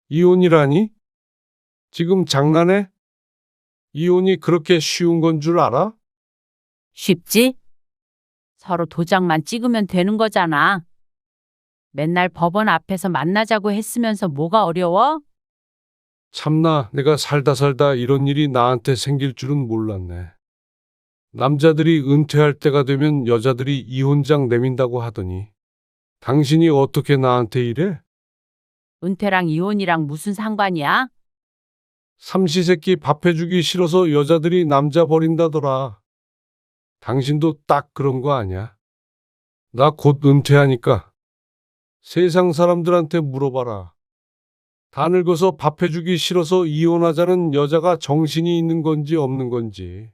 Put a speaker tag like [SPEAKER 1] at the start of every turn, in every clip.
[SPEAKER 1] 이혼이라니? 지금 장난해? 이혼이 그렇게 쉬운 건 줄 알아?
[SPEAKER 2] 쉽지? 서로 도장만 찍으면 되는 거잖아. 맨날 법원 앞에서 만나자고 했으면서 뭐가 어려워?
[SPEAKER 1] 참나, 내가 살다 살다 이런 일이 나한테 생길 줄은 몰랐네. 남자들이 은퇴할 때가 되면 여자들이 이혼장 내민다고 하더니, 당신이 어떻게 나한테 이래?
[SPEAKER 2] 은퇴랑 이혼이랑 무슨 상관이야?
[SPEAKER 1] 삼시세끼 밥 해주기 싫어서 여자들이 남자 버린다더라. 당신도 딱 그런 거 아니야? 나 곧 은퇴하니까 세상 사람들한테 물어봐라. 다 늙어서 밥 해주기 싫어서 이혼하자는 여자가 정신이 있는 건지 없는 건지.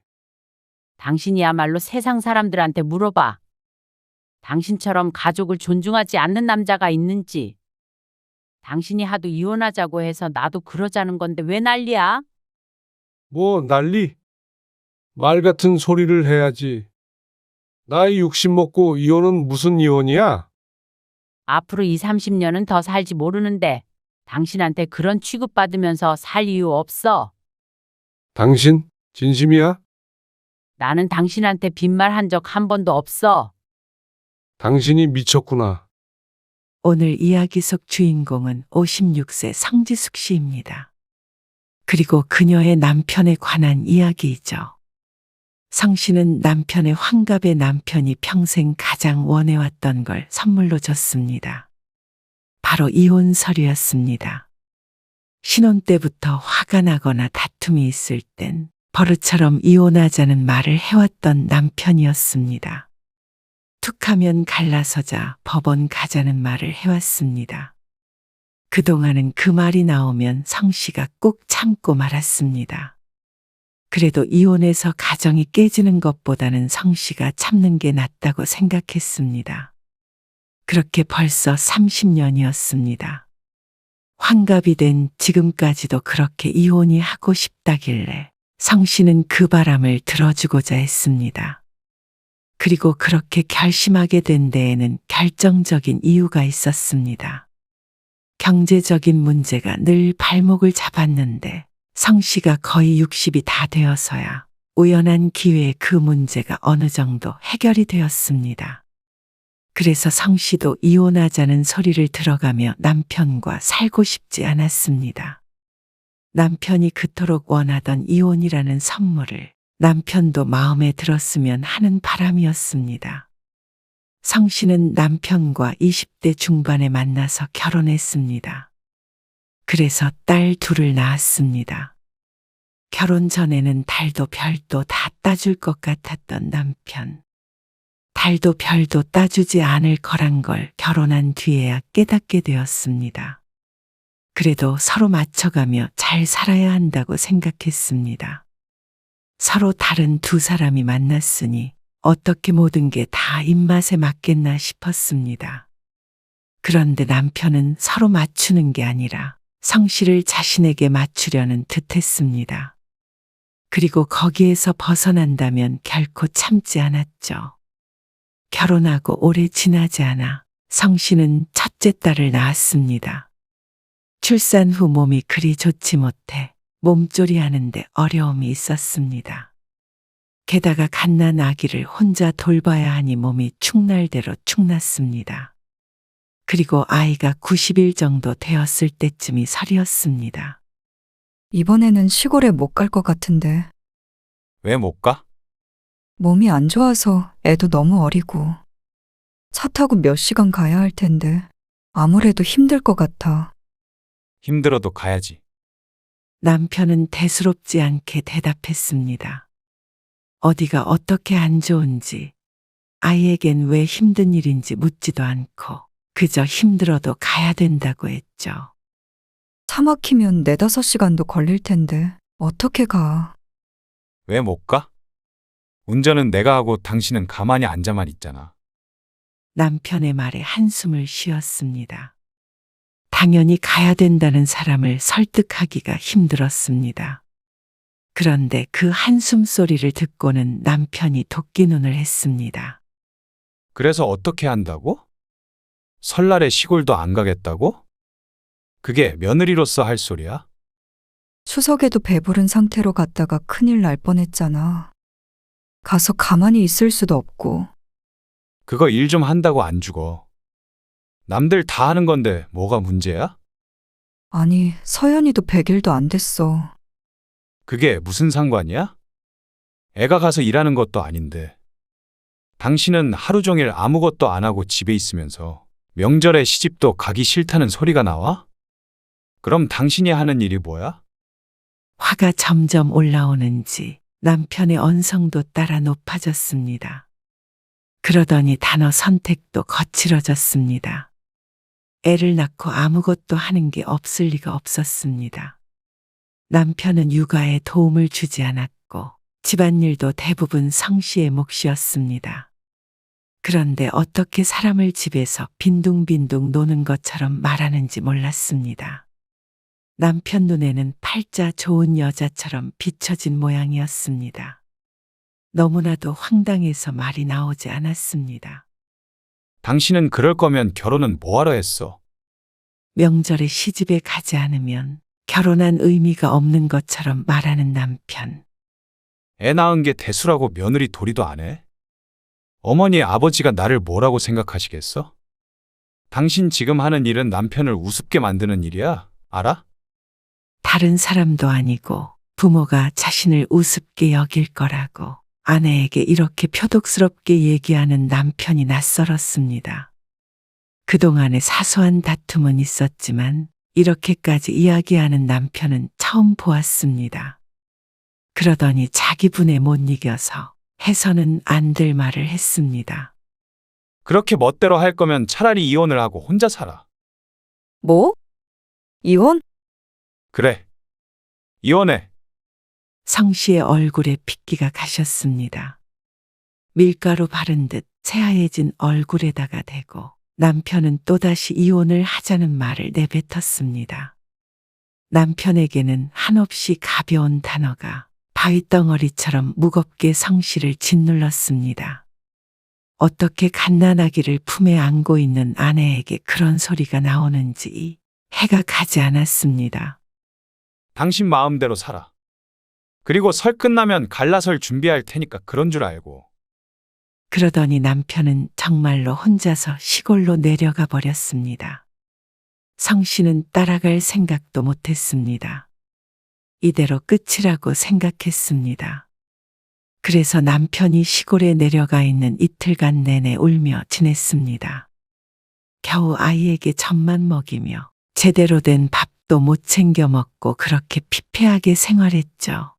[SPEAKER 2] 당신이야말로 세상 사람들한테 물어봐. 당신처럼 가족을 존중하지 않는 남자가 있는지. 당신이 하도 이혼하자고 해서 나도 그러자는 건데 왜 난리야?
[SPEAKER 1] 뭐 난리? 말 같은 소리를 해야지. 나이 60 먹고 이혼은 무슨 이혼이야?
[SPEAKER 2] 앞으로 2, 30년은 더 살지 모르는데 당신한테 그런 취급받으면서 살 이유 없어.
[SPEAKER 1] 당신 진심이야?
[SPEAKER 2] 나는 당신한테 빈말 한 적 한 번도 없어.
[SPEAKER 1] 당신이 미쳤구나.
[SPEAKER 3] 오늘 이야기 속 주인공은 56세 성지숙 씨입니다. 그리고 그녀의 남편에 관한 이야기이죠. 성 씨는 남편의 환갑의 남편이 평생 가장 원해왔던 걸 선물로 줬습니다. 바로 이혼 서류였습니다. 신혼 때부터 화가 나거나 다툼이 있을 땐 버릇처럼 이혼하자는 말을 해왔던 남편이었습니다. 툭하면 갈라서자 법원 가자는 말을 해왔습니다. 그동안은 그 말이 나오면 성 씨가 꼭 참고 말았습니다. 그래도 이혼해서 가정이 깨지는 것보다는 성 씨가 참는 게 낫다고 생각했습니다. 그렇게 벌써 30년이었습니다. 환갑이 된 지금까지도 그렇게 이혼이 하고 싶다길래 성 씨는 그 바람을 들어주고자 했습니다. 그리고 그렇게 결심하게 된 데에는 결정적인 이유가 있었습니다. 경제적인 문제가 늘 발목을 잡았는데 성 씨가 거의 60이 다 되어서야 우연한 기회에 그 문제가 어느 정도 해결이 되었습니다. 그래서 성 씨도 이혼하자는 소리를 들어가며 남편과 살고 싶지 않았습니다. 남편이 그토록 원하던 이혼이라는 선물을 남편도 마음에 들었으면 하는 바람이었습니다. 성 씨는 남편과 20대 중반에 만나서 결혼했습니다. 그래서 딸 둘을 낳았습니다. 결혼 전에는 달도 별도 다 따줄 것 같았던 남편. 달도 별도 따주지 않을 거란 걸 결혼한 뒤에야 깨닫게 되었습니다. 그래도 서로 맞춰가며 잘 살아야 한다고 생각했습니다. 서로 다른 두 사람이 만났으니 어떻게 모든 게 다 입맛에 맞겠나 싶었습니다. 그런데 남편은 서로 맞추는 게 아니라 성 씨를 자신에게 맞추려는 듯 했습니다. 그리고 거기에서 벗어난다면 결코 참지 않았죠. 결혼하고 오래 지나지 않아 성 씨는 첫째 딸을 낳았습니다. 출산 후 몸이 그리 좋지 못해 몸조리 하는데 어려움이 있었습니다. 게다가 갓난 아기를 혼자 돌봐야 하니 몸이 축날대로 축났습니다. 그리고 아이가 90일 정도 되었을 때쯤이 설이었습니다.
[SPEAKER 4] 이번에는 시골에 못 갈 것 같은데.
[SPEAKER 5] 왜 못 가?
[SPEAKER 4] 몸이 안 좋아서 애도 너무 어리고. 차 타고 몇 시간 가야 할 텐데. 아무래도 힘들 것 같아.
[SPEAKER 5] 힘들어도 가야지.
[SPEAKER 3] 남편은 대수롭지 않게 대답했습니다. 어디가 어떻게 안 좋은지, 아이에겐 왜 힘든 일인지 묻지도 않고 그저 힘들어도 가야 된다고 했죠.
[SPEAKER 4] 차 막히면 4~5시간도 걸릴 텐데. 어떻게 가?
[SPEAKER 5] 왜 못 가? 운전은 내가 하고 당신은 가만히 앉아만 있잖아.
[SPEAKER 3] 남편의 말에 한숨을 쉬었습니다. 당연히 가야 된다는 사람을 설득하기가 힘들었습니다. 그런데 그 한숨 소리를 듣고는 남편이 도끼눈을 했습니다.
[SPEAKER 5] 그래서 어떻게 한다고? 설날에 시골도 안 가겠다고? 그게 며느리로서 할 소리야?
[SPEAKER 4] 추석에도 배부른 상태로 갔다가 큰일 날 뻔했잖아. 가서 가만히 있을 수도 없고.
[SPEAKER 5] 그거 일 좀 한다고 안 죽어. 남들 다 하는 건데 뭐가 문제야?
[SPEAKER 4] 아니, 서연이도 100일도 안 됐어.
[SPEAKER 5] 그게 무슨 상관이야? 애가 가서 일하는 것도 아닌데. 당신은 하루 종일 아무것도 안 하고 집에 있으면서 명절에 시집도 가기 싫다는 소리가 나와? 그럼 당신이 하는 일이 뭐야?
[SPEAKER 3] 화가 점점 올라오는지 남편의 언성도 따라 높아졌습니다. 그러더니 단어 선택도 거칠어졌습니다. 애를 낳고 아무것도 하는 게 없을 리가 없었습니다. 남편은 육아에 도움을 주지 않았고 집안일도 대부분 성씨의 몫이었습니다. 그런데 어떻게 사람을 집에서 빈둥빈둥 노는 것처럼 말하는지 몰랐습니다. 남편 눈에는 팔자 좋은 여자처럼 비춰진 모양이었습니다. 너무나도 황당해서 말이 나오지 않았습니다.
[SPEAKER 5] 당신은 그럴 거면 결혼은 뭐하러 했어?
[SPEAKER 3] 명절에 시집에 가지 않으면 결혼한 의미가 없는 것처럼 말하는 남편.
[SPEAKER 5] 애 낳은 게 대수라고 며느리 도리도 안 해? 어머니 아버지가 나를 뭐라고 생각하시겠어? 당신 지금 하는 일은 남편을 우습게 만드는 일이야. 알아?
[SPEAKER 3] 다른 사람도 아니고 부모가 자신을 우습게 여길 거라고 아내에게 이렇게 표독스럽게 얘기하는 남편이 낯설었습니다. 그동안의 사소한 다툼은 있었지만 이렇게까지 이야기하는 남편은 처음 보았습니다. 그러더니 자기 분에 못 이겨서 해서는 안 될 말을 했습니다.
[SPEAKER 5] 그렇게 멋대로 할 거면 차라리 이혼을 하고 혼자 살아.
[SPEAKER 4] 뭐? 이혼?
[SPEAKER 5] 그래. 이혼해.
[SPEAKER 3] 성씨의 얼굴에 핏기가 가셨습니다. 밀가루 바른 듯 새하얘진 얼굴에다가 대고 남편은 또다시 이혼을 하자는 말을 내뱉었습니다. 남편에게는 한없이 가벼운 단어가 바위덩어리처럼 무겁게 성씨를 짓눌렀습니다. 어떻게 갓난아기를 품에 안고 있는 아내에게 그런 소리가 나오는지 해가 가지 않았습니다.
[SPEAKER 5] 당신 마음대로 살아. 그리고 설 끝나면 갈라설 준비할 테니까 그런 줄 알고.
[SPEAKER 3] 그러더니 남편은 정말로 혼자서 시골로 내려가 버렸습니다. 성씨는 따라갈 생각도 못했습니다. 이대로 끝이라고 생각했습니다. 그래서 남편이 시골에 내려가 있는 이틀간 내내 울며 지냈습니다. 겨우 아이에게 젖만 먹이며 제대로 된 밥도 못 챙겨 먹고 그렇게 피폐하게 생활했죠.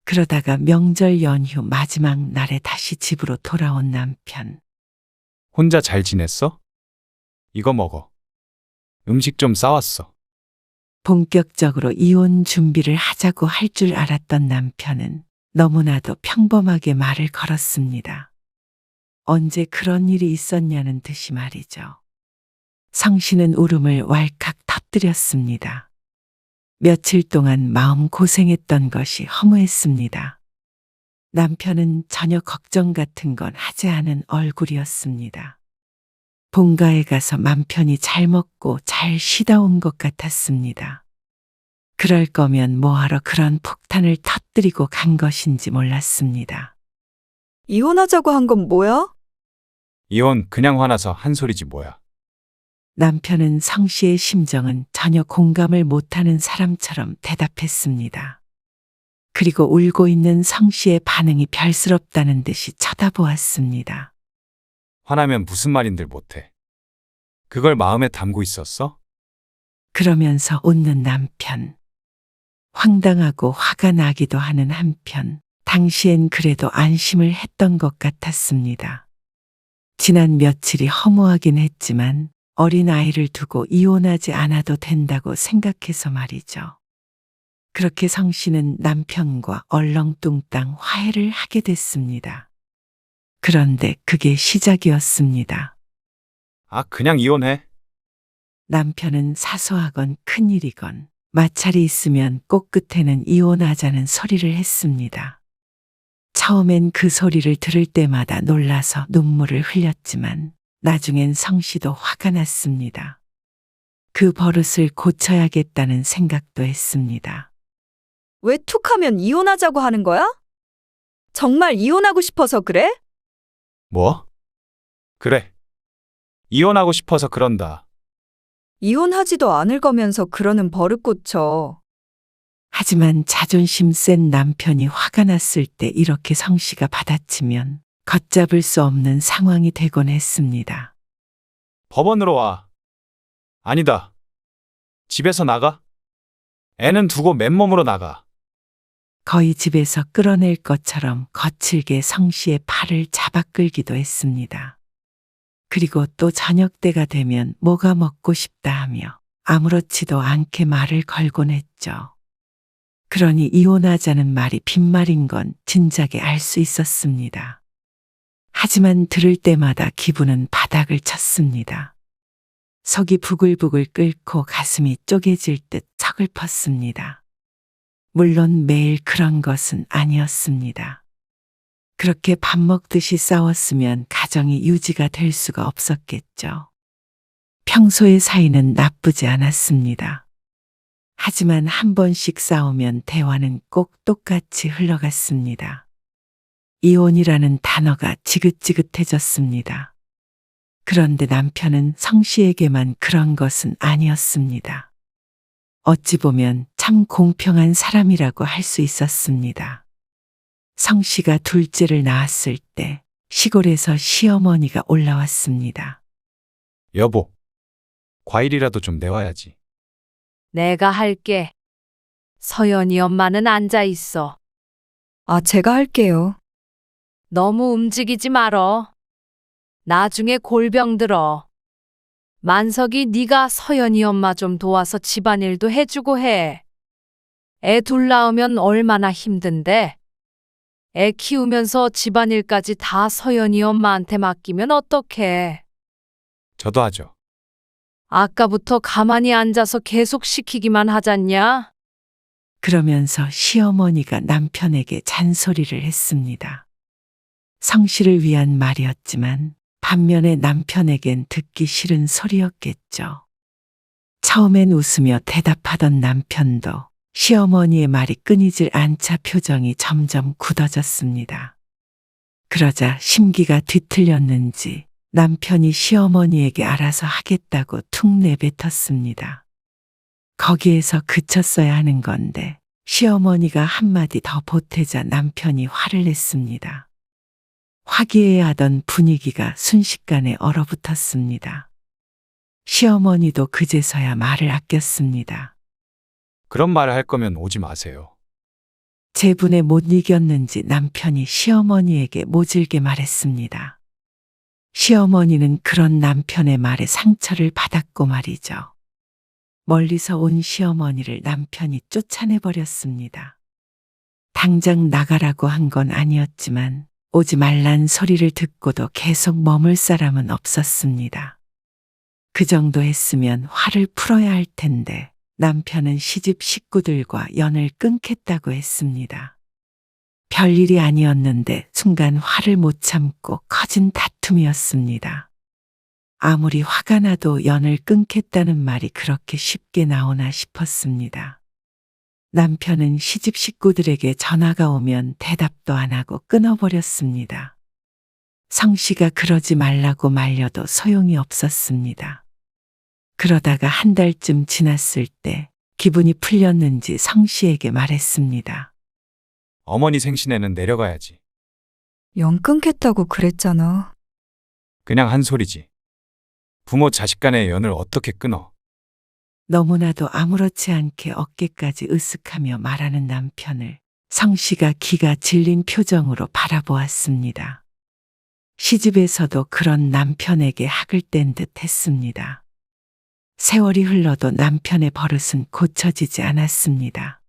[SPEAKER 3] 그러다가 명절 연휴 마지막 날에 다시 집으로 돌아온 남편.
[SPEAKER 5] 혼자 잘 지냈어? 이거 먹어. 음식 좀 싸왔어.
[SPEAKER 3] 본격적으로 이혼 준비를 하자고 할 줄 알았던 남편은 너무나도 평범하게 말을 걸었습니다. 언제 그런 일이 있었냐는 듯이 말이죠. 성씨는 울음을 왈칵 터뜨렸습니다. 며칠 동안 마음 고생했던 것이 허무했습니다. 남편은 전혀 걱정 같은 건 하지 않은 얼굴이었습니다. 본가에 가서 맘 편히 잘 먹고 잘 쉬다 온 것 같았습니다. 그럴 거면 뭐하러 그런 폭탄을 터뜨리고 간 것인지 몰랐습니다.
[SPEAKER 4] 이혼하자고 한 건 뭐야?
[SPEAKER 5] 이혼 그냥 화나서 한 소리지 뭐야.
[SPEAKER 3] 남편은 성씨의 심정은 전혀 공감을 못하는 사람처럼 대답했습니다. 그리고 울고 있는 성씨의 반응이 별스럽다는 듯이 쳐다보았습니다.
[SPEAKER 5] 화나면 무슨 말인들 못해. 그걸 마음에 담고 있었어?
[SPEAKER 3] 그러면서 웃는 남편. 황당하고 화가 나기도 하는 한편 당시엔 그래도 안심을 했던 것 같았습니다. 지난 며칠이 허무하긴 했지만 어린 아이를 두고 이혼하지 않아도 된다고 생각해서 말이죠. 그렇게 성씨는 남편과 얼렁뚱땅 화해를 하게 됐습니다. 그런데 그게 시작이었습니다.
[SPEAKER 5] 아, 그냥 이혼해.
[SPEAKER 3] 남편은 사소하건 큰일이건 마찰이 있으면 꼭 끝에는 이혼하자는 소리를 했습니다. 처음엔 그 소리를 들을 때마다 놀라서 눈물을 흘렸지만 나중엔 성씨도 화가 났습니다. 그 버릇을 고쳐야겠다는 생각도 했습니다.
[SPEAKER 4] 왜 툭하면 이혼하자고 하는 거야? 정말 이혼하고 싶어서 그래?
[SPEAKER 5] 뭐? 그래. 이혼하고 싶어서 그런다.
[SPEAKER 4] 이혼하지도 않을 거면서 그러는 버릇 고쳐.
[SPEAKER 3] 하지만 자존심 센 남편이 화가 났을 때 이렇게 성씨가 받아치면 걷잡을 수 없는 상황이 되곤 했습니다.
[SPEAKER 5] 법원으로 와. 아니다. 집에서 나가. 애는 두고 맨몸으로 나가.
[SPEAKER 3] 거의 집에서 끌어낼 것처럼 거칠게 성씨의 팔을 잡아 끌기도 했습니다. 그리고 또 저녁 때가 되면 뭐가 먹고 싶다 하며 아무렇지도 않게 말을 걸곤 했죠. 그러니 이혼하자는 말이 빈말인 건 진작에 알 수 있었습니다. 하지만 들을 때마다 기분은 바닥을 쳤습니다. 속이 부글부글 끓고 가슴이 쪼개질 듯 서글펐습니다. 물론 매일 그런 것은 아니었습니다. 그렇게 밥 먹듯이 싸웠으면 가정이 유지가 될 수가 없었겠죠. 평소의 사이는 나쁘지 않았습니다. 하지만 한 번씩 싸우면 대화는 꼭 똑같이 흘러갔습니다. 이혼이라는 단어가 지긋지긋해졌습니다. 그런데 남편은 성씨에게만 그런 것은 아니었습니다. 어찌 보면 참 공평한 사람이라고 할 수 있었습니다. 성씨가 둘째를 낳았을 때 시골에서 시어머니가 올라왔습니다.
[SPEAKER 5] 여보. 과일이라도 좀 내와야지.
[SPEAKER 6] 내가 할게. 서연이 엄마는 앉아 있어.
[SPEAKER 4] 아, 제가 할게요.
[SPEAKER 6] 너무 움직이지 말어. 나중에 골병 들어. 만석이 네가 서연이 엄마 좀 도와서 집안일도 해주고 해. 애 둘 낳으면 얼마나 힘든데. 애 키우면서 집안일까지 다 서연이 엄마한테 맡기면 어떡해.
[SPEAKER 5] 저도 하죠.
[SPEAKER 6] 아까부터 가만히 앉아서 계속 시키기만 하잖냐?
[SPEAKER 3] 그러면서 시어머니가 남편에게 잔소리를 했습니다. 성씨를 위한 말이었지만 반면에 남편에겐 듣기 싫은 소리였겠죠. 처음엔 웃으며 대답하던 남편도 시어머니의 말이 끊이질 않자 표정이 점점 굳어졌습니다. 그러자 심기가 뒤틀렸는지 남편이 시어머니에게 알아서 하겠다고 툭 내뱉었습니다. 거기에서 그쳤어야 하는 건데 시어머니가 한마디 더 보태자 남편이 화를 냈습니다. 화기애애하던 분위기가 순식간에 얼어붙었습니다. 시어머니도 그제서야 말을 아꼈습니다.
[SPEAKER 5] 그런 말을 할 거면 오지 마세요.
[SPEAKER 3] 제분에 못 이겼는지 남편이 시어머니에게 모질게 말했습니다. 시어머니는 그런 남편의 말에 상처를 받았고 말이죠. 멀리서 온 시어머니를 남편이 쫓아내버렸습니다. 당장 나가라고 한 건 아니었지만 오지 말란 소리를 듣고도 계속 머물 사람은 없었습니다. 그 정도 했으면 화를 풀어야 할 텐데 남편은 시집 식구들과 연을 끊겠다고 했습니다. 별일이 아니었는데 순간 화를 못 참고 커진 다툼이었습니다. 아무리 화가 나도 연을 끊겠다는 말이 그렇게 쉽게 나오나 싶었습니다. 남편은 시집 식구들에게 전화가 오면 대답도 안 하고 끊어버렸습니다. 성씨가 그러지 말라고 말려도 소용이 없었습니다. 그러다가 한 달쯤 지났을 때 기분이 풀렸는지 성씨에게 말했습니다.
[SPEAKER 5] 어머니 생신에는 내려가야지.
[SPEAKER 4] 연 끊겠다고 그랬잖아.
[SPEAKER 5] 그냥 한 소리지. 부모 자식 간의 연을 어떻게 끊어?
[SPEAKER 3] 너무나도 아무렇지 않게 어깨까지 으쓱하며 말하는 남편을 성씨가 기가 질린 표정으로 바라보았습니다. 시집에서도 그런 남편에게 학을 뗀 듯 했습니다. 세월이 흘러도 남편의 버릇은 고쳐지지 않았습니다.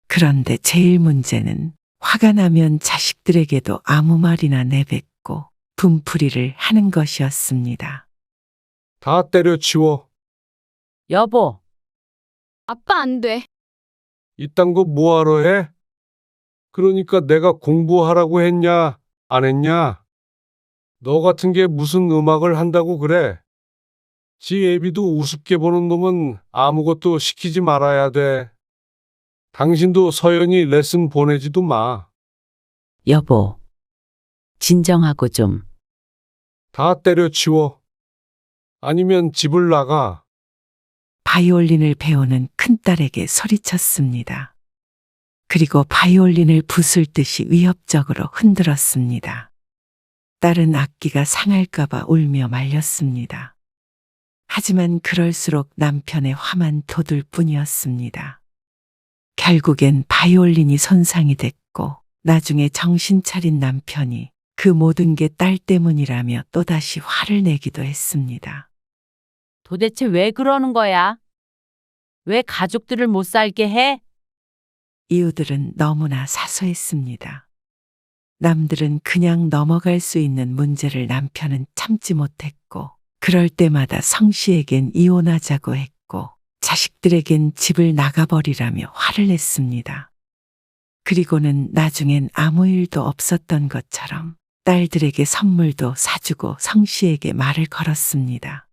[SPEAKER 3] 그런데 제일 문제는 화가 나면 자식들에게도 아무 말이나 내뱉고 분풀이를 하는 것이었습니다.
[SPEAKER 1] 다 때려치워.
[SPEAKER 2] 여보,
[SPEAKER 6] 아빠 안 돼.
[SPEAKER 1] 이딴 거 뭐하러 해? 그러니까 내가 공부하라고 했냐? 안 했냐? 너 같은 게 무슨 음악을 한다고 그래? 지 애비도 우습게 보는 놈은 아무것도 시키지 말아야 돼. 당신도 서연이 레슨 보내지도 마.
[SPEAKER 2] 여보, 진정하고 좀.
[SPEAKER 1] 다 때려치워. 아니면 집을 나가.
[SPEAKER 3] 바이올린을 배우는 큰딸에게 소리쳤습니다. 그리고 바이올린을 부술 듯이 위협적으로 흔들었습니다. 딸은 악기가 상할까봐 울며 말렸습니다. 하지만 그럴수록 남편의 화만 돋을 뿐이었습니다. 결국엔 바이올린이 손상이 됐고 나중에 정신 차린 남편이 그 모든 게 딸 때문이라며 또다시 화를 내기도 했습니다.
[SPEAKER 2] 도대체 왜 그러는 거야? 왜 가족들을 못 살게 해?
[SPEAKER 3] 이유들은 너무나 사소했습니다. 남들은 그냥 넘어갈 수 있는 문제를 남편은 참지 못했고, 그럴 때마다 성 씨에겐 이혼하자고 했고, 자식들에겐 집을 나가버리라며 화를 냈습니다. 그리고는 나중엔 아무 일도 없었던 것처럼 딸들에게 선물도 사주고 성 씨에게 말을 걸었습니다.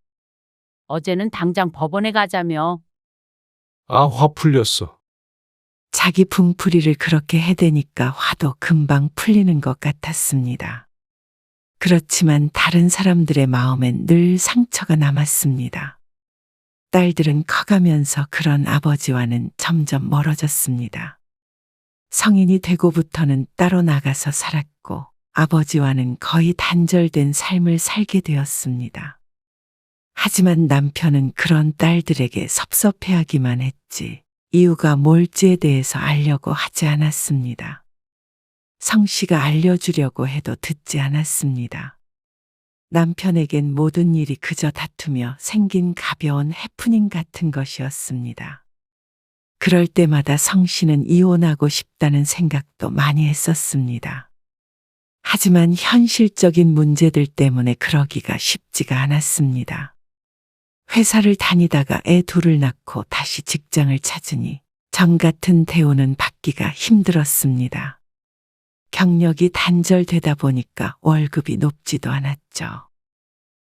[SPEAKER 2] 어제는 당장 법원에 가자며.
[SPEAKER 1] 아, 화 풀렸어.
[SPEAKER 3] 자기 분풀이를 그렇게 해대니까 화도 금방 풀리는 것 같았습니다. 그렇지만 다른 사람들의 마음엔 늘 상처가 남았습니다. 딸들은 커가면서 그런 아버지와는 점점 멀어졌습니다. 성인이 되고부터는 따로 나가서 살았고 아버지와는 거의 단절된 삶을 살게 되었습니다. 하지만 남편은 그런 딸들에게 섭섭해하기만 했지 이유가 뭘지에 대해서 알려고 하지 않았습니다. 성 씨가 알려주려고 해도 듣지 않았습니다. 남편에겐 모든 일이 그저 다투며 생긴 가벼운 해프닝 같은 것이었습니다. 그럴 때마다 성 씨는 이혼하고 싶다는 생각도 많이 했었습니다. 하지만 현실적인 문제들 때문에 그러기가 쉽지가 않았습니다. 회사를 다니다가 애 둘을 낳고 다시 직장을 찾으니 정 같은 대우는 받기가 힘들었습니다. 경력이 단절되다 보니까 월급이 높지도 않았죠.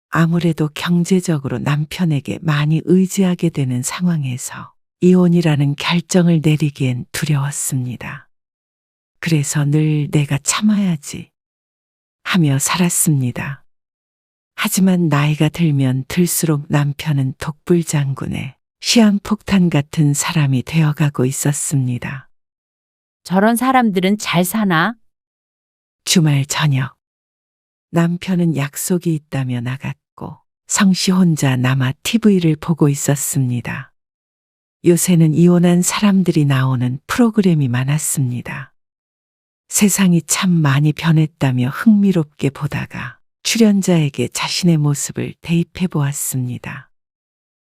[SPEAKER 3] 아무래도 경제적으로 남편에게 많이 의지하게 되는 상황에서 이혼이라는 결정을 내리기엔 두려웠습니다. 그래서 늘 내가 참아야지 하며 살았습니다. 하지만 나이가 들면 들수록 남편은 독불장군의 시한폭탄 같은 사람이 되어가고 있었습니다.
[SPEAKER 2] 저런 사람들은 잘 사나?
[SPEAKER 3] 주말 저녁 남편은 약속이 있다며 나갔고 성씨 혼자 남아 TV를 보고 있었습니다. 요새는 이혼한 사람들이 나오는 프로그램이 많았습니다. 세상이 참 많이 변했다며 흥미롭게 보다가 출연자에게 자신의 모습을 대입해 보았습니다.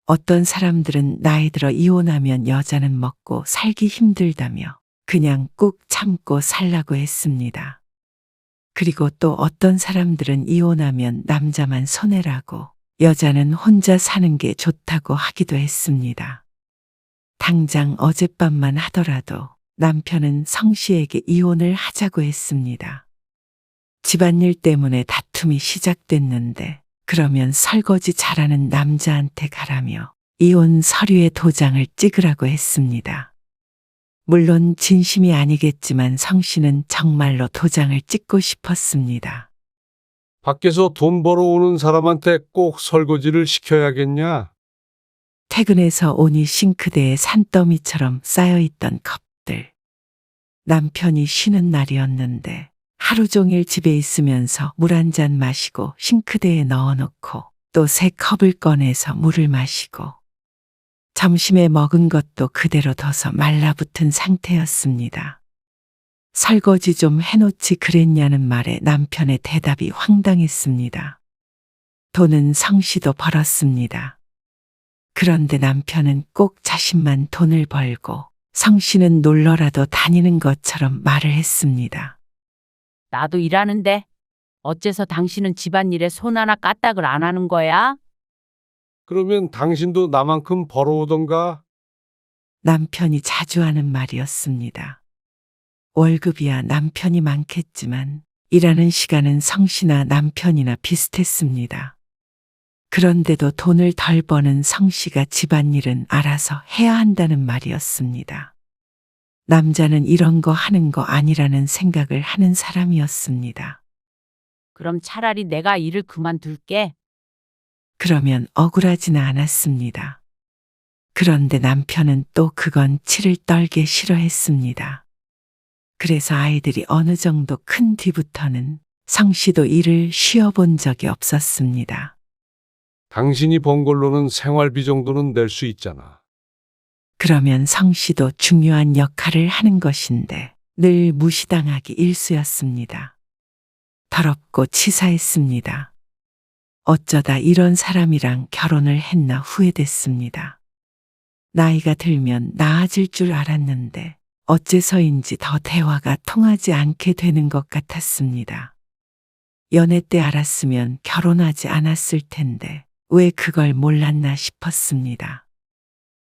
[SPEAKER 3] 어떤 사람들은 나이 들어 이혼하면 여자는 먹고 살기 힘들다며 그냥 꾹 참고 살라고 했습니다. 그리고 또 어떤 사람들은 이혼하면 남자만 손해라고 여자는 혼자 사는 게 좋다고 하기도 했습니다. 당장 어젯밤만 하더라도 남편은 성 씨에게 이혼을 하자고 했습니다. 집안일 때문에 다툼이 시작됐는데 그러면 설거지 잘하는 남자한테 가라며 이혼 서류에 도장을 찍으라고 했습니다. 물론 진심이 아니겠지만 성 씨는 정말로 도장을 찍고 싶었습니다.
[SPEAKER 1] 밖에서 돈 벌어오는 사람한테 꼭 설거지를 시켜야겠냐?
[SPEAKER 3] 퇴근해서 오니 싱크대에 산더미처럼 쌓여있던 컵들. 남편이 쉬는 날이었는데 하루 종일 집에 있으면서 물 한 잔 마시고 싱크대에 넣어놓고 또 새 컵을 꺼내서 물을 마시고 점심에 먹은 것도 그대로 둬서 말라붙은 상태였습니다. 설거지 좀 해놓지 그랬냐는 말에 남편의 대답이 황당했습니다. 돈은 성씨도 벌었습니다. 그런데 남편은 꼭 자신만 돈을 벌고 성씨는 놀러라도 다니는 것처럼 말을 했습니다.
[SPEAKER 2] 나도 일하는데 어째서 당신은 집안일에 손 하나 까딱을 안 하는 거야?
[SPEAKER 1] 그러면 당신도 나만큼 벌어오던가?
[SPEAKER 3] 남편이 자주 하는 말이었습니다. 월급이야 남편이 많겠지만 일하는 시간은 성씨나 남편이나 비슷했습니다. 그런데도 돈을 덜 버는 성 씨가 집안일은 알아서 해야 한다는 말이었습니다. 남자는 이런 거 하는 거 아니라는 생각을 하는 사람이었습니다.
[SPEAKER 2] 그럼 차라리 내가 일을 그만둘게.
[SPEAKER 3] 그러면 억울하지는 않았습니다. 그런데 남편은 또 그건 치를 떨게 싫어했습니다. 그래서 아이들이 어느 정도 큰 뒤부터는 성 씨도 일을 쉬어본 적이 없었습니다.
[SPEAKER 1] 당신이 번 걸로는 생활비 정도는 낼 수 있잖아.
[SPEAKER 3] 그러면 성 씨도 중요한 역할을 하는 것인데 늘 무시당하기 일쑤였습니다. 더럽고 치사했습니다. 어쩌다 이런 사람이랑 결혼을 했나 후회됐습니다. 나이가 들면 나아질 줄 알았는데 어째서인지 더 대화가 통하지 않게 되는 것 같았습니다. 연애 때 알았으면 결혼하지 않았을 텐데 왜 그걸 몰랐나 싶었습니다.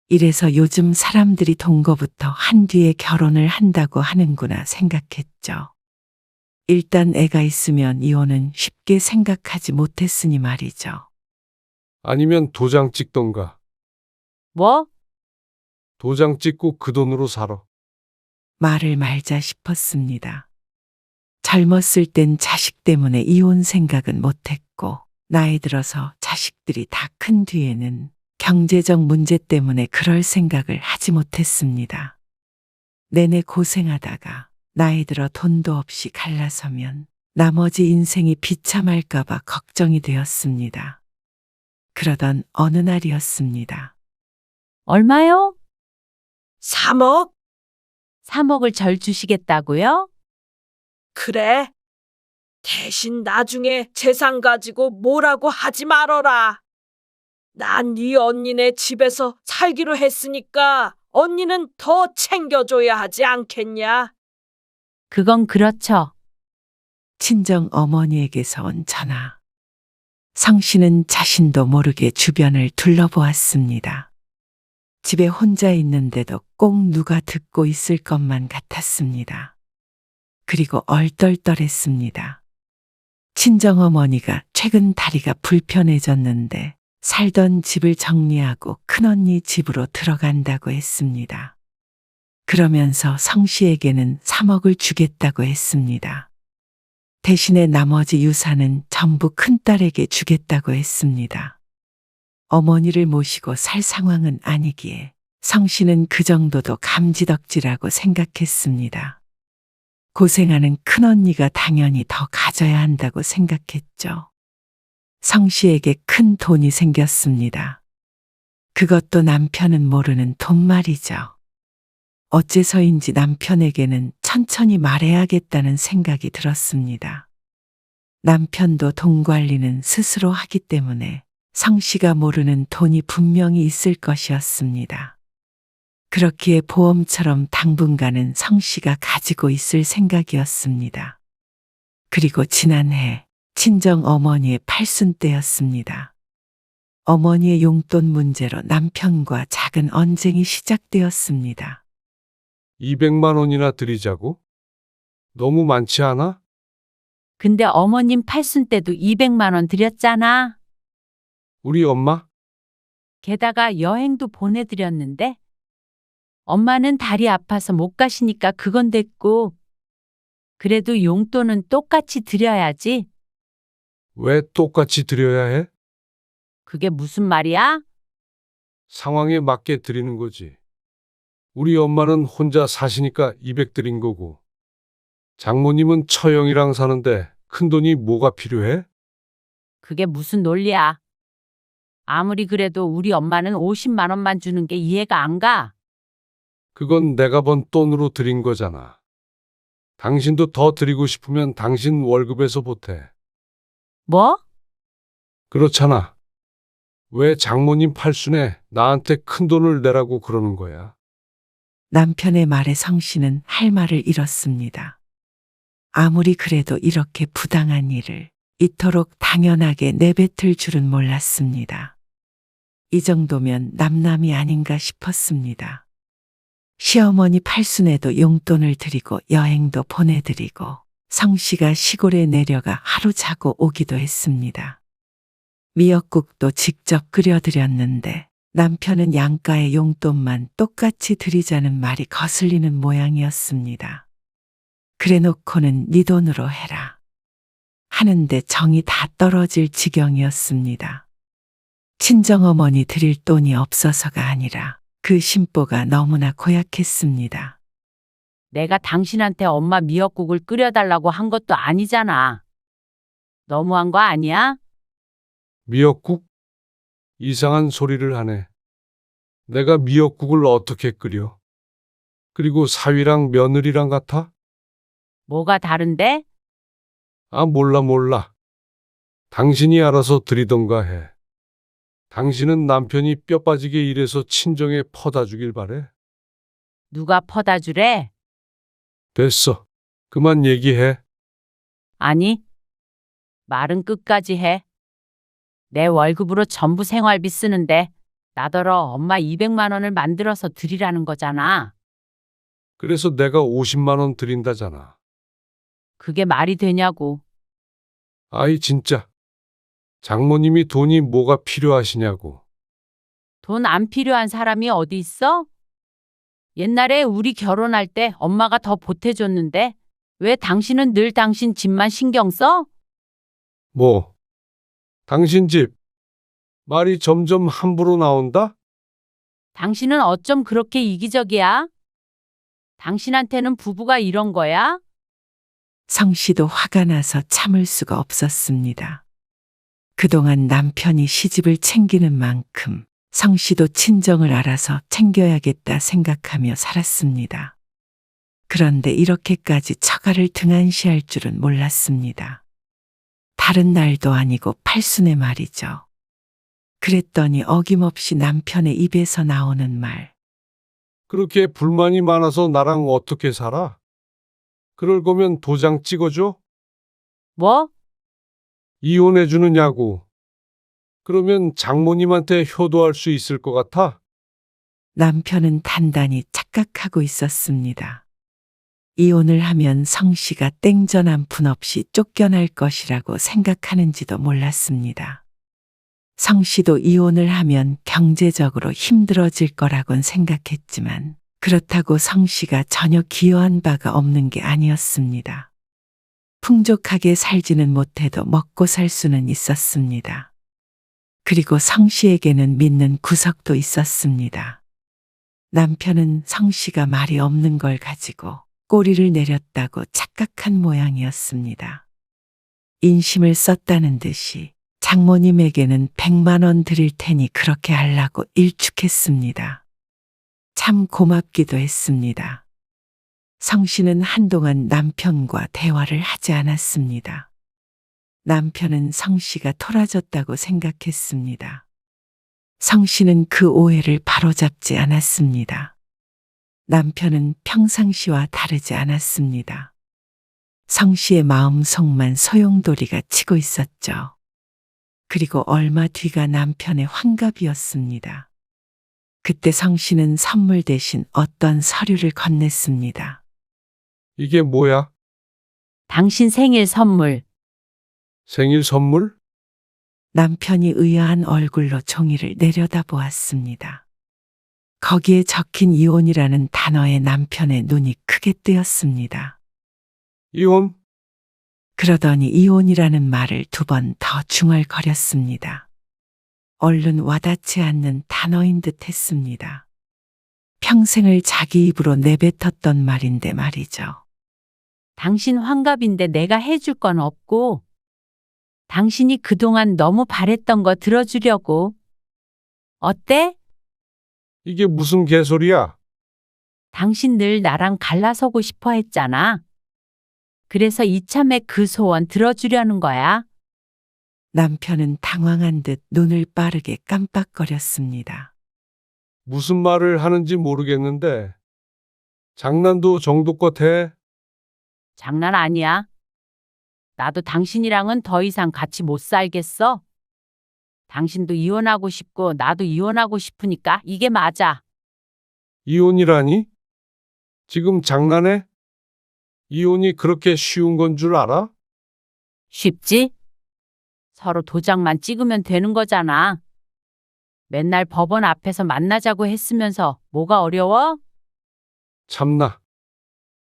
[SPEAKER 3] 이래서 요즘 사람들이 동거부터 한 뒤에 결혼을 한다고 하는구나 생각했죠. 일단 애가 있으면 이혼은 쉽게 생각하지 못했으니 말이죠.
[SPEAKER 1] 아니면 도장 찍던가.
[SPEAKER 2] 뭐?
[SPEAKER 1] 도장 찍고 그 돈으로 살아.
[SPEAKER 3] 말을 말자 싶었습니다. 젊었을 땐 자식 때문에 이혼 생각은 못했고, 나이 들어서 자식들이 다 큰 뒤에는 경제적 문제 때문에 그럴 생각을 하지 못했습니다. 내내 고생하다가 나이 들어 돈도 없이 갈라서면 나머지 인생이 비참할까봐 걱정이 되었습니다. 그러던 어느 날이었습니다.
[SPEAKER 2] 얼마요?
[SPEAKER 7] 3억?
[SPEAKER 2] 3억을 절 주시겠다고요?
[SPEAKER 7] 그래. 대신 나중에 재산 가지고 뭐라고 하지 말어라. 난 네 언니네 집에서 살기로 했으니까 언니는 더 챙겨줘야 하지 않겠냐?
[SPEAKER 2] 그건 그렇죠.
[SPEAKER 3] 친정 어머니에게서 온 전화. 성 씨는 자신도 모르게 주변을 둘러보았습니다. 집에 혼자 있는데도 꼭 누가 듣고 있을 것만 같았습니다. 그리고 얼떨떨했습니다. 친정어머니가 최근 다리가 불편해졌는데 살던 집을 정리하고 큰언니 집으로 들어간다고 했습니다. 그러면서 성 씨에게는 3억을 주겠다고 했습니다. 대신에 나머지 유산은 전부 큰딸에게 주겠다고 했습니다. 어머니를 모시고 살 상황은 아니기에 성 씨는 그 정도도 감지덕지라고 생각했습니다. 고생하는 큰언니가 당연히 더 가져야 한다고 생각했죠. 성 씨에게 큰 돈이 생겼습니다. 그것도 남편은 모르는 돈 말이죠. 어째서인지 남편에게는 천천히 말해야겠다는 생각이 들었습니다. 남편도 돈 관리는 스스로 하기 때문에 성 씨가 모르는 돈이 분명히 있을 것이었습니다. 그렇기에 보험처럼 당분간은 성 씨가 가지고 있을 생각이었습니다. 그리고 지난해 친정 어머니의 팔순 때였습니다. 어머니의 용돈 문제로 남편과 작은 언쟁이 시작되었습니다.
[SPEAKER 1] 200만 원이나 드리자고? 너무 많지 않아?
[SPEAKER 2] 근데 어머님 팔순 때도 200만 원 드렸잖아.
[SPEAKER 1] 우리 엄마?
[SPEAKER 2] 게다가 여행도 보내드렸는데 엄마는 다리 아파서 못 가시니까 그건 됐고 그래도 용돈은 똑같이 드려야지.
[SPEAKER 1] 왜 똑같이 드려야 해?
[SPEAKER 2] 그게 무슨 말이야?
[SPEAKER 1] 상황에 맞게 드리는 거지. 우리 엄마는 혼자 사시니까 200 드린 거고. 장모님은 처형이랑 사는데 큰돈이 뭐가 필요해?
[SPEAKER 2] 그게 무슨 논리야? 아무리 그래도 우리 엄마는 50만 원만 주는 게 이해가 안 가.
[SPEAKER 1] 그건 내가 번 돈으로 드린 거잖아. 당신도 더 드리고 싶으면 당신 월급에서 보태.
[SPEAKER 2] 뭐?
[SPEAKER 1] 그렇잖아. 왜 장모님 팔순에 나한테 큰 돈을 내라고 그러는 거야?
[SPEAKER 3] 남편의 말에 성 씨는 할 말을 잃었습니다. 아무리 그래도 이렇게 부당한 일을 이토록 당연하게 내뱉을 줄은 몰랐습니다. 이 정도면 남남이 아닌가 싶었습니다. 시어머니 팔순에도 용돈을 드리고 여행도 보내드리고 성 씨가 시골에 내려가 하루 자고 오기도 했습니다. 미역국도 직접 끓여드렸는데 남편은 양가의 용돈만 똑같이 드리자는 말이 거슬리는 모양이었습니다. 그래놓고는 네 돈으로 해라 하는데 정이 다 떨어질 지경이었습니다. 친정어머니 드릴 돈이 없어서가 아니라 그 심보가 너무나 고약했습니다.
[SPEAKER 2] 내가 당신한테 엄마 미역국을 끓여달라고 한 것도 아니잖아. 너무한 거 아니야?
[SPEAKER 1] 미역국? 이상한 소리를 하네. 내가 미역국을 어떻게 끓여? 그리고 사위랑 며느리랑 같아?
[SPEAKER 2] 뭐가 다른데?
[SPEAKER 1] 아, 몰라. 당신이 알아서 드리던가 해. 당신은 남편이 뼈 빠지게 일해서 친정에 퍼다 주길 바래.
[SPEAKER 2] 누가 퍼다 주래?
[SPEAKER 1] 됐어. 그만 얘기해.
[SPEAKER 2] 아니, 말은 끝까지 해. 내 월급으로 전부 생활비 쓰는데 나더러 엄마 200만 원을 만들어서 드리라는 거잖아.
[SPEAKER 1] 그래서 내가 50만 원 드린다잖아.
[SPEAKER 2] 그게 말이 되냐고.
[SPEAKER 1] 아이, 진짜. 장모님이 돈이 뭐가 필요하시냐고.
[SPEAKER 2] 돈 안 필요한 사람이 어디 있어? 옛날에 우리 결혼할 때 엄마가 더 보태줬는데 왜 당신은 늘 당신 집만 신경 써?
[SPEAKER 1] 뭐? 당신 집. 말이 점점 함부로 나온다?
[SPEAKER 2] 당신은 어쩜 그렇게 이기적이야? 당신한테는 부부가 이런 거야?
[SPEAKER 3] 성 씨도 화가 나서 참을 수가 없었습니다. 그동안 남편이 시집을 챙기는 만큼 성 씨도 친정을 알아서 챙겨야겠다 생각하며 살았습니다. 그런데 이렇게까지 처가를 등한시할 줄은 몰랐습니다. 다른 날도 아니고 팔순의 말이죠. 그랬더니 어김없이 남편의 입에서 나오는 말.
[SPEAKER 1] 그렇게 불만이 많아서 나랑 어떻게 살아? 그럴 거면 도장 찍어줘?
[SPEAKER 2] 뭐?
[SPEAKER 1] 이혼해 주느냐고. 그러면 장모님한테 효도할 수 있을 것 같아?
[SPEAKER 3] 남편은 단단히 착각하고 있었습니다. 이혼을 하면 성 씨가 땡전 한 푼 없이 쫓겨날 것이라고 생각하는지도 몰랐습니다. 성 씨도 이혼을 하면 경제적으로 힘들어질 거라곤 생각했지만 그렇다고 성 씨가 전혀 기여한 바가 없는 게 아니었습니다. 풍족하게 살지는 못해도 먹고 살 수는 있었습니다. 그리고 성 씨에게는 믿는 구석도 있었습니다. 남편은 성 씨가 말이 없는 걸 가지고 꼬리를 내렸다고 착각한 모양이었습니다. 인심을 썼다는 듯이 장모님에게는 100만 원 드릴 테니 그렇게 하려고 일축했습니다. 참 고맙기도 했습니다. 성 씨는 한동안 남편과 대화를 하지 않았습니다. 남편은 성 씨가 토라졌다고 생각했습니다. 성 씨는 그 오해를 바로잡지 않았습니다. 남편은 평상시와 다르지 않았습니다. 성 씨의 마음속만 소용돌이가 치고 있었죠. 그리고 얼마 뒤가 남편의 환갑이었습니다. 그때 성 씨는 선물 대신 어떤 서류를 건넸습니다.
[SPEAKER 1] 이게 뭐야?
[SPEAKER 2] 당신 생일 선물.
[SPEAKER 1] 생일 선물?
[SPEAKER 3] 남편이 의아한 얼굴로 종이를 내려다보았습니다. 거기에 적힌 이혼이라는 단어에 남편의 눈이 크게 뜨였습니다.
[SPEAKER 1] 이혼?
[SPEAKER 3] 그러더니 이혼이라는 말을 2번 더 중얼거렸습니다. 얼른 와닿지 않는 단어인 듯 했습니다. 평생을 자기 입으로 내뱉었던 말인데 말이죠.
[SPEAKER 2] 당신 환갑인데 내가 해줄 건 없고 당신이 그동안 너무 바랬던 거 들어주려고. 어때?
[SPEAKER 1] 이게 무슨 개소리야?
[SPEAKER 2] 당신 늘 나랑 갈라서고 싶어 했잖아. 그래서 이참에 그 소원 들어주려는 거야.
[SPEAKER 3] 남편은 당황한 듯 눈을 빠르게 깜빡거렸습니다.
[SPEAKER 1] 무슨 말을 하는지 모르겠는데. 장난도 정도껏 해.
[SPEAKER 2] 장난 아니야. 나도 당신이랑은 더 이상 같이 못 살겠어. 당신도 이혼하고 싶고 나도 이혼하고 싶으니까 이게 맞아.
[SPEAKER 1] 이혼이라니? 지금 장난해? 이혼이 그렇게 쉬운 건 줄 알아?
[SPEAKER 2] 쉽지? 서로 도장만 찍으면 되는 거잖아. 맨날 법원 앞에서 만나자고 했으면서 뭐가 어려워?
[SPEAKER 1] 참나.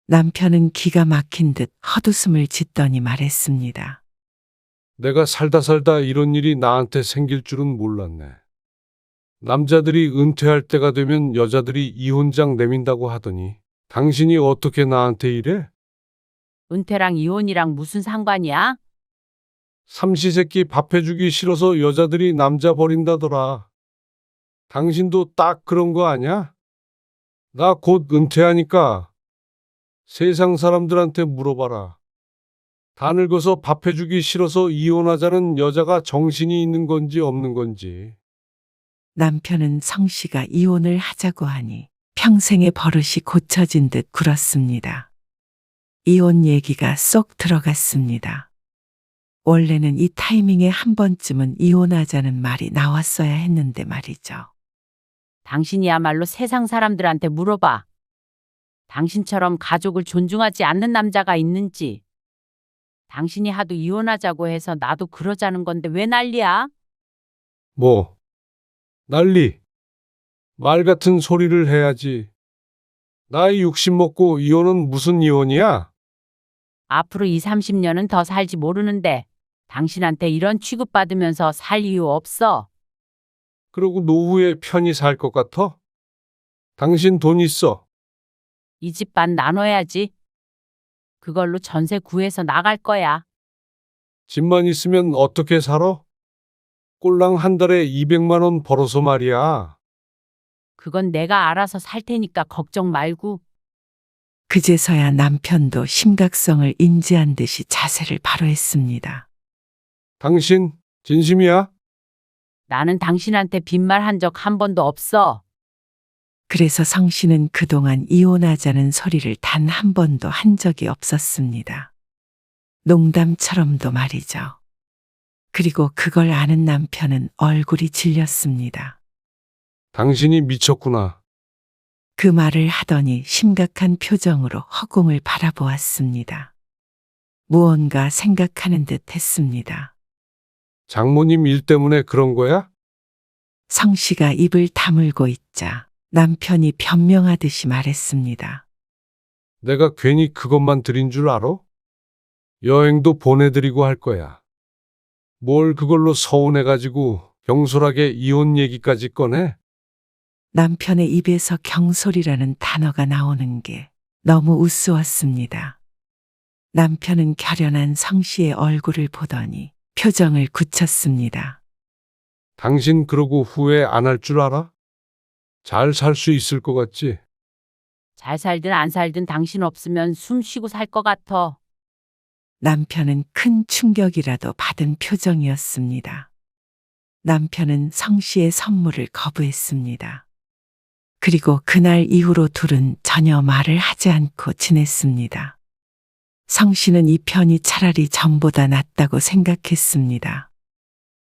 [SPEAKER 3] 남편은 기가 막힌 듯 헛웃음을 짓더니 말했습니다.
[SPEAKER 1] 내가 살다 살다 이런 일이 나한테 생길 줄은 몰랐네. 남자들이 은퇴할 때가 되면 여자들이 이혼장 내민다고 하더니 당신이 어떻게 나한테 이래?
[SPEAKER 2] 은퇴랑 이혼이랑 무슨 상관이야?
[SPEAKER 1] 삼시세끼 밥 해주기 싫어서 여자들이 남자 버린다더라. 당신도 딱 그런 거 아냐? 나 곧 은퇴하니까 세상 사람들한테 물어봐라. 다 늙어서 밥 해주기 싫어서 이혼하자는 여자가 정신이 있는 건지 없는 건지.
[SPEAKER 3] 남편은 성 씨가 이혼을 하자고 하니 평생의 버릇이 고쳐진 듯 굴었습니다. 이혼 얘기가 쏙 들어갔습니다. 원래는 이 타이밍에 한 번쯤은 이혼하자는 말이 나왔어야 했는데 말이죠.
[SPEAKER 2] 당신이야말로 세상 사람들한테 물어봐. 당신처럼 가족을 존중하지 않는 남자가 있는지. 당신이 하도 이혼하자고 해서 나도 그러자는 건데 왜 난리야?
[SPEAKER 1] 뭐? 난리. 말 같은 소리를 해야지. 나이 60 먹고 이혼은 무슨 이혼이야?
[SPEAKER 2] 앞으로 2, 30년은 더 살지 모르는데 당신한테 이런 취급받으면서 살 이유 없어.
[SPEAKER 1] 그러고 노후에 편히 살 것 같아? 당신 돈 있어.
[SPEAKER 2] 이 집 반 나눠야지. 그걸로 전세 구해서 나갈 거야.
[SPEAKER 1] 집만 있으면 어떻게 살아? 꼴랑 한 달에 200만 원 벌어서 말이야.
[SPEAKER 2] 그건 내가 알아서 살 테니까 걱정 말고.
[SPEAKER 3] 그제서야 남편도 심각성을 인지한 듯이 자세를 바로 했습니다.
[SPEAKER 1] 당신 진심이야?
[SPEAKER 2] 나는 당신한테 빈말 한 적 한 번도 없어.
[SPEAKER 3] 그래서 성 씨는 그동안 이혼하자는 소리를 단 한 번도 한 적이 없었습니다. 농담처럼도 말이죠. 그리고 그걸 아는 남편은 얼굴이 질렸습니다.
[SPEAKER 1] 당신이 미쳤구나.
[SPEAKER 3] 그 말을 하더니 심각한 표정으로 허공을 바라보았습니다. 무언가 생각하는 듯 했습니다.
[SPEAKER 1] 장모님 일 때문에 그런 거야?
[SPEAKER 3] 성 씨가 입을 다물고 있자 남편이 변명하듯이 말했습니다.
[SPEAKER 1] 내가 괜히 그것만 드린 줄 알아? 여행도 보내드리고 할 거야. 뭘 그걸로 서운해가지고 경솔하게 이혼 얘기까지 꺼내?
[SPEAKER 3] 남편의 입에서 경솔이라는 단어가 나오는 게 너무 우스웠습니다. 남편은 결연한 성 씨의 얼굴을 보더니 표정을 굳혔습니다.
[SPEAKER 1] 당신 그러고 후회 안 할 줄 알아? 잘 살 수 있을 것 같지?
[SPEAKER 2] 잘 살든 안 살든 당신 없으면 숨 쉬고 살 것 같아.
[SPEAKER 3] 남편은 큰 충격이라도 받은 표정이었습니다. 남편은 성 씨의 선물을 거부했습니다. 그리고 그날 이후로 둘은 전혀 말을 하지 않고 지냈습니다. 성 씨는 이 편이 차라리 전보다 낫다고 생각했습니다.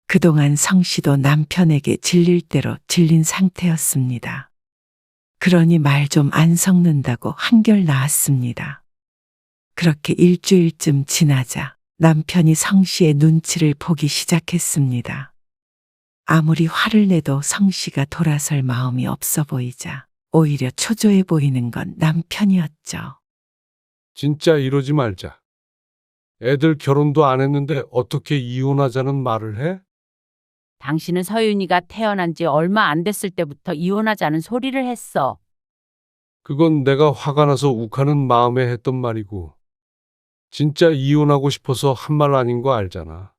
[SPEAKER 3] 그동안 성 씨도 남편에게 질릴 대로 질린 상태였습니다. 그러니 말 좀 안 섞는다고 한결 나았습니다. 그렇게 일주일쯤 지나자 남편이 성 씨의 눈치를 보기 시작했습니다. 아무리 화를 내도 성 씨가 돌아설 마음이 없어 보이자 오히려 초조해 보이는 건 남편이었죠.
[SPEAKER 1] 진짜 이러지 말자. 애들 결혼도 안 했는데 어떻게 이혼하자는 말을 해?
[SPEAKER 2] 당신은 서윤이가 태어난 지 얼마 안 됐을 때부터 이혼하자는 소리를 했어.
[SPEAKER 1] 그건 내가 화가 나서 욱하는 마음에 했던 말이고, 진짜 이혼하고 싶어서 한 말 아닌 거 알잖아.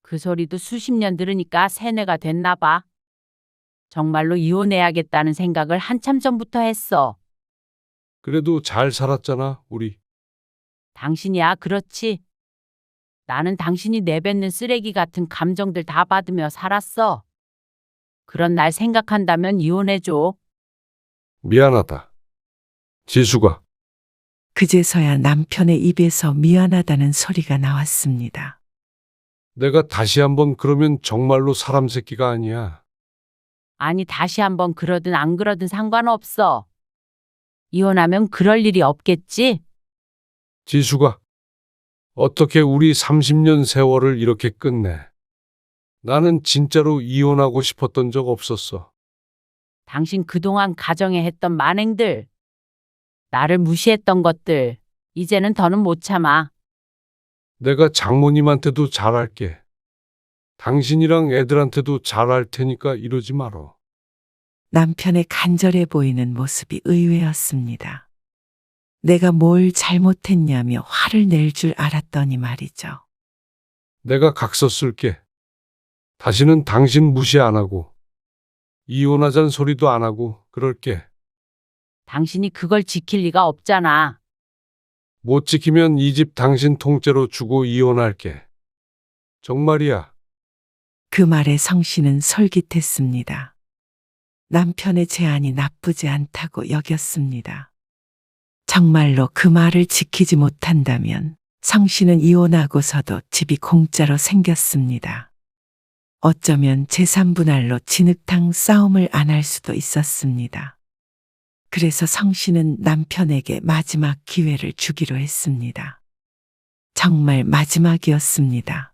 [SPEAKER 2] 그 소리도 수십 년 들으니까 세뇌가 됐나 봐. 정말로 이혼해야겠다는 생각을 한참 전부터 했어.
[SPEAKER 1] 그래도 잘 살았잖아, 우리.
[SPEAKER 2] 당신이야, 그렇지. 나는 당신이 내뱉는 쓰레기 같은 감정들 다 받으며 살았어. 그런 날 생각한다면 이혼해줘.
[SPEAKER 1] 미안하다. 지수가.
[SPEAKER 3] 그제서야 남편의 입에서 미안하다는 소리가 나왔습니다.
[SPEAKER 1] 내가 다시 한번 그러면 정말로 사람 새끼가 아니야.
[SPEAKER 2] 아니, 다시 한번 그러든 안 그러든 상관없어. 이혼하면 그럴 일이 없겠지?
[SPEAKER 1] 지수가. 어떻게 우리 30년 세월을 이렇게 끝내? 나는 진짜로 이혼하고 싶었던 적 없었어.
[SPEAKER 2] 당신 그동안 가정에 했던 만행들, 나를 무시했던 것들, 이제는 더는 못 참아.
[SPEAKER 1] 내가 장모님한테도 잘할게. 당신이랑 애들한테도 잘할 테니까 이러지 말어.
[SPEAKER 3] 남편의 간절해 보이는 모습이 의외였습니다. 내가 뭘 잘못했냐며 화를 낼 줄 알았더니 말이죠.
[SPEAKER 1] 내가 각서 쓸게. 다시는 당신 무시 안 하고, 이혼하자는 소리도 안 하고, 그럴게.
[SPEAKER 2] 당신이 그걸 지킬 리가 없잖아.
[SPEAKER 1] 못 지키면 이 집 당신 통째로 주고 이혼할게. 정말이야.
[SPEAKER 3] 그 말에 성씨는 솔깃했습니다. 남편의 제안이 나쁘지 않다고 여겼습니다. 정말로 그 말을 지키지 못한다면 성씨는 이혼하고서도 집이 공짜로 생겼습니다. 어쩌면 재산분할로 진흙탕 싸움을 안 할 수도 있었습니다. 그래서 성씨는 남편에게 마지막 기회를 주기로 했습니다. 정말 마지막이었습니다.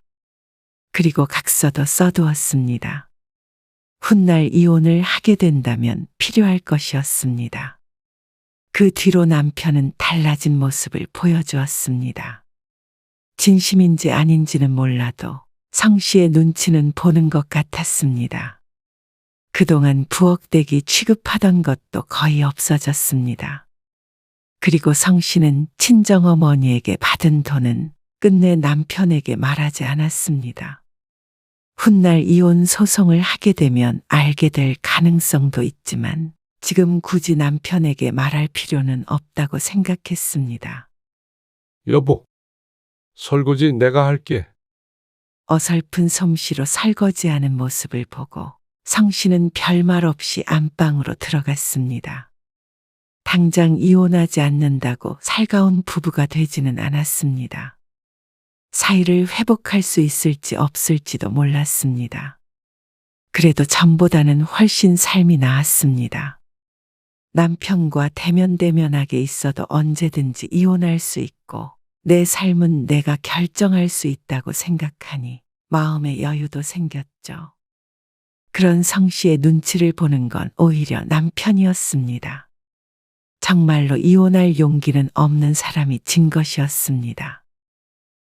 [SPEAKER 3] 그리고 각서도 써두었습니다. 훗날 이혼을 하게 된다면 필요할 것이었습니다. 그 뒤로 남편은 달라진 모습을 보여주었습니다. 진심인지 아닌지는 몰라도 성씨의 눈치는 보는 것 같았습니다. 그동안 부엌대기 취급하던 것도 거의 없어졌습니다. 그리고 성씨는 친정어머니에게 받은 돈은 끝내 남편에게 말하지 않았습니다. 훗날 이혼 소송을 하게 되면 알게 될 가능성도 있지만 지금 굳이 남편에게 말할 필요는 없다고 생각했습니다.
[SPEAKER 1] 여보, 설거지 내가 할게.
[SPEAKER 3] 어설픈 솜씨로 설거지하는 모습을 보고 성씨는 별말 없이 안방으로 들어갔습니다. 당장 이혼하지 않는다고 살가운 부부가 되지는 않았습니다. 사이를 회복할 수 있을지 없을지도 몰랐습니다. 그래도 전보다는 훨씬 삶이 나았습니다. 남편과 대면대면하게 있어도 언제든지 이혼할 수 있고 내 삶은 내가 결정할 수 있다고 생각하니 마음의 여유도 생겼죠. 그런 성씨의 눈치를 보는 건 오히려 남편이었습니다. 정말로 이혼할 용기는 없는 사람이 진 것이었습니다.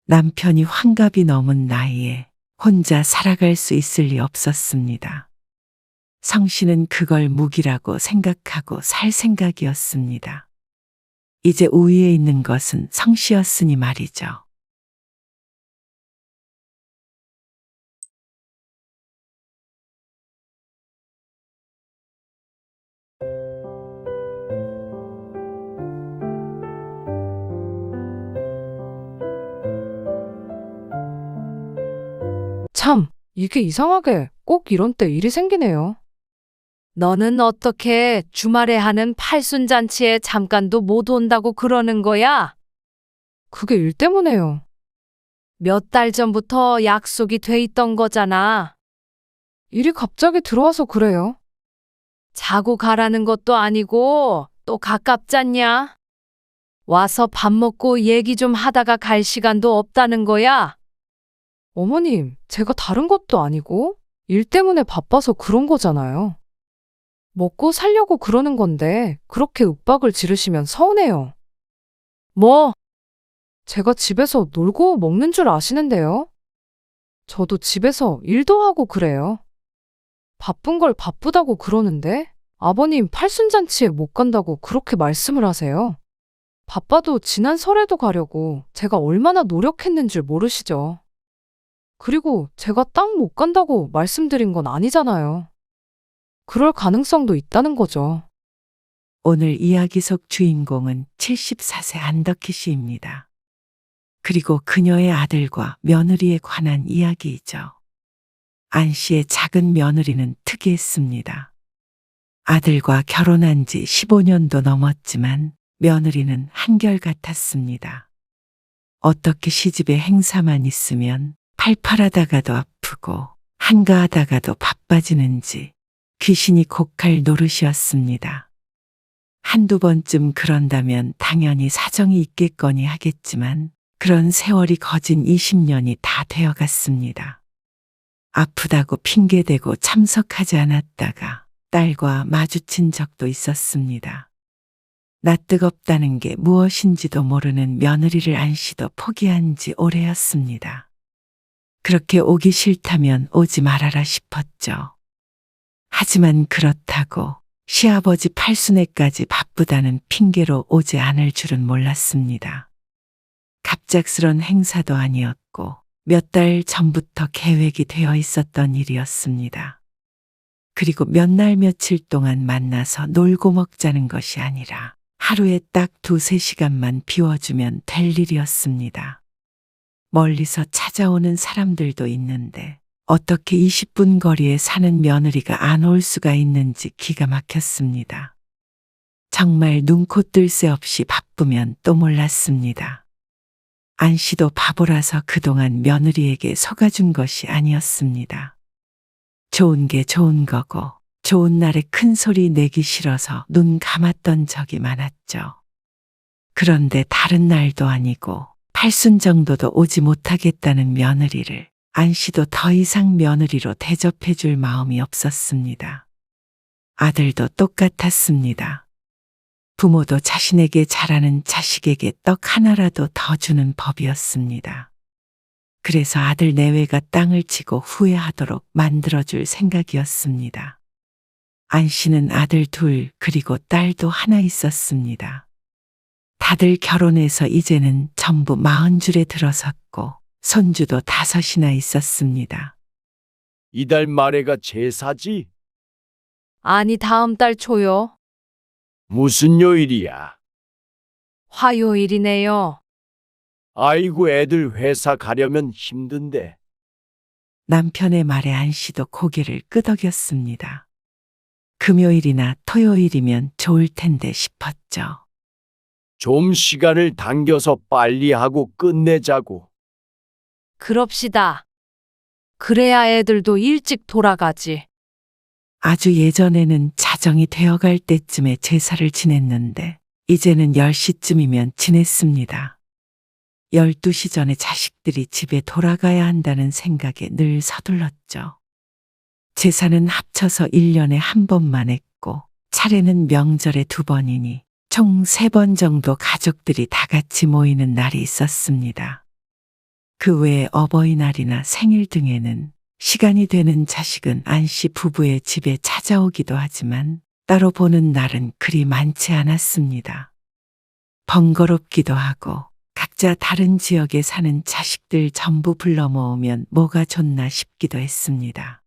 [SPEAKER 3] 남편이 환갑이 넘은 나이에 혼자 살아갈 수 있을 리 없었습니다. 성씨는 그걸 무기라고 생각하고 살 생각이었습니다. 이제 우위에 있는 것은 성씨였으니 말이죠.
[SPEAKER 6] 참, 이게 이상하게 꼭 이런 때 일이 생기네요. 너는 어떻게 주말에 하는 팔순잔치에 잠깐도 못 온다고 그러는 거야? 그게 일 때문에요. 몇 달 전부터 약속이 돼 있던 거잖아. 일이 갑자기 들어와서 그래요. 자고 가라는 것도 아니고 또 가깝잖냐? 와서 밥 먹고 얘기 좀 하다가 갈 시간도 없다는 거야? 어머님, 제가 다른 것도 아니고 일 때문에 바빠서 그런 거잖아요. 먹고 살려고 그러는 건데 그렇게 윽박을 지르시면 서운해요. 뭐? 제가 집에서 놀고 먹는 줄 아시는데요? 저도 집에서 일도 하고 그래요. 바쁜 걸 바쁘다고 그러는데 아버님 팔순잔치에 못 간다고 그렇게 말씀을 하세요. 바빠도 지난 설에도 가려고 제가 얼마나 노력했는 줄 모르시죠? 그리고 제가 딱 못 간다고 말씀드린 건 아니잖아요. 그럴 가능성도 있다는 거죠.
[SPEAKER 3] 오늘 이야기 속 주인공은 74세 안덕희 씨입니다. 그리고 그녀의 아들과 며느리에 관한 이야기이죠. 안 씨의 작은 며느리는 특이했습니다. 아들과 결혼한 지 15년도 넘었지만 며느리는 한결같았습니다. 어떻게 시집에 행사만 있으면 팔팔하다가도 아프고 한가하다가도 바빠지는지 귀신이 곡할 노릇이었습니다. 한두 번쯤 그런다면 당연히 사정이 있겠거니 하겠지만 그런 세월이 거진 20년이 다 되어 갔습니다. 아프다고 핑계대고 참석하지 않았다가 딸과 마주친 적도 있었습니다. 낯뜨겁다는 게 무엇인지도 모르는 며느리를 안씨도 포기한 지 오래였습니다. 그렇게 오기 싫다면 오지 말아라 싶었죠. 하지만 그렇다고 시아버지 팔순애까지 바쁘다는 핑계로 오지 않을 줄은 몰랐습니다. 갑작스런 행사도 아니었고 몇 달 전부터 계획이 되어 있었던 일이었습니다. 그리고 몇 날 며칠 동안 만나서 놀고 먹자는 것이 아니라 하루에 딱 2~3시간만 비워주면 될 일이었습니다. 멀리서 찾아오는 사람들도 있는데 어떻게 20분 거리에 사는 며느리가 안 올 수가 있는지 기가 막혔습니다. 정말 눈코 뜰 새 없이 바쁘면 또 몰랐습니다. 안 씨도 바보라서 그동안 며느리에게 속아준 것이 아니었습니다. 좋은 게 좋은 거고 좋은 날에 큰 소리 내기 싫어서 눈 감았던 적이 많았죠. 그런데 다른 날도 아니고 팔순 정도도 오지 못하겠다는 며느리를 안 씨도 더 이상 며느리로 대접해 줄 마음이 없었습니다. 아들도 똑같았습니다. 부모도 자신에게 잘하는 자식에게 떡 하나라도 더 주는 법이었습니다. 그래서 아들 내외가 땅을 치고 후회하도록 만들어줄 생각이었습니다. 안 씨는 아들 2 그리고 딸도 하나 있었습니다. 다들 결혼해서 이제는 전부 40줄에 들어섰고 손주도 5이나 있었습니다.
[SPEAKER 8] 이달 말에가 제사지?
[SPEAKER 6] 아니, 다음 달 초요.
[SPEAKER 8] 무슨 요일이야?
[SPEAKER 6] 화요일이네요.
[SPEAKER 8] 아이고 애들 회사 가려면 힘든데.
[SPEAKER 3] 남편의 말에 안 씨도 고개를 끄덕였습니다. 금요일이나 토요일이면 좋을 텐데 싶었죠.
[SPEAKER 8] 좀 시간을 당겨서 빨리 하고 끝내자고.
[SPEAKER 6] 그럽시다. 그래야 애들도 일찍 돌아가지.
[SPEAKER 3] 아주 예전에는 자정이 되어갈 때쯤에 제사를 지냈는데 이제는 10시쯤이면 지냈습니다. 12시 전에 자식들이 집에 돌아가야 한다는 생각에 늘 서둘렀죠. 제사는 합쳐서 1년에 1번만 했고 차례는 명절에 2번이니 총 3번 정도 가족들이 다 같이 모이는 날이 있었습니다. 그 외에 어버이날이나 생일 등에는 시간이 되는 자식은 안 씨 부부의 집에 찾아오기도 하지만 따로 보는 날은 그리 많지 않았습니다. 번거롭기도 하고 각자 다른 지역에 사는 자식들 전부 불러 모으면 뭐가 좋나 싶기도 했습니다.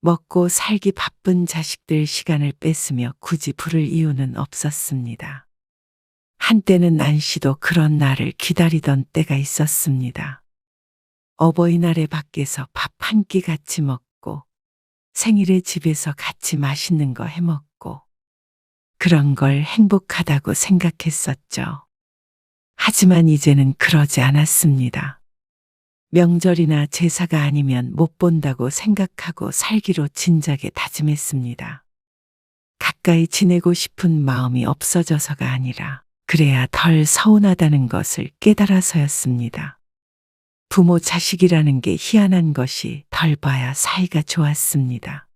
[SPEAKER 3] 먹고 살기 바쁜 자식들 시간을 뺏으며 굳이 부를 이유는 없었습니다. 한때는 안 씨도 그런 날을 기다리던 때가 있었습니다. 어버이날에 밖에서 밥 한 끼 같이 먹고 생일에 집에서 같이 맛있는 거 해먹고 그런 걸 행복하다고 생각했었죠. 하지만 이제는 그러지 않았습니다. 명절이나 제사가 아니면 못 본다고 생각하고 살기로 진작에 다짐했습니다. 가까이 지내고 싶은 마음이 없어져서가 아니라 그래야 덜 서운하다는 것을 깨달아서였습니다. 부모 자식이라는 게 희한한 것이 덜 봐야 사이가 좋았습니다.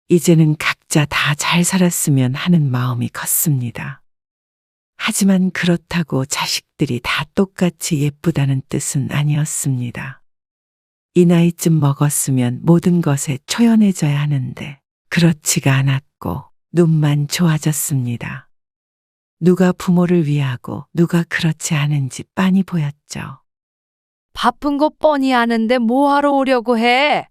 [SPEAKER 3] 이제는 각자 다 잘 살았으면 하는 마음이 컸습니다. 하지만 그렇다고 자식들이 다 똑같이 예쁘다는 뜻은 아니었습니다. 이 나이쯤 먹었으면 모든 것에 초연해져야 하는데 그렇지가 않았고 눈만 좋아졌습니다. 누가 부모를 위하고 누가 그렇지 않은지 빤히 보였죠.
[SPEAKER 6] 바쁜 거 뻔히 아는데 뭐하러 오려고 해?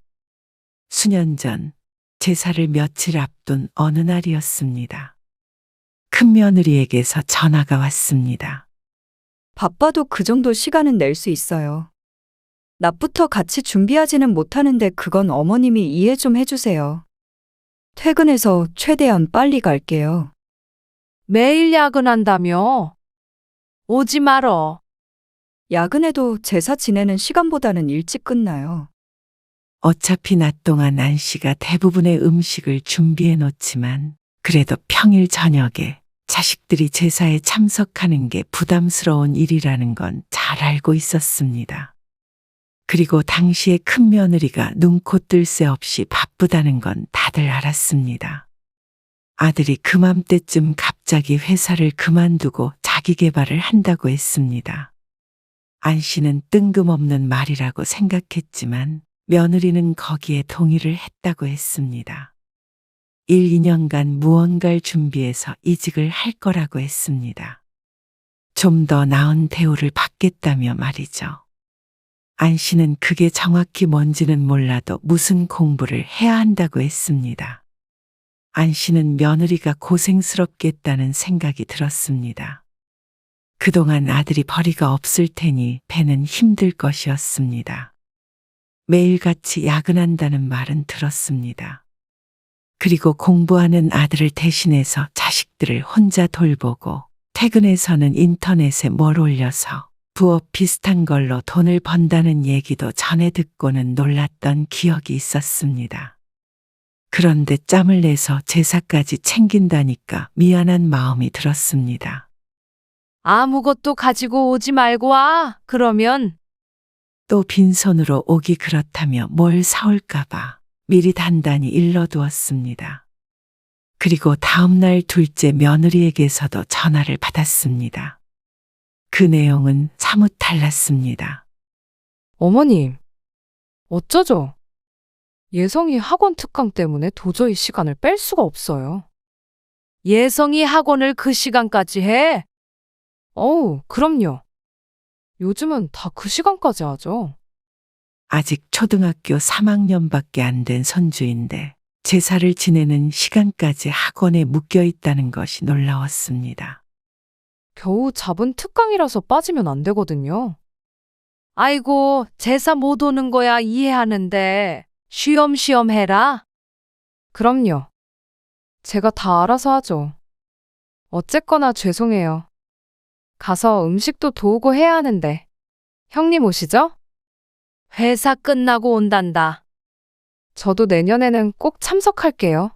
[SPEAKER 3] 수년 전 제사를 며칠 앞둔 어느 날이었습니다. 큰며느리에게서 전화가 왔습니다.
[SPEAKER 4] 바빠도 그 정도 시간은 낼 수 있어요. 낮부터 같이 준비하지는 못하는데 그건 어머님이 이해 좀 해주세요. 퇴근해서 최대한 빨리 갈게요.
[SPEAKER 6] 매일 야근한다며? 오지 말어.
[SPEAKER 4] 야근해도 제사 지내는 시간보다는 일찍 끝나요.
[SPEAKER 3] 어차피 낮 동안 안 씨가 대부분의 음식을 준비해 놓지만 그래도 평일 저녁에 자식들이 제사에 참석하는 게 부담스러운 일이라는 건 잘 알고 있었습니다. 그리고 당시에 큰 며느리가 눈코 뜰 새 없이 바쁘다는 건 다들 알았습니다. 아들이 그맘때쯤 갑자기 회사를 그만두고 자기 개발을 한다고 했습니다. 안 씨는 뜬금없는 말이라고 생각했지만 며느리는 거기에 동의를 했다고 했습니다. 1, 2년간 무언가를 준비해서 이직을 할 거라고 했습니다. 좀 더 나은 대우를 받겠다며 말이죠. 안 씨는 그게 정확히 뭔지는 몰라도 무슨 공부를 해야 한다고 했습니다. 안 씨는 며느리가 고생스럽겠다는 생각이 들었습니다. 그동안 아들이 벌이가 없을 테니 배는 힘들 것이었습니다. 매일같이 야근한다는 말은 들었습니다. 그리고 공부하는 아들을 대신해서 자식들을 혼자 돌보고 퇴근해서는 인터넷에 뭘 올려서 부업 비슷한 걸로 돈을 번다는 얘기도 전에 듣고는 놀랐던 기억이 있었습니다. 그런데 짬을 내서 제사까지 챙긴다니까 미안한 마음이 들었습니다.
[SPEAKER 6] 아무것도 가지고 오지 말고 와. 그러면
[SPEAKER 3] 또 빈손으로 오기 그렇다며 뭘 사올까봐 미리 단단히 일러두었습니다. 그리고 다음날 둘째 며느리에게서도 전화를 받았습니다. 그 내용은 사뭇 달랐습니다.
[SPEAKER 6] 어머님, 어쩌죠? 예성이 학원 특강 때문에 도저히 시간을 뺄 수가 없어요. 예성이 학원을 그 시간까지 해? 어우, 그럼요. 요즘은 다 그 시간까지 하죠.
[SPEAKER 3] 아직 초등학교 3학년밖에 안 된 손주인데 제사를 지내는 시간까지 학원에 묶여 있다는 것이 놀라웠습니다.
[SPEAKER 6] 겨우 잡은 특강이라서 빠지면 안 되거든요. 아이고, 제사 못 오는 거야 이해하는데 쉬엄쉬엄 해라. 그럼요. 제가 다 알아서 하죠. 어쨌거나 죄송해요. 가서 음식도 도우고 해야 하는데. 형님 오시죠? 회사 끝나고 온단다. 저도 내년에는 꼭 참석할게요.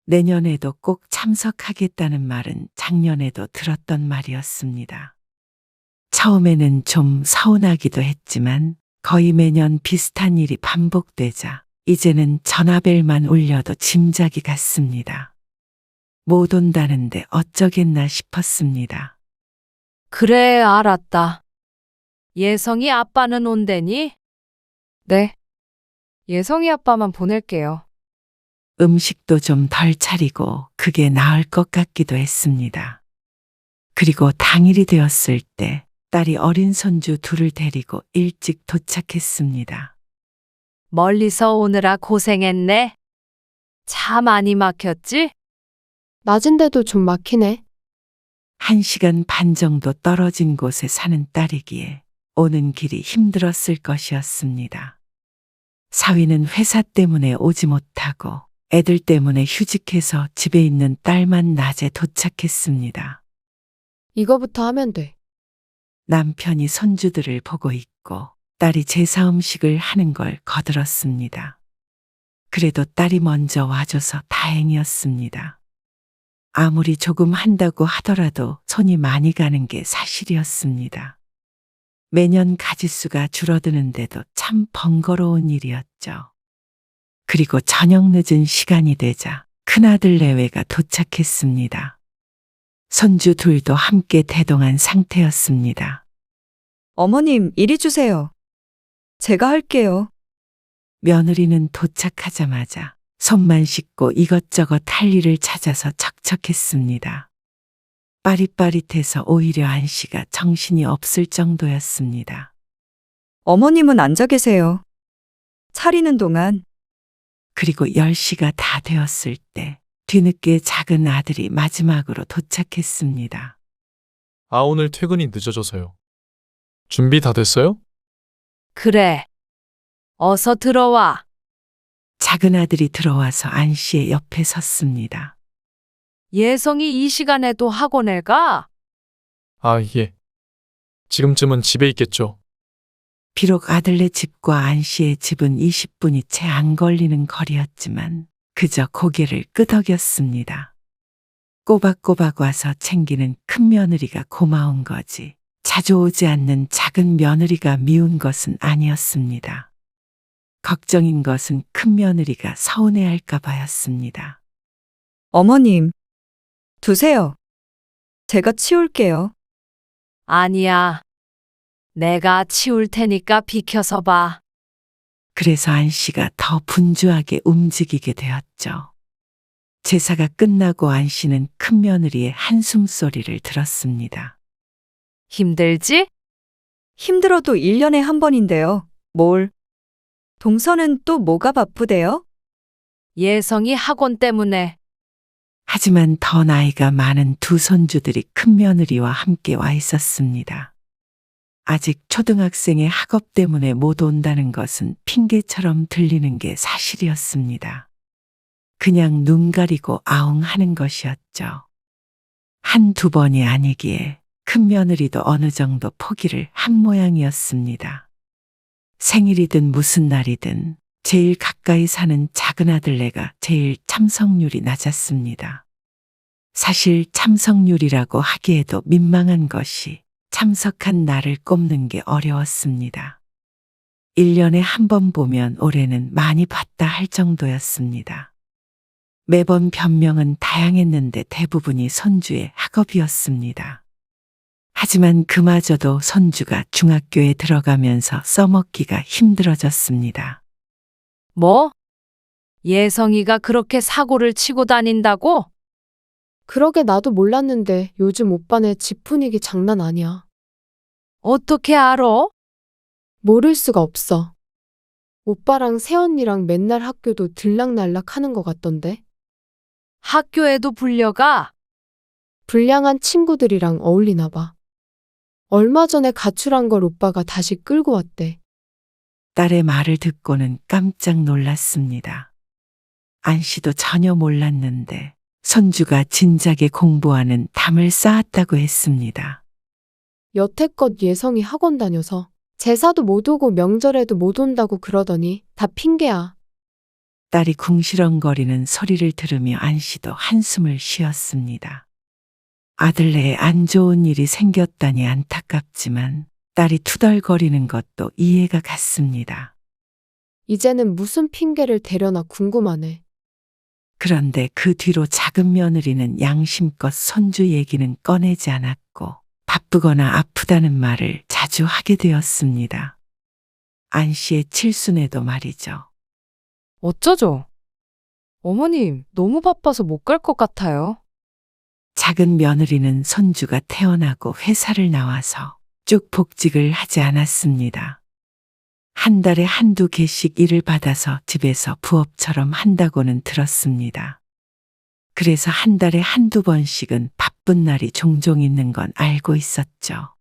[SPEAKER 3] 내년에도 꼭 참석하겠다는 말은 작년에도 들었던 말이었습니다. 처음에는 좀 서운하기도 했지만 거의 매년 비슷한 일이 반복되자 이제는 전화벨만 울려도 짐작이 갔습니다. 못 온다는데 어쩌겠나 싶었습니다.
[SPEAKER 6] 그래, 알았다. 예성이 아빠는 온대니? 네. 예성이 아빠만 보낼게요.
[SPEAKER 3] 음식도 좀 덜 차리고 그게 나을 것 같기도 했습니다. 그리고 당일이 되었을 때 딸이 어린 손주 둘을 데리고 일찍 도착했습니다.
[SPEAKER 6] 멀리서 오느라 고생했네. 차 많이 막혔지?
[SPEAKER 9] 낮은데도 좀 막히네.
[SPEAKER 3] 1시간 반 정도 떨어진 곳에 사는 딸이기에 오는 길이 힘들었을 것이었습니다. 사위는 회사 때문에 오지 못하고 애들 때문에 휴직해서 집에 있는 딸만 낮에 도착했습니다.
[SPEAKER 9] 이거부터 하면 돼.
[SPEAKER 3] 남편이 손주들을 보고 있고 딸이 제사 음식을 하는 걸 거들었습니다. 그래도 딸이 먼저 와줘서 다행이었습니다. 아무리 조금 한다고 하더라도 손이 많이 가는 게 사실이었습니다. 매년 가짓수가 줄어드는데도 참 번거로운 일이었죠. 그리고 저녁 늦은 시간이 되자 큰아들 내외가 도착했습니다. 손주 둘도 함께 대동한 상태였습니다.
[SPEAKER 4] 어머님, 이리 주세요. 제가 할게요.
[SPEAKER 3] 며느리는 도착하자마자 손만 씻고 이것저것 할 일을 찾아서 척척했습니다. 빠릿빠릿해서 오히려 안 씨가 정신이 없을 정도였습니다.
[SPEAKER 4] 어머님은 앉아 계세요. 차리는 동안.
[SPEAKER 3] 그리고 10시가 다 되었을 때 뒤늦게 작은 아들이 마지막으로 도착했습니다.
[SPEAKER 10] 아, 오늘 퇴근이 늦어져서요. 준비 다 됐어요?
[SPEAKER 6] 그래. 어서 들어와.
[SPEAKER 3] 작은 아들이 들어와서 안 씨의 옆에 섰습니다.
[SPEAKER 6] 예성이 이 시간에도 학원에 가?
[SPEAKER 10] 아, 예. 지금쯤은 집에 있겠죠.
[SPEAKER 3] 비록 아들네 집과 안 씨의 집은 20분이 채 안 걸리는 거리였지만 그저 고개를 끄덕였습니다. 꼬박꼬박 와서 챙기는 큰 며느리가 고마운 거지. 자주 오지 않는 작은 며느리가 미운 것은 아니었습니다. 걱정인 것은 큰 며느리가 서운해할까 봐였습니다.
[SPEAKER 4] 어머님, 두세요. 제가 치울게요.
[SPEAKER 6] 아니야. 내가 치울 테니까 비켜서 봐.
[SPEAKER 3] 그래서 안씨가 더 분주하게 움직이게 되었죠. 제사가 끝나고 안씨는 큰 며느리의 한숨소리를 들었습니다.
[SPEAKER 6] 힘들지?
[SPEAKER 4] 힘들어도 1년에 한 번인데요. 뭘? 동서는 또 뭐가 바쁘대요?
[SPEAKER 6] 예성이 학원 때문에.
[SPEAKER 3] 하지만 더 나이가 많은 두 손주들이 큰 며느리와 함께 와 있었습니다. 아직 초등학생의 학업 때문에 못 온다는 것은 핑계처럼 들리는 게 사실이었습니다. 그냥 눈 가리고 아웅하는 것이었죠. 한두 번이 아니기에 큰 며느리도 어느 정도 포기를 한 모양이었습니다. 생일이든 무슨 날이든 제일 가까이 사는 작은 아들네가 제일 참석률이 낮았습니다. 사실 참석률이라고 하기에도 민망한 것이 참석한 날을 꼽는 게 어려웠습니다. 1년에 한 번 보면 올해는 많이 봤다 할 정도였습니다. 매번 변명은 다양했는데 대부분이 손주의 학업이었습니다. 하지만 그마저도 손주가 중학교에 들어가면서 써먹기가 힘들어졌습니다.
[SPEAKER 6] 뭐? 예성이가 그렇게 사고를 치고 다닌다고?
[SPEAKER 9] 그러게 나도 몰랐는데 요즘 오빠네 집 분위기 장난 아니야.
[SPEAKER 6] 어떻게 알아?
[SPEAKER 9] 모를 수가 없어. 오빠랑 새언니랑 맨날 학교도 들락날락 하는 것 같던데.
[SPEAKER 6] 학교에도 불려가?
[SPEAKER 9] 불량한 친구들이랑 어울리나 봐. 얼마 전에 가출한 걸 오빠가 다시 끌고 왔대.
[SPEAKER 3] 딸의 말을 듣고는 깜짝 놀랐습니다. 안씨도 전혀 몰랐는데 손주가 진작에 공부하는 담을 쌓았다고 했습니다.
[SPEAKER 9] 여태껏 예성이 학원 다녀서 제사도 못 오고 명절에도 못 온다고 그러더니 다 핑계야.
[SPEAKER 3] 딸이 궁시렁거리는 소리를 들으며 안씨도 한숨을 쉬었습니다. 아들네에 안 좋은 일이 생겼다니 안타깝지만 딸이 투덜거리는 것도 이해가 갔습니다.
[SPEAKER 9] 이제는 무슨 핑계를 대려나 궁금하네.
[SPEAKER 3] 그런데 그 뒤로 작은 며느리는 양심껏 손주 얘기는 꺼내지 않았고 바쁘거나 아프다는 말을 자주 하게 되었습니다. 안씨의 칠순에도 말이죠.
[SPEAKER 6] 어쩌죠? 어머님, 너무 바빠서 못 갈 것 같아요.
[SPEAKER 3] 작은 며느리는 손주가 태어나고 회사를 나와서 쭉 복직을 하지 않았습니다. 한 달에 한두 개씩 일을 받아서 집에서 부업처럼 한다고는 들었습니다. 그래서 한 달에 한두 번씩은 바쁜 날이 종종 있는 건 알고 있었죠.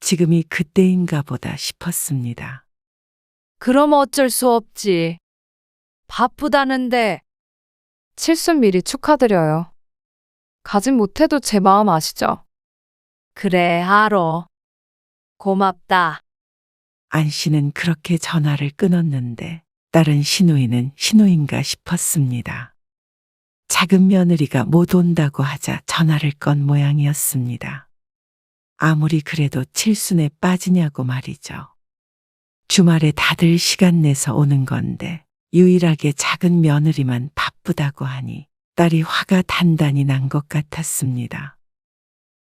[SPEAKER 3] 지금이 그때인가 보다 싶었습니다.
[SPEAKER 6] 그럼 어쩔 수 없지. 바쁘다는데.
[SPEAKER 11] 칠순 미리 축하드려요. 가진 못해도 제 마음 아시죠?
[SPEAKER 6] 그래, 알어. 고맙다.
[SPEAKER 3] 안 씨는 그렇게 전화를 끊었는데 다른 시누이는 시누인가 싶었습니다. 작은 며느리가 못 온다고 하자 전화를 건 모양이었습니다. 아무리 그래도 칠순에 빠지냐고 말이죠. 주말에 다들 시간 내서 오는 건데 유일하게 작은 며느리만 바쁘다고 하니 딸이 화가 단단히 난 것 같았습니다.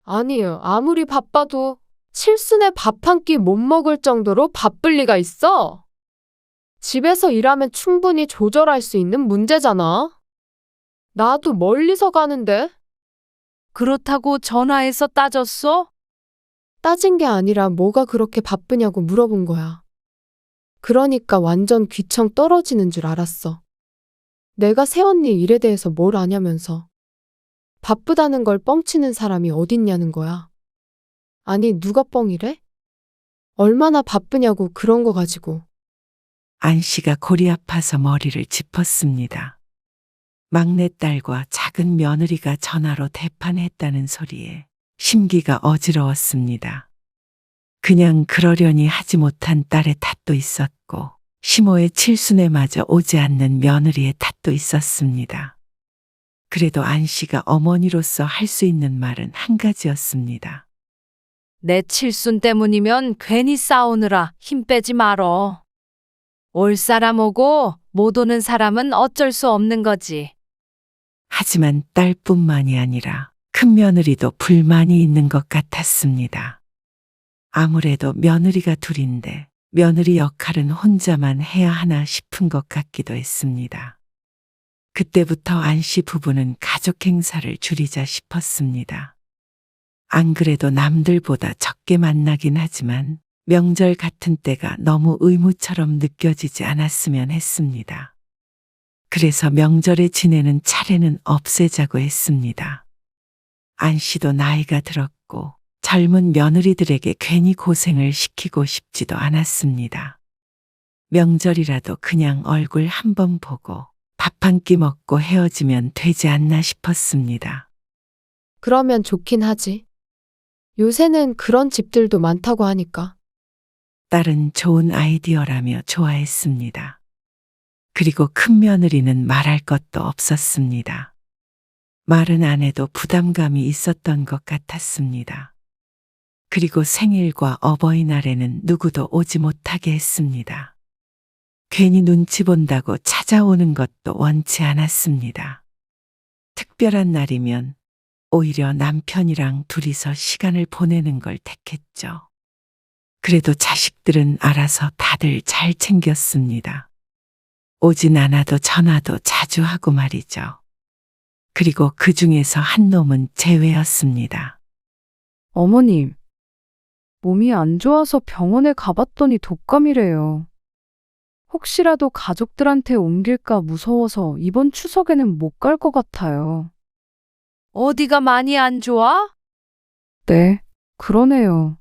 [SPEAKER 9] 아니, 아무리 바빠도 칠순에 밥 한 끼 못 먹을 정도로 바쁠 리가 있어? 집에서 일하면 충분히 조절할 수 있는 문제잖아. 나도 멀리서 가는데?
[SPEAKER 6] 그렇다고 전화해서 따졌어?
[SPEAKER 9] 따진 게 아니라 뭐가 그렇게 바쁘냐고 물어본 거야. 그러니까 완전 귀청 떨어지는 줄 알았어. 내가 새언니 일에 대해서 뭘 아냐면서. 바쁘다는 걸 뻥치는 사람이 어딨냐는 거야. 아니, 누가 뻥이래? 얼마나 바쁘냐고 그런 거 가지고.
[SPEAKER 3] 안 씨가 골이 아파서 머리를 짚었습니다. 막내딸과 작은 며느리가 전화로 대판했다는 소리에 심기가 어지러웠습니다. 그냥 그러려니 하지 못한 딸의 탓도 있었고 시모의 칠순에 마저 오지 않는 며느리의 탓도 있었습니다. 그래도 안 씨가 어머니로서 할 수 있는 말은 한 가지였습니다.
[SPEAKER 6] 내 칠순 때문이면 괜히 싸우느라 힘 빼지 말어. 올 사람 오고 못 오는 사람은 어쩔 수 없는 거지.
[SPEAKER 3] 하지만 딸뿐만이 아니라 큰 며느리도 불만이 있는 것 같았습니다. 아무래도 며느리가 둘인데 며느리 역할은 혼자만 해야 하나 싶은 것 같기도 했습니다. 그때부터 안 씨 부부는 가족 행사를 줄이자 싶었습니다. 안 그래도 남들보다 적게 만나긴 하지만 명절 같은 때가 너무 의무처럼 느껴지지 않았으면 했습니다. 그래서 명절에 지내는 차례는 없애자고 했습니다. 안 씨도 나이가 들었고 젊은 며느리들에게 괜히 고생을 시키고 싶지도 않았습니다. 명절이라도 그냥 얼굴 한번 보고 밥 한 끼 먹고 헤어지면 되지 않나 싶었습니다.
[SPEAKER 9] 그러면 좋긴 하지. 요새는 그런 집들도 많다고 하니까.
[SPEAKER 3] 딸은 좋은 아이디어라며 좋아했습니다. 그리고 큰 며느리는 말할 것도 없었습니다. 말은 안 해도 부담감이 있었던 것 같았습니다. 그리고 생일과 어버이날에는 누구도 오지 못하게 했습니다. 괜히 눈치 본다고 찾아오는 것도 원치 않았습니다. 특별한 날이면 오히려 남편이랑 둘이서 시간을 보내는 걸 택했죠. 그래도 자식들은 알아서 다들 잘 챙겼습니다. 오진 않아도 전화도 자주 하고 말이죠. 그리고 그 중에서 한 놈은 제외였습니다.
[SPEAKER 11] 어머님, 몸이 안 좋아서 병원에 가봤더니 독감이래요. 혹시라도 가족들한테 옮길까 무서워서 이번 추석에는 못 갈 것 같아요.
[SPEAKER 6] 어디가 많이 안 좋아?
[SPEAKER 11] 네, 그러네요.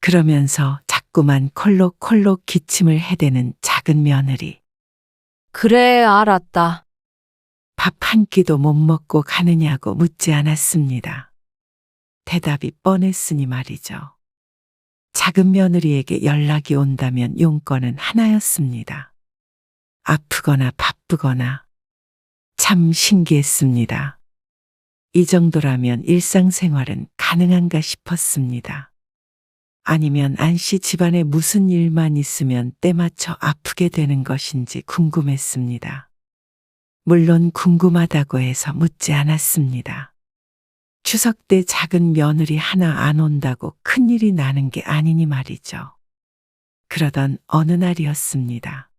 [SPEAKER 3] 그러면서 자꾸만 콜록콜록 기침을 해대는 작은 며느리.
[SPEAKER 6] 그래, 알았다.
[SPEAKER 3] 밥 한 끼도 못 먹고 가느냐고 묻지 않았습니다. 대답이 뻔했으니 말이죠. 작은 며느리에게 연락이 온다면 용건은 하나였습니다. 아프거나 바쁘거나. 참 신기했습니다. 이 정도라면 일상생활은 가능한가 싶었습니다. 아니면 안 씨 집안에 무슨 일만 있으면 때맞춰 아프게 되는 것인지 궁금했습니다. 물론 궁금하다고 해서 묻지 않았습니다. 추석 때 작은 며느리 하나 안 온다고 큰일이 나는 게 아니니 말이죠. 그러던 어느 날이었습니다.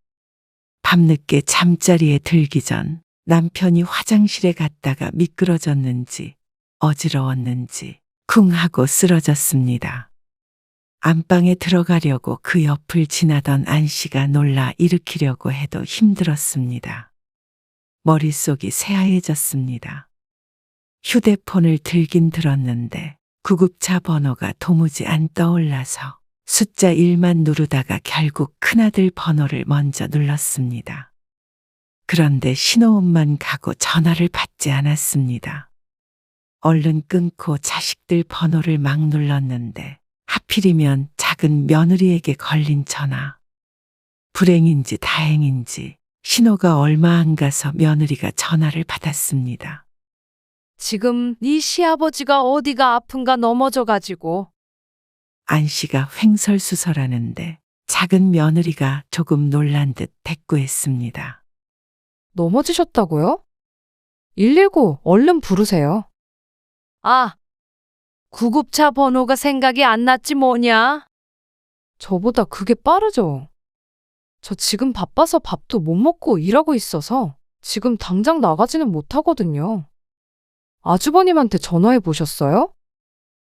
[SPEAKER 3] 밤늦게 잠자리에 들기 전 남편이 화장실에 갔다가 미끄러졌는지 어지러웠는지 쿵 하고 쓰러졌습니다. 안방에 들어가려고 그 옆을 지나던 안 씨가 놀라 일으키려고 해도 힘들었습니다. 머릿속이 새하얘졌습니다. 휴대폰을 들긴 들었는데 구급차 번호가 도무지 안 떠올라서 숫자 1만 누르다가 결국 큰아들 번호를 먼저 눌렀습니다. 그런데 신호음만 가고 전화를 받지 않았습니다. 얼른 끊고 자식들 번호를 막 눌렀는데 하필이면 작은 며느리에게 걸린 전화. 불행인지 다행인지 신호가 얼마 안 가서 며느리가 전화를 받았습니다.
[SPEAKER 6] 지금 네 시아버지가 어디가 아픈가 넘어져가지고.
[SPEAKER 3] 안 씨가 횡설수설하는데 작은 며느리가 조금 놀란 듯 대꾸했습니다.
[SPEAKER 11] 넘어지셨다고요? 119 얼른 부르세요.
[SPEAKER 6] 아, 구급차 번호가 생각이 안 났지 뭐냐?
[SPEAKER 11] 저보다 그게 빠르죠. 저 지금 바빠서 밥도 못 먹고 일하고 있어서 지금 당장 나가지는 못하거든요. 아주버님한테 전화해 보셨어요?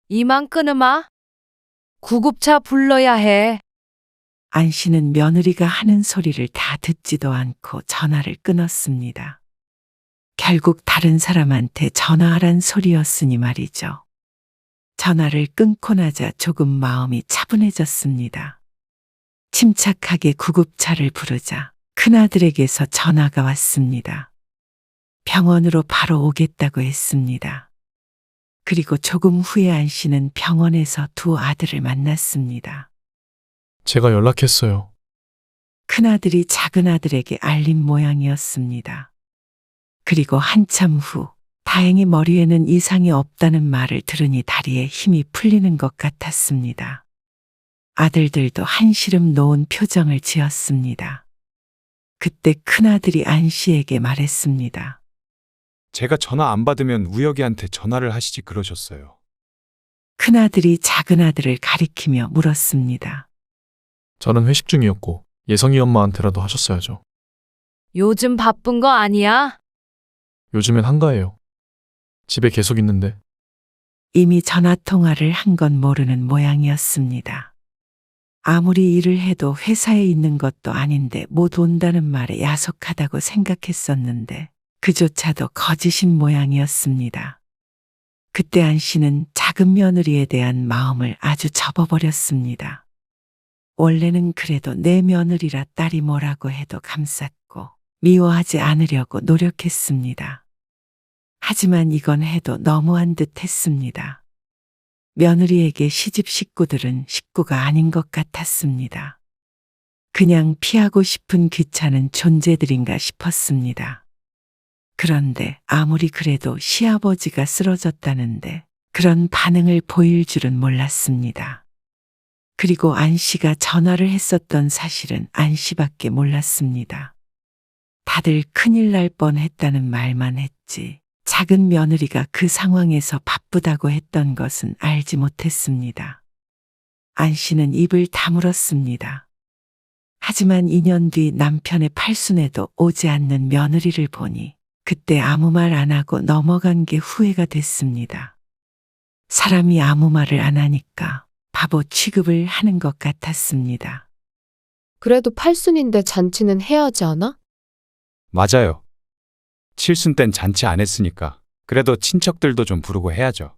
[SPEAKER 6] 이만 끊으마. 구급차 불러야 해.
[SPEAKER 3] 안 씨는 며느리가 하는 소리를 다 듣지도 않고 전화를 끊었습니다. 결국 다른 사람한테 전화하란 소리였으니 말이죠. 전화를 끊고 나자 조금 마음이 차분해졌습니다. 침착하게 구급차를 부르자 큰아들에게서 전화가 왔습니다. 병원으로 바로 오겠다고 했습니다. 그리고 조금 후에 안 씨는 병원에서 두 아들을 만났습니다.
[SPEAKER 10] 제가 연락했어요.
[SPEAKER 3] 큰아들이 작은아들에게 알린 모양이었습니다. 그리고 한참 후 다행히 머리에는 이상이 없다는 말을 들으니 다리에 힘이 풀리는 것 같았습니다. 아들들도 한시름 놓은 표정을 지었습니다. 그때 큰아들이 안 씨에게 말했습니다.
[SPEAKER 5] 제가 전화 안 받으면 우혁이한테 전화를 하시지 그러셨어요.
[SPEAKER 3] 큰아들이 작은아들을 가리키며 물었습니다.
[SPEAKER 10] 저는 회식 중이었고 예성이 엄마한테라도 하셨어야죠.
[SPEAKER 6] 요즘 바쁜 거 아니야?
[SPEAKER 10] 요즘엔 한가해요. 집에 계속 있는데.
[SPEAKER 3] 이미 전화통화를 한 건 모르는 모양이었습니다. 아무리 일을 해도 회사에 있는 것도 아닌데 못 온다는 말에 야속하다고 생각했었는데 그조차도 거짓인 모양이었습니다. 그때 안 씨는 작은 며느리에 대한 마음을 아주 접어버렸습니다. 원래는 그래도 내 며느리라 딸이 뭐라고 해도 감쌌고 미워하지 않으려고 노력했습니다. 하지만 이건 해도 너무한 듯 했습니다. 며느리에게 시집 식구들은 식구가 아닌 것 같았습니다. 그냥 피하고 싶은 귀찮은 존재들인가 싶었습니다. 그런데 아무리 그래도 시아버지가 쓰러졌다는데 그런 반응을 보일 줄은 몰랐습니다. 그리고 안 씨가 전화를 했었던 사실은 안 씨밖에 몰랐습니다. 다들 큰일 날 뻔했다는 말만 했지 작은 며느리가 그 상황에서 바쁘다고 했던 것은 알지 못했습니다. 안 씨는 입을 다물었습니다. 하지만 2년 뒤 남편의 팔순에도 오지 않는 며느리를 보니 그때 아무 말 안 하고 넘어간 게 후회가 됐습니다. 사람이 아무 말을 안 하니까 바보 취급을 하는 것 같았습니다.
[SPEAKER 9] 그래도 팔순인데 잔치는 해야 하지 않아?
[SPEAKER 5] 맞아요. 칠순 땐 잔치 안 했으니까 그래도 친척들도 좀 부르고 해야죠.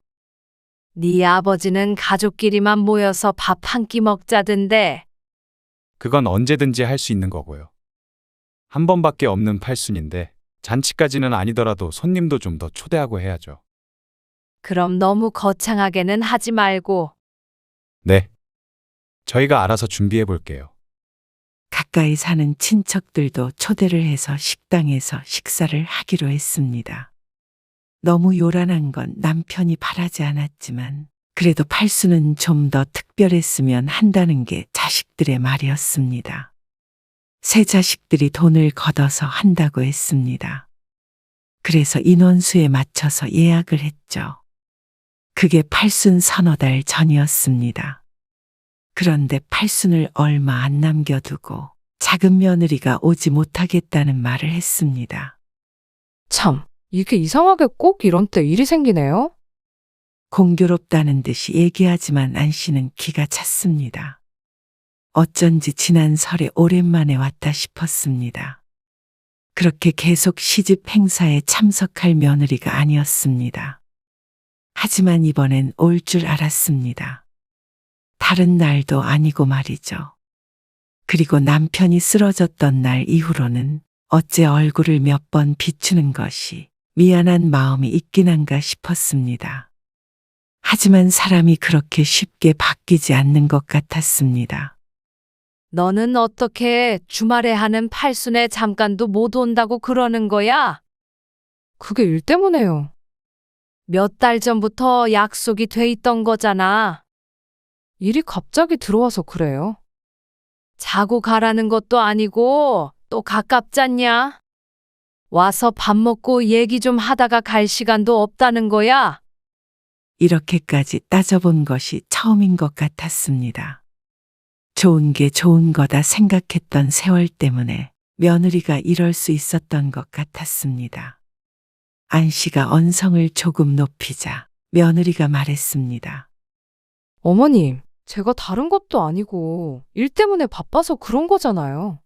[SPEAKER 6] 네 아버지는 가족끼리만 모여서 밥 한 끼 먹자던데.
[SPEAKER 5] 그건 언제든지 할 수 있는 거고요. 한 번밖에 없는 팔순인데 잔치까지는 아니더라도 손님도 좀 더 초대하고 해야죠.
[SPEAKER 6] 그럼 너무 거창하게는 하지 말고.
[SPEAKER 5] 네. 저희가 알아서 준비해 볼게요.
[SPEAKER 3] 가까이 사는 친척들도 초대를 해서 식당에서 식사를 하기로 했습니다. 너무 요란한 건 남편이 바라지 않았지만 그래도 팔순은 좀 더 특별했으면 한다는 게 자식들의 말이었습니다. 세 자식들이 돈을 걷어서 한다고 했습니다. 그래서 인원수에 맞춰서 예약을 했죠. 그게 팔순 서너 달 전이었습니다. 그런데 팔순을 얼마 안 남겨두고 작은 며느리가 오지 못하겠다는 말을 했습니다.
[SPEAKER 11] 참, 이게 이상하게 꼭 이런 때 일이 생기네요.
[SPEAKER 3] 공교롭다는 듯이 얘기하지만 안 씨는 기가 찼습니다. 어쩐지 지난 설에 오랜만에 왔다 싶었습니다. 그렇게 계속 시집 행사에 참석할 며느리가 아니었습니다. 하지만 이번엔 올 줄 알았습니다. 다른 날도 아니고 말이죠. 그리고 남편이 쓰러졌던 날 이후로는 어째 얼굴을 몇 번 비추는 것이 미안한 마음이 있긴 한가 싶었습니다. 하지만 사람이 그렇게 쉽게 바뀌지 않는 것 같았습니다.
[SPEAKER 6] 너는 어떻게 주말에 하는 팔순에 잠깐도 못 온다고 그러는 거야?
[SPEAKER 11] 그게 일 때문에요.
[SPEAKER 6] 몇 달 전부터 약속이 돼 있던 거잖아.
[SPEAKER 11] 일이 갑자기 들어와서 그래요.
[SPEAKER 6] 자고 가라는 것도 아니고 또 가깝잖냐? 와서 밥 먹고 얘기 좀 하다가 갈 시간도 없다는 거야?
[SPEAKER 3] 이렇게까지 따져본 것이 처음인 것 같았습니다. 좋은 게 좋은 거다 생각했던 세월 때문에 며느리가 이럴 수 있었던 것 같았습니다. 안 씨가 언성을 조금 높이자 며느리가 말했습니다.
[SPEAKER 11] 어머님, 제가 다른 것도 아니고 일 때문에 바빠서 그런 거잖아요.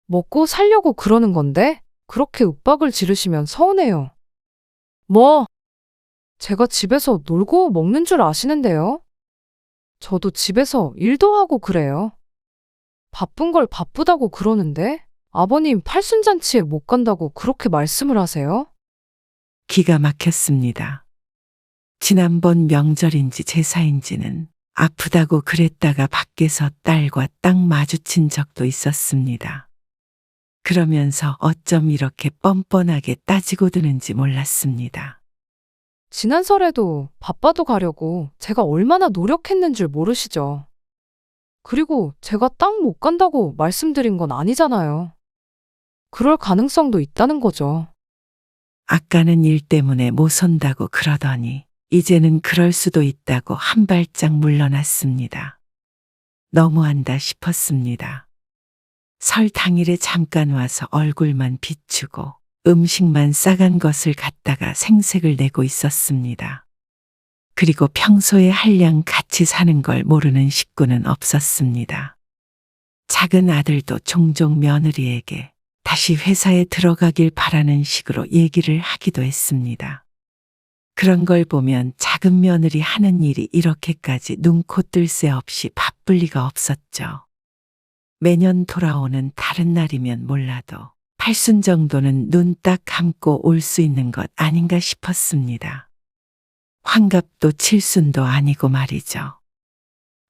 [SPEAKER 11] 먹고 살려고 그러는 건데 그렇게 윽박을 지르시면 서운해요.
[SPEAKER 6] 뭐?
[SPEAKER 11] 제가 집에서 놀고 먹는 줄 아시는데요. 저도 집에서 일도 하고 그래요. 바쁜 걸 바쁘다고 그러는데 아버님 팔순잔치에 못 간다고 그렇게 말씀을 하세요?
[SPEAKER 3] 기가 막혔습니다. 지난번 명절인지 제사인지는 아프다고 그랬다가 밖에서 딸과 딱 마주친 적도 있었습니다. 그러면서 어쩜 이렇게 뻔뻔하게 따지고 드는지 몰랐습니다.
[SPEAKER 11] 지난 설에도 바빠도 가려고 제가 얼마나 노력했는 줄 모르시죠? 그리고 제가 딱 못 간다고 말씀드린 건 아니잖아요. 그럴 가능성도 있다는 거죠.
[SPEAKER 3] 아까는 일 때문에 못 온다고 그러더니 이제는 그럴 수도 있다고 한 발짝 물러났습니다. 너무한다 싶었습니다. 설 당일에 잠깐 와서 얼굴만 비추고 음식만 싸간 것을 갖다가 생색을 내고 있었습니다. 그리고 평소에 한량 같이 사는 걸 모르는 식구는 없었습니다. 작은 아들도 종종 며느리에게 다시 회사에 들어가길 바라는 식으로 얘기를 하기도 했습니다. 그런 걸 보면 작은 며느리 하는 일이 이렇게까지 눈코 뜰 새 없이 바쁠 리가 없었죠. 매년 돌아오는 다른 날이면 몰라도 팔순 정도는 눈 딱 감고 올 수 있는 것 아닌가 싶었습니다. 환갑도 칠순도 아니고 말이죠.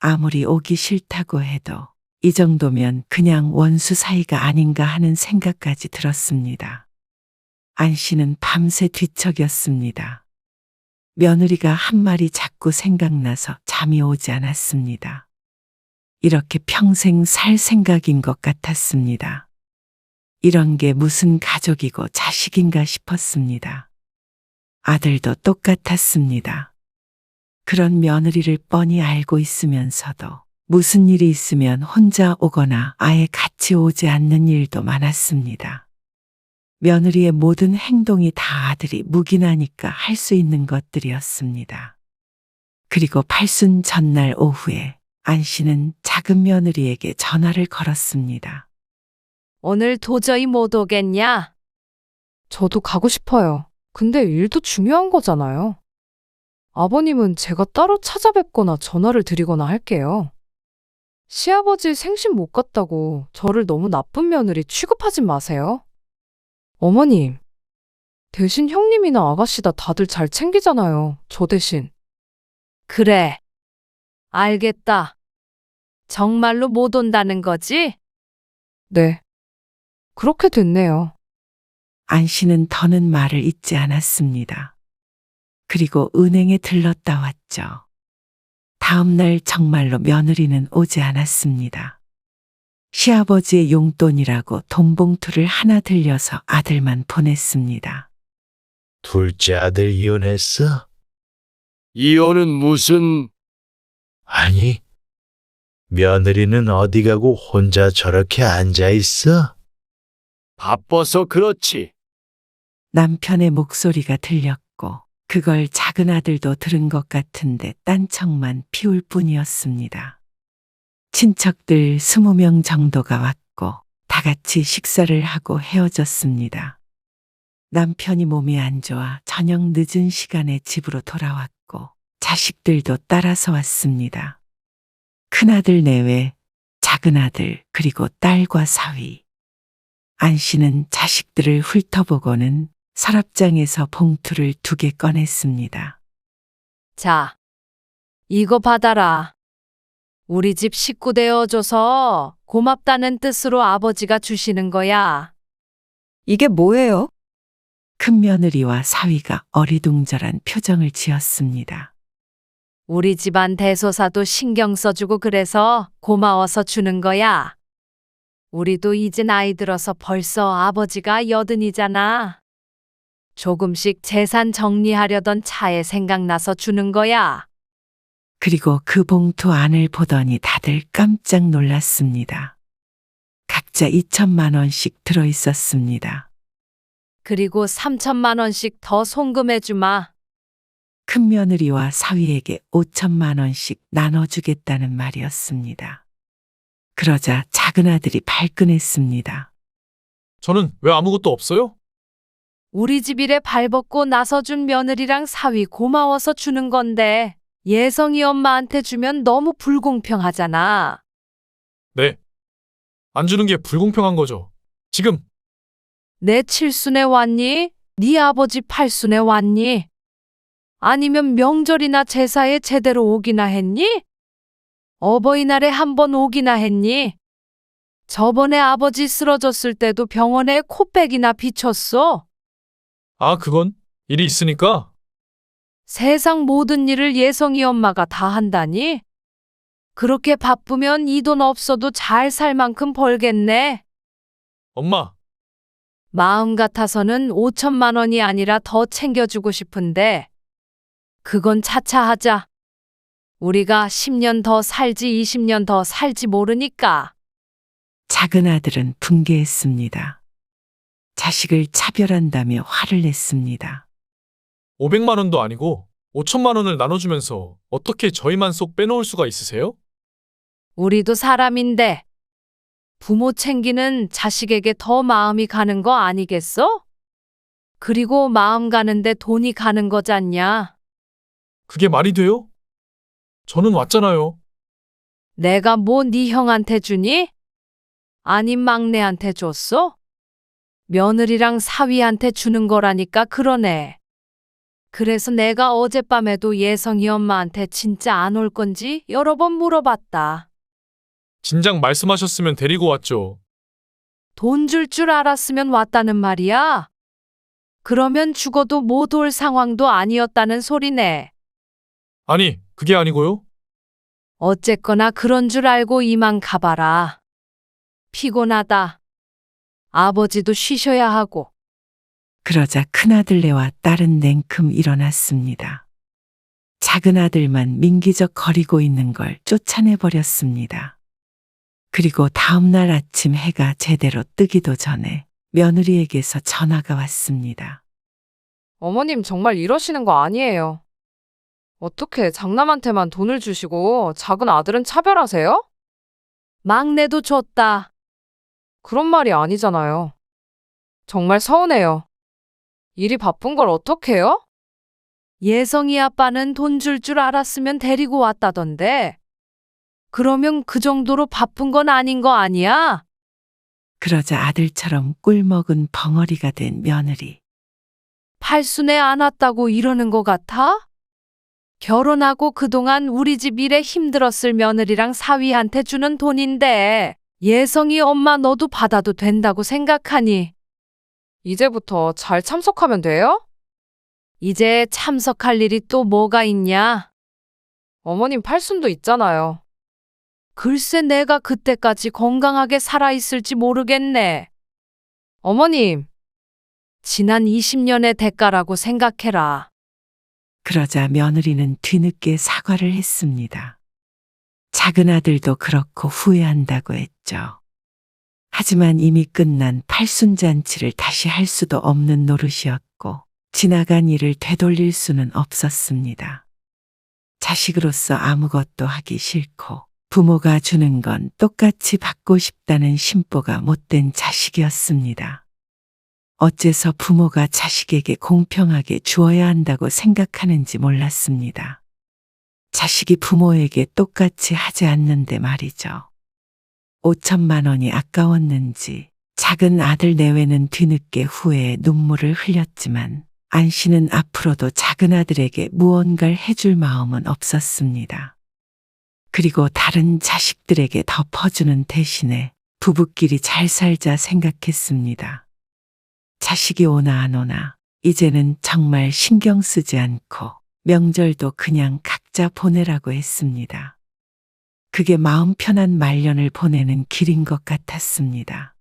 [SPEAKER 3] 아무리 오기 싫다고 해도 이 정도면 그냥 원수 사이가 아닌가 하는 생각까지 들었습니다. 안 씨는 밤새 뒤척였습니다. 며느리가 한 말이 자꾸 생각나서 잠이 오지 않았습니다. 이렇게 평생 살 생각인 것 같았습니다. 이런 게 무슨 가족이고 자식인가 싶었습니다. 아들도 똑같았습니다. 그런 며느리를 뻔히 알고 있으면서도 무슨 일이 있으면 혼자 오거나 아예 같이 오지 않는 일도 많았습니다. 며느리의 모든 행동이 다 아들이 묵인하니까 할 수 있는 것들이었습니다. 그리고 팔순 전날 오후에 안 씨는 작은 며느리에게 전화를 걸었습니다.
[SPEAKER 6] 오늘 도저히 못 오겠냐?
[SPEAKER 11] 저도 가고 싶어요. 근데 일도 중요한 거잖아요. 아버님은 제가 따로 찾아뵙거나 전화를 드리거나 할게요. 시아버지 생신 못 갔다고 저를 너무 나쁜 며느리 취급하지 마세요. 어머님, 대신 형님이나 아가씨다 다들 잘 챙기잖아요. 저 대신.
[SPEAKER 6] 그래. 알겠다. 정말로 못 온다는 거지?
[SPEAKER 11] 네. 그렇게 됐네요.
[SPEAKER 3] 안 씨는 더는 말을 잇지 않았습니다. 그리고 은행에 들렀다 왔죠. 다음 날 정말로 며느리는 오지 않았습니다. 시아버지의 용돈이라고 돈 봉투를 하나 들려서 아들만 보냈습니다.
[SPEAKER 12] 둘째 아들 이혼했어?
[SPEAKER 8] 이혼은 무슨...
[SPEAKER 12] 아니, 며느리는 어디 가고 혼자 저렇게 앉아 있어?
[SPEAKER 8] 바빠서 그렇지.
[SPEAKER 3] 남편의 목소리가 들렸고 그걸 작은 아들도 들은 것 같은데 딴청만 피울 뿐이었습니다. 친척들 20명 정도가 왔고 다 같이 식사를 하고 헤어졌습니다. 남편이 몸이 안 좋아 저녁 늦은 시간에 집으로 돌아왔고 자식들도 따라서 왔습니다. 큰아들 내외, 작은아들 그리고 딸과 사위. 안 씨는 자식들을 훑어보고는 서랍장에서 봉투를 2개 꺼냈습니다.
[SPEAKER 6] 자, 이거 받아라. 우리 집 식구 되어줘서 고맙다는 뜻으로 아버지가 주시는 거야.
[SPEAKER 4] 이게 뭐예요?
[SPEAKER 3] 큰며느리와 사위가 어리둥절한 표정을 지었습니다.
[SPEAKER 6] 우리 집안 대소사도 신경 써주고 그래서 고마워서 주는 거야. 우리도 이제 나이 들어서 벌써 아버지가 80이잖아. 조금씩 재산 정리하려던 차에 생각나서 주는 거야.
[SPEAKER 3] 그리고 그 봉투 안을 보더니 다들 깜짝 놀랐습니다. 각자 2천만 원씩 들어 있었습니다.
[SPEAKER 6] 그리고 3천만 원씩 더 송금해 주마.
[SPEAKER 3] 큰며느리와 사위에게 5천만 원씩 나눠주겠다는 말이었습니다. 그러자 작은아들이 발끈했습니다.
[SPEAKER 10] 저는 왜 아무것도 없어요?
[SPEAKER 6] 우리 집 일에 발벗고 나서준 며느리랑 사위 고마워서 주는 건데 예성이 엄마한테 주면 너무 불공평하잖아.
[SPEAKER 10] 네. 안 주는 게 불공평한 거죠. 지금
[SPEAKER 6] 내 칠순에 왔니? 네 아버지 팔순에 왔니? 아니면 명절이나 제사에 제대로 오기나 했니? 어버이날에 한 번 오기나 했니? 저번에 아버지 쓰러졌을 때도 병원에 코백이나 비쳤어.
[SPEAKER 10] 아, 그건 일이 있으니까.
[SPEAKER 6] 세상 모든 일을 예성이 엄마가 다 한다니? 그렇게 바쁘면 이 돈 없어도 잘 살 만큼 벌겠네.
[SPEAKER 10] 엄마,
[SPEAKER 6] 마음 같아서는 5천만 원이 아니라 더 챙겨주고 싶은데, 그건 차차 하자. 우리가 10년 더 살지 20년 더 살지 모르니까.
[SPEAKER 3] 작은 아들은 분개했습니다. 자식을 차별한다며 화를 냈습니다.
[SPEAKER 10] 500만 원도 아니고 5천만 원을 나눠주면서 어떻게 저희만 쏙 빼놓을 수가 있으세요?
[SPEAKER 6] 우리도 사람인데 부모 챙기는 자식에게 더 마음이 가는 거 아니겠어? 그리고 마음 가는데 돈이 가는 거잖냐?
[SPEAKER 10] 그게 말이 돼요? 저는 왔잖아요.
[SPEAKER 6] 내가 뭐 네 형한테 주니? 아님 막내한테 줬어? 며느리랑 사위한테 주는 거라니까 그러네. 그래서 내가 어젯밤에도 예성이 엄마한테 진짜 안 올 건지 여러 번 물어봤다.
[SPEAKER 10] 진작 말씀하셨으면 데리고 왔죠.
[SPEAKER 6] 돈 줄 알았으면 왔다는 말이야? 그러면 죽어도 못 올 상황도 아니었다는 소리네.
[SPEAKER 10] 아니, 그게 아니고요.
[SPEAKER 6] 어쨌거나 그런 줄 알고 이만 가봐라. 피곤하다. 아버지도 쉬셔야 하고.
[SPEAKER 3] 그러자 큰아들네와 딸은 냉큼 일어났습니다. 작은 아들만 민기적 거리고 있는 걸 쫓아내버렸습니다. 그리고 다음날 아침 해가 제대로 뜨기도 전에 며느리에게서 전화가 왔습니다.
[SPEAKER 11] 어머님 정말 이러시는 거 아니에요. 어떻게 장남한테만 돈을 주시고 작은 아들은 차별하세요?
[SPEAKER 6] 막내도 줬다.
[SPEAKER 11] 그런 말이 아니잖아요. 정말 서운해요. 일이 바쁜 걸 어떡해요?
[SPEAKER 6] 예성이 아빠는 돈 줄 알았으면 데리고 왔다던데. 그러면 그 정도로 바쁜 건 아닌 거 아니야?
[SPEAKER 3] 그러자 아들처럼 꿀먹은 벙어리가 된 며느리.
[SPEAKER 6] 팔순에 안 왔다고 이러는 거 같아? 결혼하고 그동안 우리 집 일에 힘들었을 며느리랑 사위한테 주는 돈인데 예성이 엄마 너도 받아도 된다고 생각하니?
[SPEAKER 11] 이제부터 잘 참석하면 돼요?
[SPEAKER 6] 이제 참석할 일이 또 뭐가 있냐?
[SPEAKER 11] 어머님 팔순도 있잖아요.
[SPEAKER 6] 글쎄 내가 그때까지 건강하게 살아있을지 모르겠네.
[SPEAKER 11] 어머님,
[SPEAKER 6] 지난 20년의 대가라고 생각해라.
[SPEAKER 3] 그러자 며느리는 뒤늦게 사과를 했습니다. 작은 아들도 그렇고 후회한다고 했죠. 하지만 이미 끝난 팔순잔치를 다시 할 수도 없는 노릇이었고 지나간 일을 되돌릴 수는 없었습니다. 자식으로서 아무것도 하기 싫고 부모가 주는 건 똑같이 받고 싶다는 심보가 못된 자식이었습니다. 어째서 부모가 자식에게 공평하게 주어야 한다고 생각하는지 몰랐습니다. 자식이 부모에게 똑같이 하지 않는데 말이죠. 5천만 원이 아까웠는지 작은 아들 내외는 뒤늦게 후회에 눈물을 흘렸지만 안 씨는 앞으로도 작은 아들에게 무언가를 해줄 마음은 없었습니다. 그리고 다른 자식들에게 덮어주는 대신에 부부끼리 잘 살자 생각했습니다. 자식이 오나 안 오나 이제는 정말 신경 쓰지 않고 명절도 그냥 각자 보내라고 했습니다. 그게 마음 편한 말년을 보내는 길인 것 같았습니다.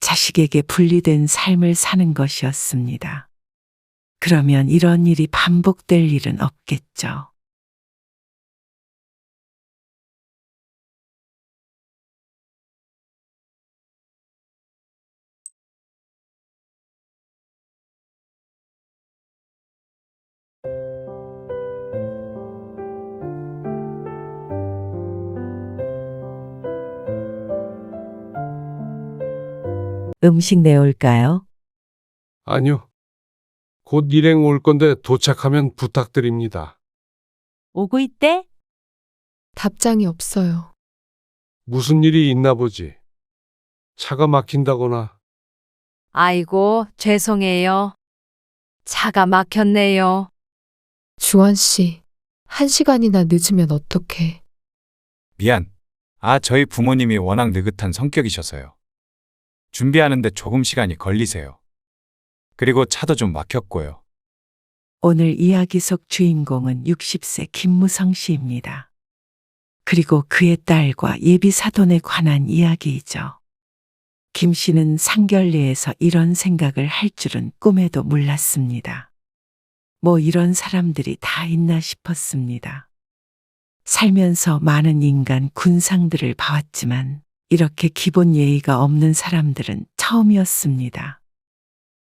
[SPEAKER 3] 자식에게 분리된 삶을 사는 것이었습니다. 그러면 이런 일이 반복될 일은 없겠죠. 음식 내올까요?
[SPEAKER 1] 아니요. 곧 일행 올 건데 도착하면 부탁드립니다.
[SPEAKER 2] 오고 있대?
[SPEAKER 9] 답장이 없어요.
[SPEAKER 1] 무슨 일이 있나 보지. 차가 막힌다거나.
[SPEAKER 6] 아이고, 죄송해요. 차가 막혔네요.
[SPEAKER 9] 주원 씨, 1시간이나 늦으면 어떡해.
[SPEAKER 5] 미안. 저희 부모님이 워낙 느긋한 성격이셔서요. 준비하는데 조금 시간이 걸리세요. 그리고 차도 좀 막혔고요.
[SPEAKER 3] 오늘 이야기 속 주인공은 60세 김무성 씨입니다. 그리고 그의 딸과 예비 사돈에 관한 이야기이죠. 김 씨는 상견례에서 이런 생각을 할 줄은 꿈에도 몰랐습니다. 뭐 이런 사람들이 다 있나 싶었습니다. 살면서 많은 인간 군상들을 봐왔지만 이렇게 기본 예의가 없는 사람들은 처음이었습니다.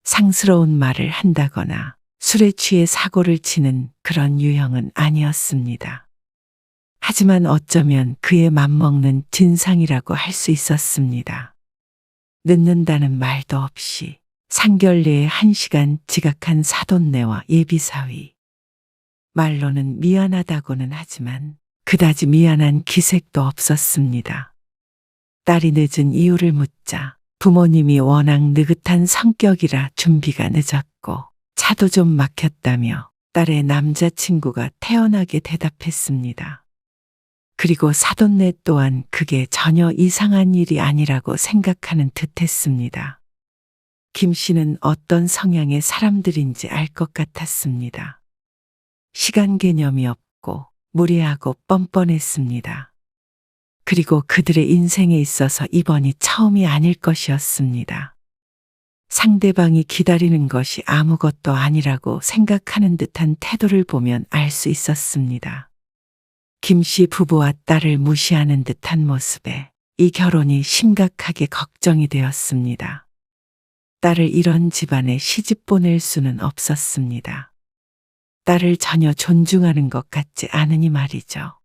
[SPEAKER 3] 상스러운 말을 한다거나 술에 취해 사고를 치는 그런 유형은 아니었습니다. 하지만 어쩌면 그의 맘먹는 진상이라고 할 수 있었습니다. 늦는다는 말도 없이 상견례에 1시간 지각한 사돈네와 예비사위. 말로는 미안하다고는 하지만 그다지 미안한 기색도 없었습니다. 딸이 늦은 이유를 묻자 부모님이 워낙 느긋한 성격이라 준비가 늦었고 차도 좀 막혔다며 딸의 남자친구가 태연하게 대답했습니다. 그리고 사돈네 또한 그게 전혀 이상한 일이 아니라고 생각하는 듯했습니다. 김 씨는 어떤 성향의 사람들인지 알 것 같았습니다. 시간 개념이 없고 무례하고 뻔뻔했습니다. 그리고 그들의 인생에 있어서 이번이 처음이 아닐 것이었습니다. 상대방이 기다리는 것이 아무것도 아니라고 생각하는 듯한 태도를 보면 알 수 있었습니다. 김 씨 부부와 딸을 무시하는 듯한 모습에 이 결혼이 심각하게 걱정이 되었습니다. 딸을 이런 집안에 시집 보낼 수는 없었습니다. 딸을 전혀 존중하는 것 같지 않으니 말이죠.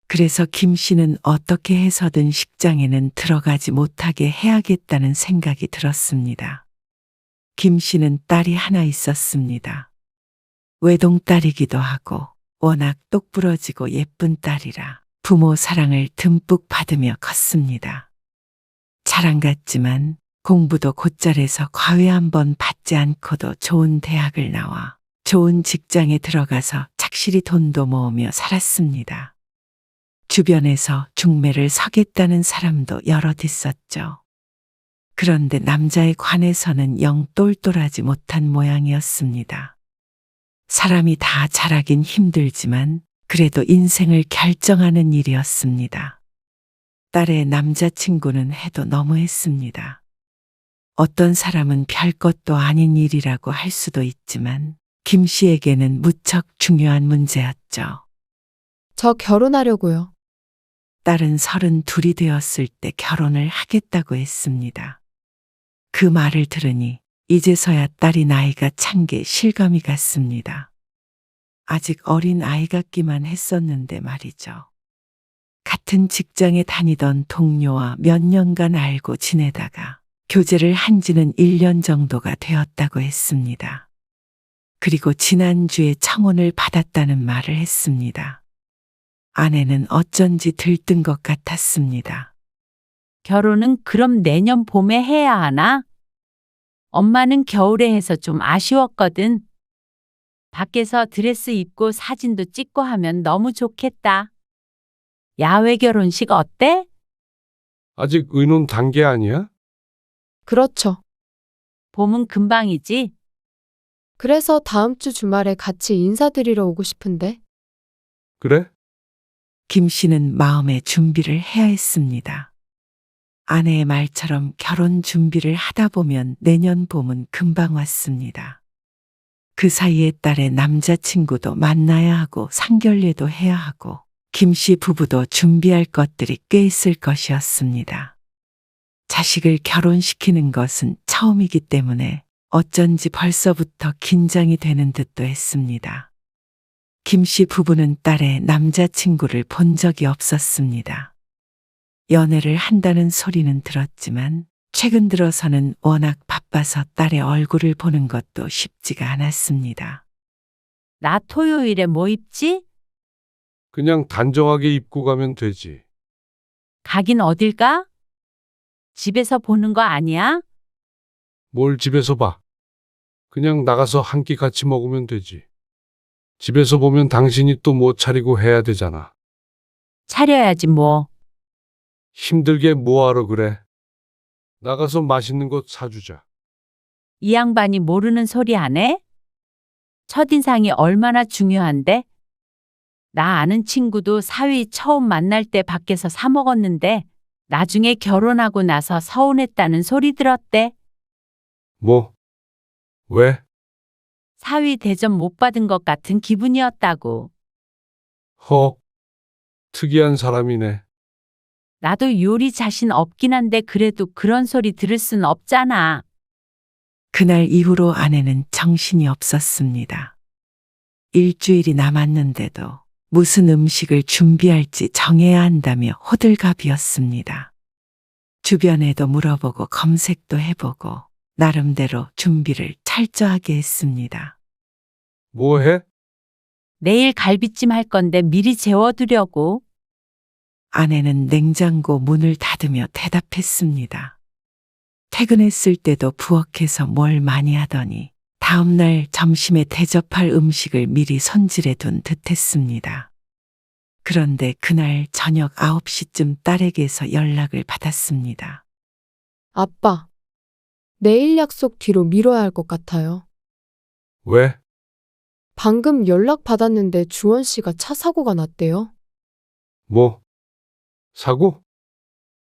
[SPEAKER 3] 그래서 김 씨는 어떻게 해서든 식장에는 들어가지 못하게 해야겠다는 생각이 들었습니다. 김 씨는 딸이 하나 있었습니다. 외동딸이기도 하고 워낙 똑부러지고 예쁜 딸이라 부모 사랑을 듬뿍 받으며 컸습니다. 자랑 같지만 공부도 곧잘해서 과외 한 번 받지 않고도 좋은 대학을 나와 좋은 직장에 들어가서 착실히 돈도 모으며 살았습니다. 주변에서 중매를 서겠다는 사람도 여럿 있었죠. 그런데 남자에 관해서는 영 똘똘하지 못한 모양이었습니다. 사람이 다 잘하긴 힘들지만 그래도 인생을 결정하는 일이었습니다. 딸의 남자친구는 해도 너무했습니다. 어떤 사람은 별것도 아닌 일이라고 할 수도 있지만 김 씨에게는 무척 중요한 문제였죠.
[SPEAKER 9] 저 결혼하려고요.
[SPEAKER 3] 딸은 32이 되었을 때 결혼을 하겠다고 했습니다. 그 말을 들으니 이제서야 딸이 나이가 찬 게 실감이 갔습니다. 아직 어린 아이 같기만 했었는데 말이죠. 같은 직장에 다니던 동료와 몇 년간 알고 지내다가 교제를 한 지는 1년 정도가 되었다고 했습니다. 그리고 지난주에 청혼을 받았다는 말을 했습니다. 아내는 어쩐지 들뜬 것 같았습니다.
[SPEAKER 2] 결혼은 그럼 내년 봄에 해야 하나? 엄마는 겨울에 해서 좀 아쉬웠거든. 밖에서 드레스 입고 사진도 찍고 하면 너무 좋겠다. 야외 결혼식 어때?
[SPEAKER 1] 아직 의논 단계 아니야?
[SPEAKER 9] 그렇죠.
[SPEAKER 2] 봄은 금방이지.
[SPEAKER 9] 그래서 다음 주 주말에 같이 인사드리러 오고 싶은데.
[SPEAKER 1] 그래?
[SPEAKER 3] 김 씨는 마음의 준비를 해야 했습니다. 아내의 말처럼 결혼 준비를 하다 보면 내년 봄은 금방 왔습니다. 그 사이에 딸의 남자친구도 만나야 하고 상견례도 해야 하고 김 씨 부부도 준비할 것들이 꽤 있을 것이었습니다. 자식을 결혼시키는 것은 처음이기 때문에 어쩐지 벌써부터 긴장이 되는 듯도 했습니다. 김 씨 부부는 딸의 남자친구를 본 적이 없었습니다. 연애를 한다는 소리는 들었지만 최근 들어서는 워낙 바빠서 딸의 얼굴을 보는 것도 쉽지가 않았습니다.
[SPEAKER 2] 나 토요일에 뭐 입지?
[SPEAKER 1] 그냥 단정하게 입고 가면 되지.
[SPEAKER 2] 가긴 어딜 가? 집에서 보는 거 아니야?
[SPEAKER 1] 뭘 집에서 봐. 그냥 나가서 한 끼 같이 먹으면 되지. 집에서 보면 당신이 또 뭐 차리고 해야 되잖아.
[SPEAKER 2] 차려야지 뭐.
[SPEAKER 1] 힘들게 뭐하러 그래? 나가서 맛있는 거 사주자.
[SPEAKER 2] 이 양반이 모르는 소리 하네? 첫인상이 얼마나 중요한데? 나 아는 친구도 사위 처음 만날 때 밖에서 사 먹었는데 나중에 결혼하고 나서 서운했다는 소리 들었대.
[SPEAKER 1] 뭐? 왜?
[SPEAKER 2] 사위 대접 못 받은 것 같은 기분이었다고.
[SPEAKER 1] 허, 특이한 사람이네.
[SPEAKER 2] 나도 요리 자신 없긴 한데 그래도 그런 소리 들을 순 없잖아.
[SPEAKER 3] 그날 이후로 아내는 정신이 없었습니다. 일주일이 남았는데도 무슨 음식을 준비할지 정해야 한다며 호들갑이었습니다. 주변에도 물어보고 검색도 해보고 나름대로 준비를 철저하게 했습니다.
[SPEAKER 1] 뭐 해?
[SPEAKER 2] 내일 갈비찜 할 건데 미리 재워두려고.
[SPEAKER 3] 아내는 냉장고 문을 닫으며 대답했습니다. 퇴근했을 때도 부엌에서 뭘 많이 하더니 다음날 점심에 대접할 음식을 미리 손질해 둔 듯했습니다. 그런데 그날 저녁 9시쯤 딸에게서 연락을 받았습니다.
[SPEAKER 9] 아빠, 내일 약속 뒤로 미뤄야 할 것 같아요.
[SPEAKER 1] 왜?
[SPEAKER 9] 방금 연락 받았는데 주원 씨가 차 사고가 났대요.
[SPEAKER 1] 뭐? 사고?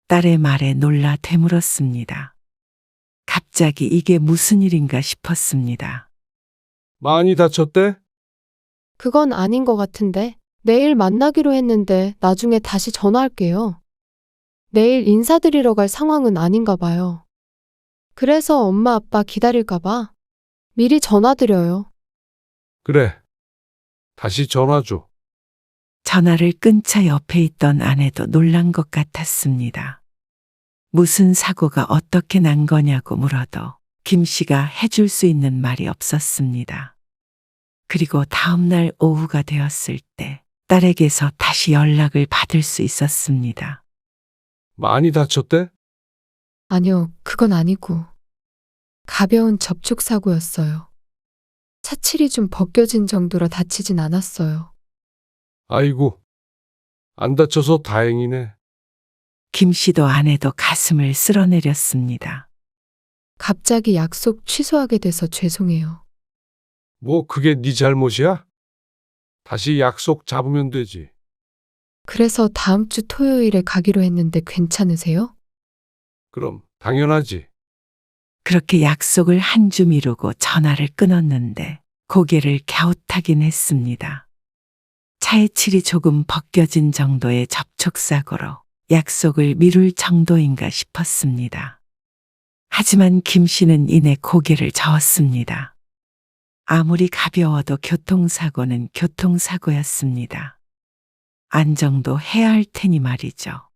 [SPEAKER 3] 딸의 말에 놀라 되물었습니다. 갑자기 이게 무슨 일인가 싶었습니다.
[SPEAKER 1] 많이 다쳤대?
[SPEAKER 9] 그건 아닌 것 같은데 내일 만나기로 했는데 나중에 다시 전화할게요. 내일 인사드리러 갈 상황은 아닌가 봐요. 그래서 엄마 아빠 기다릴까 봐 미리 전화드려요.
[SPEAKER 1] 그래. 다시 전화 줘.
[SPEAKER 3] 전화를 끈 차 옆에 있던 아내도 놀란 것 같았습니다. 무슨 사고가 어떻게 난 거냐고 물어도 김 씨가 해줄 수 있는 말이 없었습니다. 그리고 다음날 오후가 되었을 때 딸에게서 다시 연락을 받을 수 있었습니다.
[SPEAKER 1] 많이 다쳤대?
[SPEAKER 9] 아니요, 그건 아니고 가벼운 접촉사고였어요. 차칠이 좀 벗겨진 정도라 다치진 않았어요.
[SPEAKER 1] 아이고, 안 다쳐서 다행이네.
[SPEAKER 3] 김 씨도 아내도 가슴을 쓸어내렸습니다.
[SPEAKER 9] 갑자기 약속 취소하게 돼서 죄송해요.
[SPEAKER 1] 뭐 그게 네 잘못이야? 다시 약속 잡으면 되지.
[SPEAKER 9] 그래서 다음 주 토요일에 가기로 했는데 괜찮으세요?
[SPEAKER 1] 그럼 당연하지.
[SPEAKER 3] 그렇게 약속을 한 주 미루고 전화를 끊었는데 고개를 갸웃하긴 했습니다. 차의 칠이 조금 벗겨진 정도의 접촉사고로 약속을 미룰 정도인가 싶었습니다. 하지만 김 씨는 이내 고개를 저었습니다. 아무리 가벼워도 교통사고는 교통사고였습니다. 안정도 해야 할 테니 말이죠.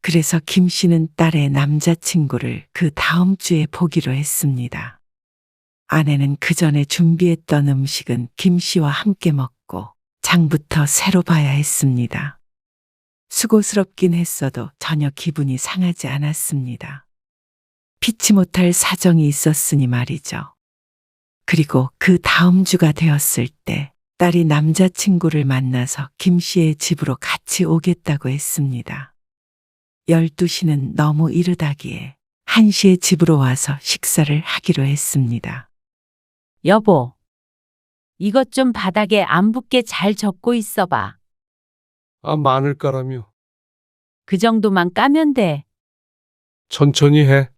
[SPEAKER 3] 그래서 김 씨는 딸의 남자친구를 그 다음 주에 보기로 했습니다. 아내는 그 전에 준비했던 음식은 김 씨와 함께 먹고 장부터 새로 봐야 했습니다. 수고스럽긴 했어도 전혀 기분이 상하지 않았습니다. 피치 못할 사정이 있었으니 말이죠. 그리고 그 다음 주가 되었을 때 딸이 남자친구를 만나서 김 씨의 집으로 같이 오겠다고 했습니다. 12시는 너무 이르다기에 1시에 집으로 와서 식사를 하기로 했습니다.
[SPEAKER 2] 여보, 이것 좀 바닥에 안 붙게 잘 적고 있어봐.
[SPEAKER 1] 아, 마늘 까라며.
[SPEAKER 2] 그 정도만 까면 돼.
[SPEAKER 1] 천천히 해.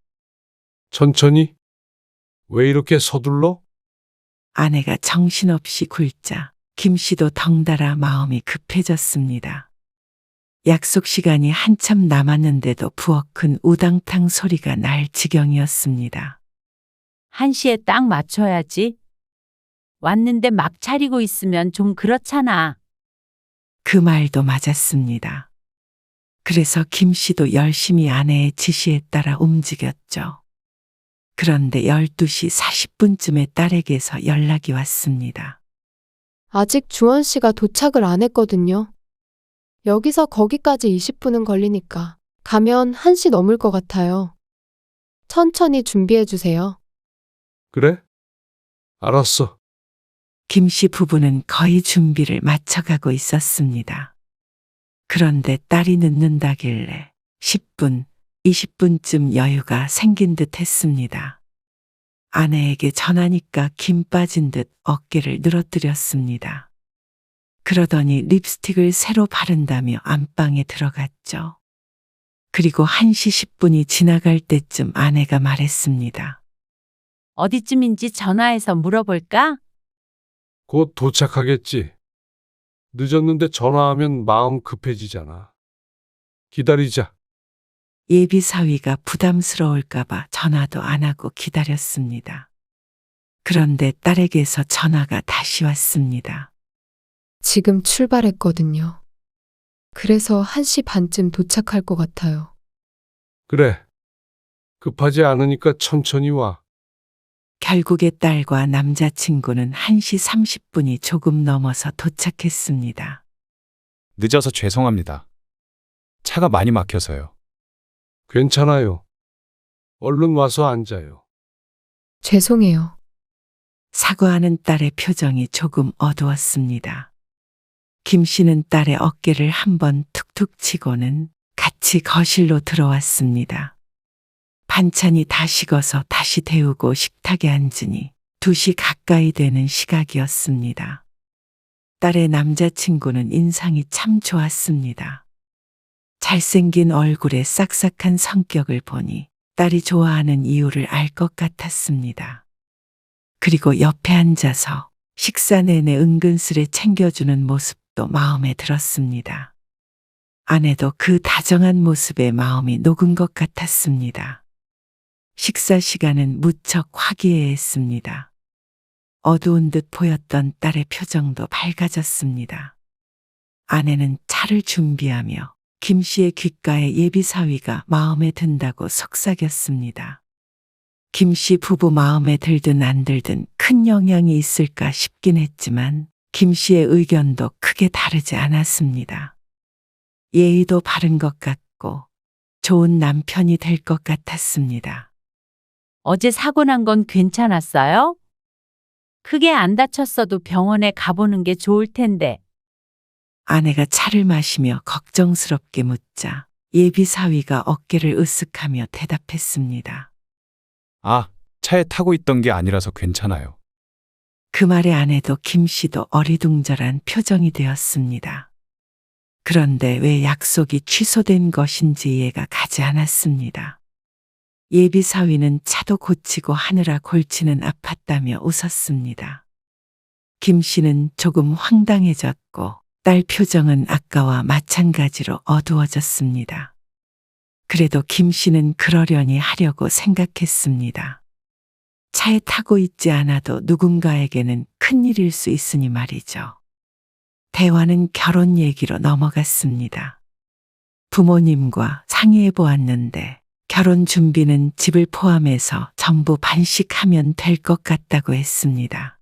[SPEAKER 1] 천천히. 왜 이렇게 서둘러?
[SPEAKER 3] 아내가 정신없이 굴자 김 씨도 덩달아 마음이 급해졌습니다. 약속 시간이 한참 남았는데도 부엌은 우당탕 소리가 날 지경이었습니다.
[SPEAKER 2] 1시에 딱 맞춰야지. 왔는데 막 차리고 있으면 좀 그렇잖아.
[SPEAKER 3] 그 말도 맞았습니다. 그래서 김 씨도 열심히 아내의 지시에 따라 움직였죠. 그런데 12시 40분쯤에 딸에게서 연락이 왔습니다.
[SPEAKER 9] 아직 주원 씨가 도착을 안 했거든요. 여기서 거기까지 20분은 걸리니까 가면 1시 넘을 것 같아요. 천천히 준비해 주세요.
[SPEAKER 1] 그래? 알았어.
[SPEAKER 3] 김 씨 부부는 거의 준비를 마쳐가고 있었습니다. 그런데 딸이 늦는다길래 10분, 20분쯤 여유가 생긴 듯 했습니다. 아내에게 전하니까 김 빠진 듯 어깨를 늘어뜨렸습니다. 그러더니 립스틱을 새로 바른다며 안방에 들어갔죠. 그리고 1시 10분이 지나갈 때쯤 아내가 말했습니다.
[SPEAKER 2] 어디쯤인지 전화해서 물어볼까?
[SPEAKER 1] 곧 도착하겠지. 늦었는데 전화하면 마음 급해지잖아. 기다리자.
[SPEAKER 3] 예비 사위가 부담스러울까봐 전화도 안 하고 기다렸습니다. 그런데 딸에게서 전화가 다시 왔습니다.
[SPEAKER 9] 지금 출발했거든요. 그래서 1시 반쯤 도착할 것 같아요.
[SPEAKER 1] 그래. 급하지 않으니까 천천히 와.
[SPEAKER 3] 결국에 딸과 남자친구는 1시 30분이 조금 넘어서 도착했습니다.
[SPEAKER 5] 늦어서 죄송합니다. 차가 많이 막혀서요.
[SPEAKER 1] 괜찮아요. 얼른 와서 앉아요.
[SPEAKER 9] 죄송해요.
[SPEAKER 3] 사과하는 딸의 표정이 조금 어두웠습니다. 김 씨는 딸의 어깨를 한번 툭툭 치고는 같이 거실로 들어왔습니다. 반찬이 다 식어서 다시 데우고 식탁에 앉으니 2시 가까이 되는 시각이었습니다. 딸의 남자친구는 인상이 참 좋았습니다. 잘생긴 얼굴에 싹싹한 성격을 보니 딸이 좋아하는 이유를 알 것 같았습니다. 그리고 옆에 앉아서 식사 내내 은근슬에 챙겨주는 모습도 마음에 들었습니다. 아내도 그 다정한 모습에 마음이 녹은 것 같았습니다. 식사 시간은 무척 화기애애했습니다. 어두운 듯 보였던 딸의 표정도 밝아졌습니다. 아내는 차를 준비하며 김 씨의 귓가에 예비 사위가 마음에 든다고 속삭였습니다. 김 씨 부부 마음에 들든 안 들든 큰 영향이 있을까 싶긴 했지만 김 씨의 의견도 크게 다르지 않았습니다. 예의도 바른 것 같고 좋은 남편이 될 것 같았습니다.
[SPEAKER 2] 어제 사고 난 건 괜찮았어요? 크게 안 다쳤어도 병원에 가보는 게 좋을 텐데.
[SPEAKER 3] 아내가 차를 마시며 걱정스럽게 묻자 예비 사위가 어깨를 으쓱하며 대답했습니다.
[SPEAKER 5] 아, 차에 타고 있던 게 아니라서 괜찮아요.
[SPEAKER 3] 그 말에 아내도 김 씨도 어리둥절한 표정이 되었습니다. 그런데 왜 약속이 취소된 것인지 이해가 가지 않았습니다. 예비 사위는 차도 고치고 하느라 골치는 아팠다며 웃었습니다. 김 씨는 조금 황당해졌고 딸 표정은 아까와 마찬가지로 어두워졌습니다. 그래도 김 씨는 그러려니 하려고 생각했습니다. 차에 타고 있지 않아도 누군가에게는 큰일일 수 있으니 말이죠. 대화는 결혼 얘기로 넘어갔습니다. 부모님과 상의해 보았는데 결혼 준비는 집을 포함해서 전부 반씩하면 될 것 같다고 했습니다.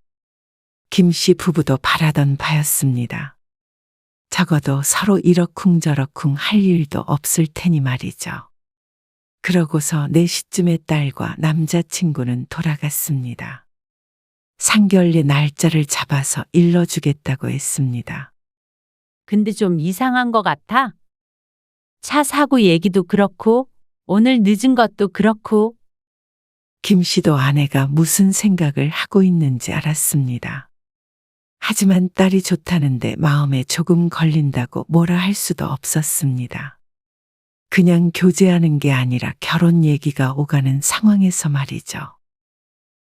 [SPEAKER 3] 김 씨 부부도 바라던 바였습니다. 적어도 서로 이러쿵저러쿵 할 일도 없을 테니 말이죠. 그러고서 4시쯤에 딸과 남자친구는 돌아갔습니다. 상견례 날짜를 잡아서 일러주겠다고 했습니다.
[SPEAKER 2] 근데 좀 이상한 것 같아. 차 사고 얘기도 그렇고 오늘 늦은 것도 그렇고.
[SPEAKER 3] 김 씨도 아내가 무슨 생각을 하고 있는지 알았습니다. 하지만 딸이 좋다는데 마음에 조금 걸린다고 뭐라 할 수도 없었습니다. 그냥 교제하는 게 아니라 결혼 얘기가 오가는 상황에서 말이죠.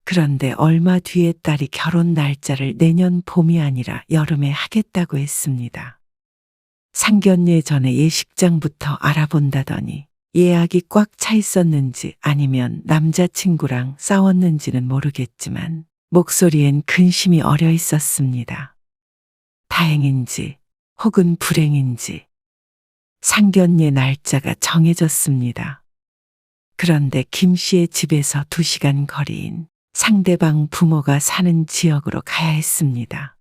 [SPEAKER 3] 그런데 얼마 뒤에 딸이 결혼 날짜를 내년 봄이 아니라 여름에 하겠다고 했습니다. 상견례 전에 예식장부터 알아본다더니 예약이 꽉 차 있었는지 아니면 남자친구랑 싸웠는지는 모르겠지만 목소리엔 근심이 어려 있었습니다. 다행인지 혹은 불행인지 상견례 날짜가 정해졌습니다. 그런데 김 씨의 집에서 2시간 거리인 상대방 부모가 사는 지역으로 가야 했습니다.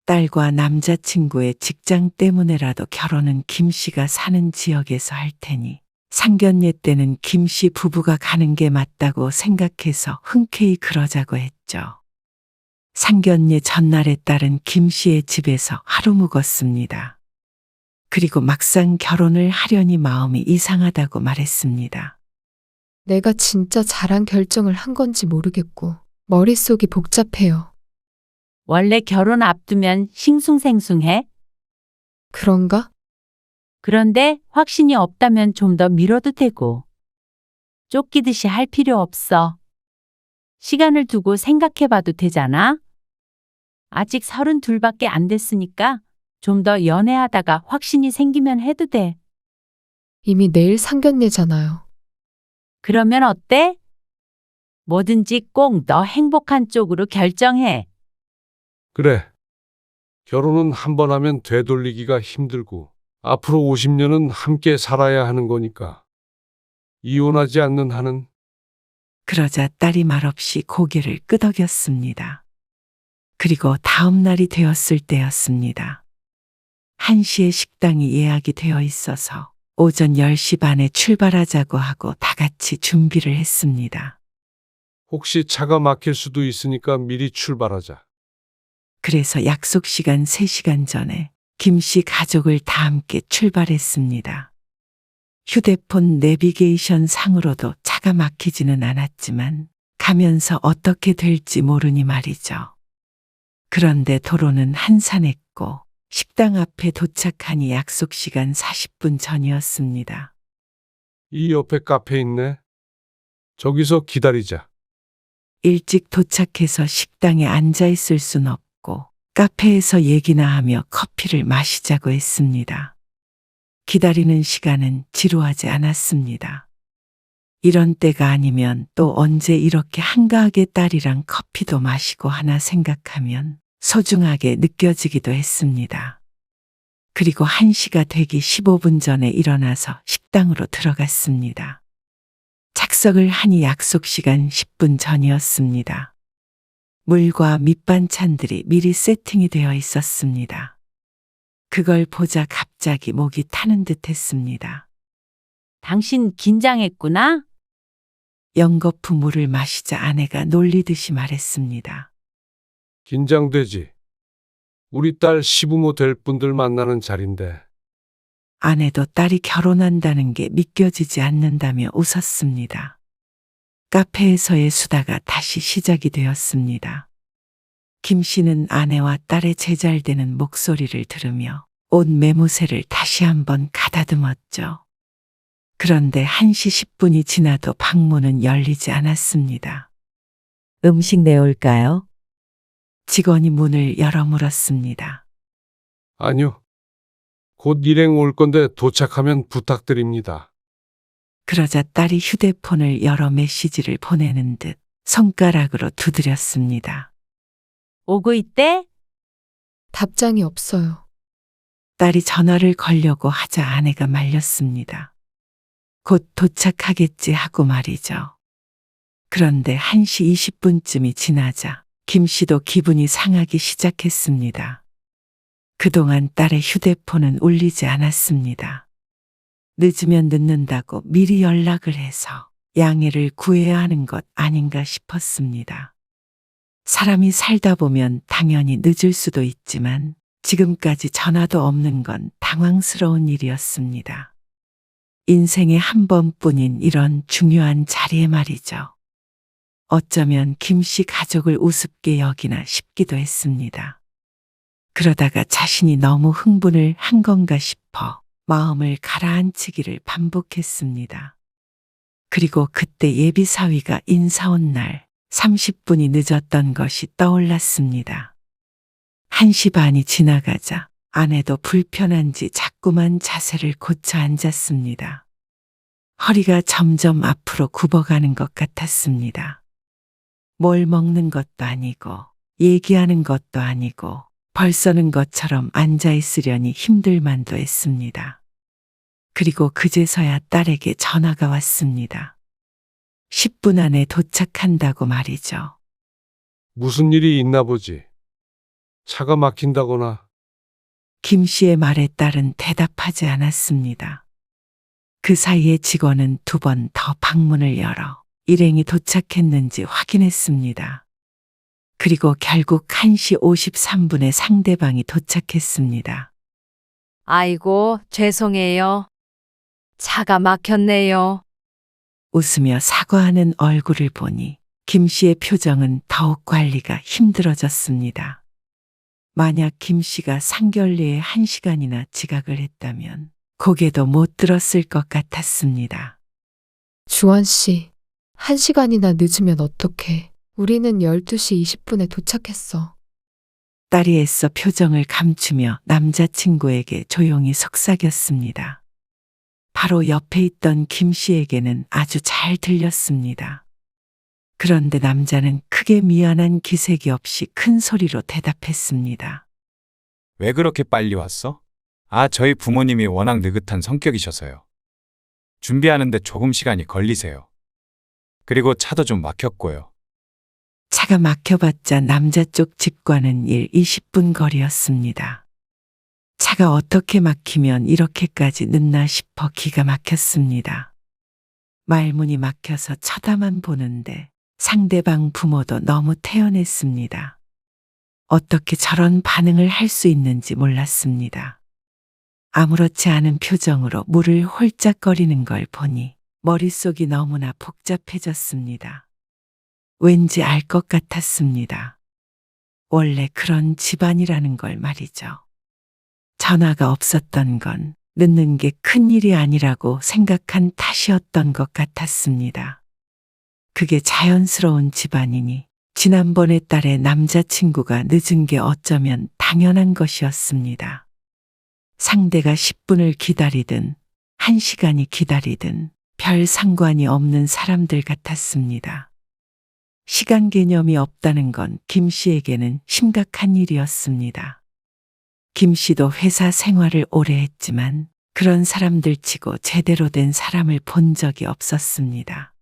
[SPEAKER 3] 딸과 남자친구의 직장 때문에라도 결혼은 김 씨가 사는 지역에서 할 테니 상견례 때는 김 씨 부부가 가는 게 맞다고 생각해서 흔쾌히 그러자고 했죠. 상견례 전날에 딸은 김 씨의 집에서 하루 묵었습니다. 그리고 막상 결혼을 하려니 마음이 이상하다고 말했습니다.
[SPEAKER 9] 내가 진짜 잘한 결정을 한 건지 모르겠고 머릿속이 복잡해요.
[SPEAKER 2] 원래 결혼 앞두면 싱숭생숭해?
[SPEAKER 9] 그런가?
[SPEAKER 2] 그런데 확신이 없다면 좀 더 미뤄도 되고. 쫓기듯이 할 필요 없어. 시간을 두고 생각해 봐도 되잖아? 아직 32밖에 안 됐으니까 좀 더 연애하다가 확신이 생기면 해도 돼.
[SPEAKER 9] 이미 내일 상견례잖아요.
[SPEAKER 2] 그러면 어때? 뭐든지 꼭 너 행복한 쪽으로 결정해.
[SPEAKER 1] 그래. 결혼은 한 번 하면 되돌리기가 힘들고 앞으로 50년은 함께 살아야 하는 거니까. 이혼하지 않는 한은
[SPEAKER 3] 그러자 딸이 말없이 고개를 끄덕였습니다. 그리고 다음 날이 되었을 때였습니다. 1시에 식당이 예약이 되어 있어서 오전 10시 반에 출발하자고 하고 다 같이 준비를 했습니다.
[SPEAKER 1] 혹시 차가 막힐 수도 있으니까 미리 출발하자.
[SPEAKER 3] 그래서 약속 시간 3시간 전에 김 씨 가족을 다 함께 출발했습니다. 휴대폰 내비게이션 상으로도 차가 막히지는 않았지만 가면서 어떻게 될지 모르니 말이죠. 그런데 도로는 한산했고 식당 앞에 도착하니 약속 시간 40분 전이었습니다.
[SPEAKER 1] 이 옆에 카페 있네. 저기서 기다리자.
[SPEAKER 3] 일찍 도착해서 식당에 앉아 있을 순 없고 카페에서 얘기나 하며 커피를 마시자고 했습니다. 기다리는 시간은 지루하지 않았습니다. 이런 때가 아니면 또 언제 이렇게 한가하게 딸이랑 커피도 마시고 하나 생각하면 소중하게 느껴지기도 했습니다. 그리고 1시가 되기 15분 전에 일어나서 식당으로 들어갔습니다. 착석을 하니 약속 시간 10분 전이었습니다. 물과 밑반찬들이 미리 세팅이 되어 있었습니다. 그걸 보자 갑자기 목이 타는 듯 했습니다.
[SPEAKER 2] 당신 긴장했구나?
[SPEAKER 3] 연거푸 물을 마시자 아내가 놀리듯이 말했습니다.
[SPEAKER 1] 긴장되지. 우리 딸 시부모 될 분들 만나는 자리인데.
[SPEAKER 3] 아내도 딸이 결혼한다는 게 믿겨지지 않는다며 웃었습니다. 카페에서의 수다가 다시 시작이 되었습니다. 김 씨는 아내와 딸의 제잘되는 목소리를 들으며 옷 매무새를 다시 한번 가다듬었죠. 그런데 1시 10분이 지나도 방문은 열리지 않았습니다.
[SPEAKER 13] 음식 내올까요?
[SPEAKER 3] 직원이 문을 열어 물었습니다.
[SPEAKER 1] 아니요. 곧 일행 올 건데 도착하면 부탁드립니다.
[SPEAKER 3] 그러자 딸이 휴대폰을 열어 메시지를 보내는 듯 손가락으로 두드렸습니다.
[SPEAKER 2] 오고 있대?
[SPEAKER 9] 답장이 없어요.
[SPEAKER 3] 딸이 전화를 걸려고 하자 아내가 말렸습니다. 곧 도착하겠지 하고 말이죠. 그런데 1시 20분쯤이 지나자 김 씨도 기분이 상하기 시작했습니다. 그동안 딸의 휴대폰은 울리지 않았습니다. 늦으면 늦는다고 미리 연락을 해서 양해를 구해야 하는 것 아닌가 싶었습니다. 사람이 살다 보면 당연히 늦을 수도 있지만 지금까지 전화도 없는 건 당황스러운 일이었습니다. 인생에 한 번뿐인 이런 중요한 자리에 말이죠. 어쩌면 김 씨 가족을 우습게 여기나 싶기도 했습니다. 그러다가 자신이 너무 흥분을 한 건가 싶어 마음을 가라앉히기를 반복했습니다. 그리고 그때 예비사위가 인사 온 날 30분이 늦었던 것이 떠올랐습니다. 1시 반이 지나가자 아내도 불편한지 자꾸만 자세를 고쳐 앉았습니다. 허리가 점점 앞으로 굽어가는 것 같았습니다. 뭘 먹는 것도 아니고 얘기하는 것도 아니고 벌써는 것처럼 앉아 있으려니 힘들만도 했습니다. 그리고 그제서야 딸에게 전화가 왔습니다. 10분 안에 도착한다고 말이죠.
[SPEAKER 1] 무슨 일이 있나 보지. 차가 막힌다거나.
[SPEAKER 3] 김 씨의 말에 딸은 대답하지 않았습니다. 그 사이에 직원은 2번 더 방문을 열어 일행이 도착했는지 확인했습니다. 그리고 결국 1시 53분에 상대방이 도착했습니다.
[SPEAKER 6] 아이고, 죄송해요. 차가 막혔네요.
[SPEAKER 3] 웃으며 사과하는 얼굴을 보니 김 씨의 표정은 더욱 관리가 힘들어졌습니다. 만약 김 씨가 상견례에 1시간이나 지각을 했다면 고개도 못 들었을 것 같았습니다.
[SPEAKER 9] 주원 씨, 1시간이나 늦으면 어떡해. 우리는 12시 20분에 도착했어.
[SPEAKER 3] 딸이 애써 표정을 감추며 남자친구에게 조용히 속삭였습니다. 바로 옆에 있던 김 씨에게는 아주 잘 들렸습니다. 그런데 남자는 크게 미안한 기색이 없이 큰 소리로 대답했습니다.
[SPEAKER 5] 왜 그렇게 빨리 왔어? 아, 저희 부모님이 워낙 느긋한 성격이셔서요. 준비하는데 조금 시간이 걸리세요. 그리고 차도 좀 막혔고요.
[SPEAKER 3] 차가 막혀봤자 남자 쪽 집과는 20분 거리였습니다. 차가 어떻게 막히면 이렇게까지 늦나 싶어 기가 막혔습니다. 말문이 막혀서 쳐다만 보는데 상대방 부모도 너무 태연했습니다. 어떻게 저런 반응을 할 수 있는지 몰랐습니다. 아무렇지 않은 표정으로 물을 홀짝거리는 걸 보니 머릿속이 너무나 복잡해졌습니다. 왠지 알 것 같았습니다. 원래 그런 집안이라는 걸 말이죠. 전화가 없었던 건 늦는 게 큰일이 아니라고 생각한 탓이었던 것 같았습니다. 그게 자연스러운 집안이니 지난번에 딸의 남자친구가 늦은 게 어쩌면 당연한 것이었습니다. 상대가 10분을 기다리든 1시간이 기다리든 별 상관이 없는 사람들 같았습니다. 시간 개념이 없다는 건 김 씨에게는 심각한 일이었습니다. 김 씨도 회사 생활을 오래 했지만 그런 사람들 치고 제대로 된 사람을 본 적이 없었습니다.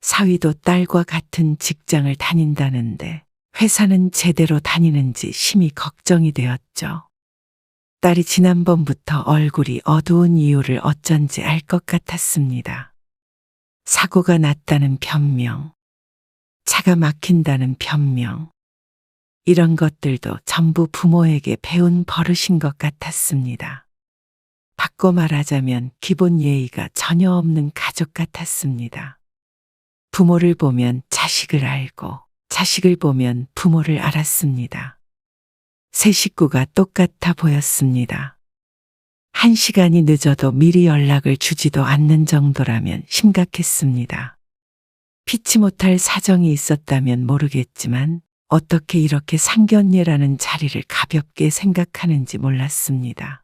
[SPEAKER 3] 사위도 딸과 같은 직장을 다닌다는데 회사는 제대로 다니는지 심히 걱정이 되었죠. 딸이 지난번부터 얼굴이 어두운 이유를 어쩐지 알 것 같았습니다. 사고가 났다는 변명, 차가 막힌다는 변명, 이런 것들도 전부 부모에게 배운 버릇인 것 같았습니다. 바꿔 말하자면 기본 예의가 전혀 없는 가족 같았습니다. 부모를 보면 자식을 알고 자식을 보면 부모를 알았습니다. 세 식구가 똑같아 보였습니다. 1시간이 늦어도 미리 연락을 주지도 않는 정도라면 심각했습니다. 피치 못할 사정이 있었다면 모르겠지만 어떻게 이렇게 상견례라는 자리를 가볍게 생각하는지 몰랐습니다.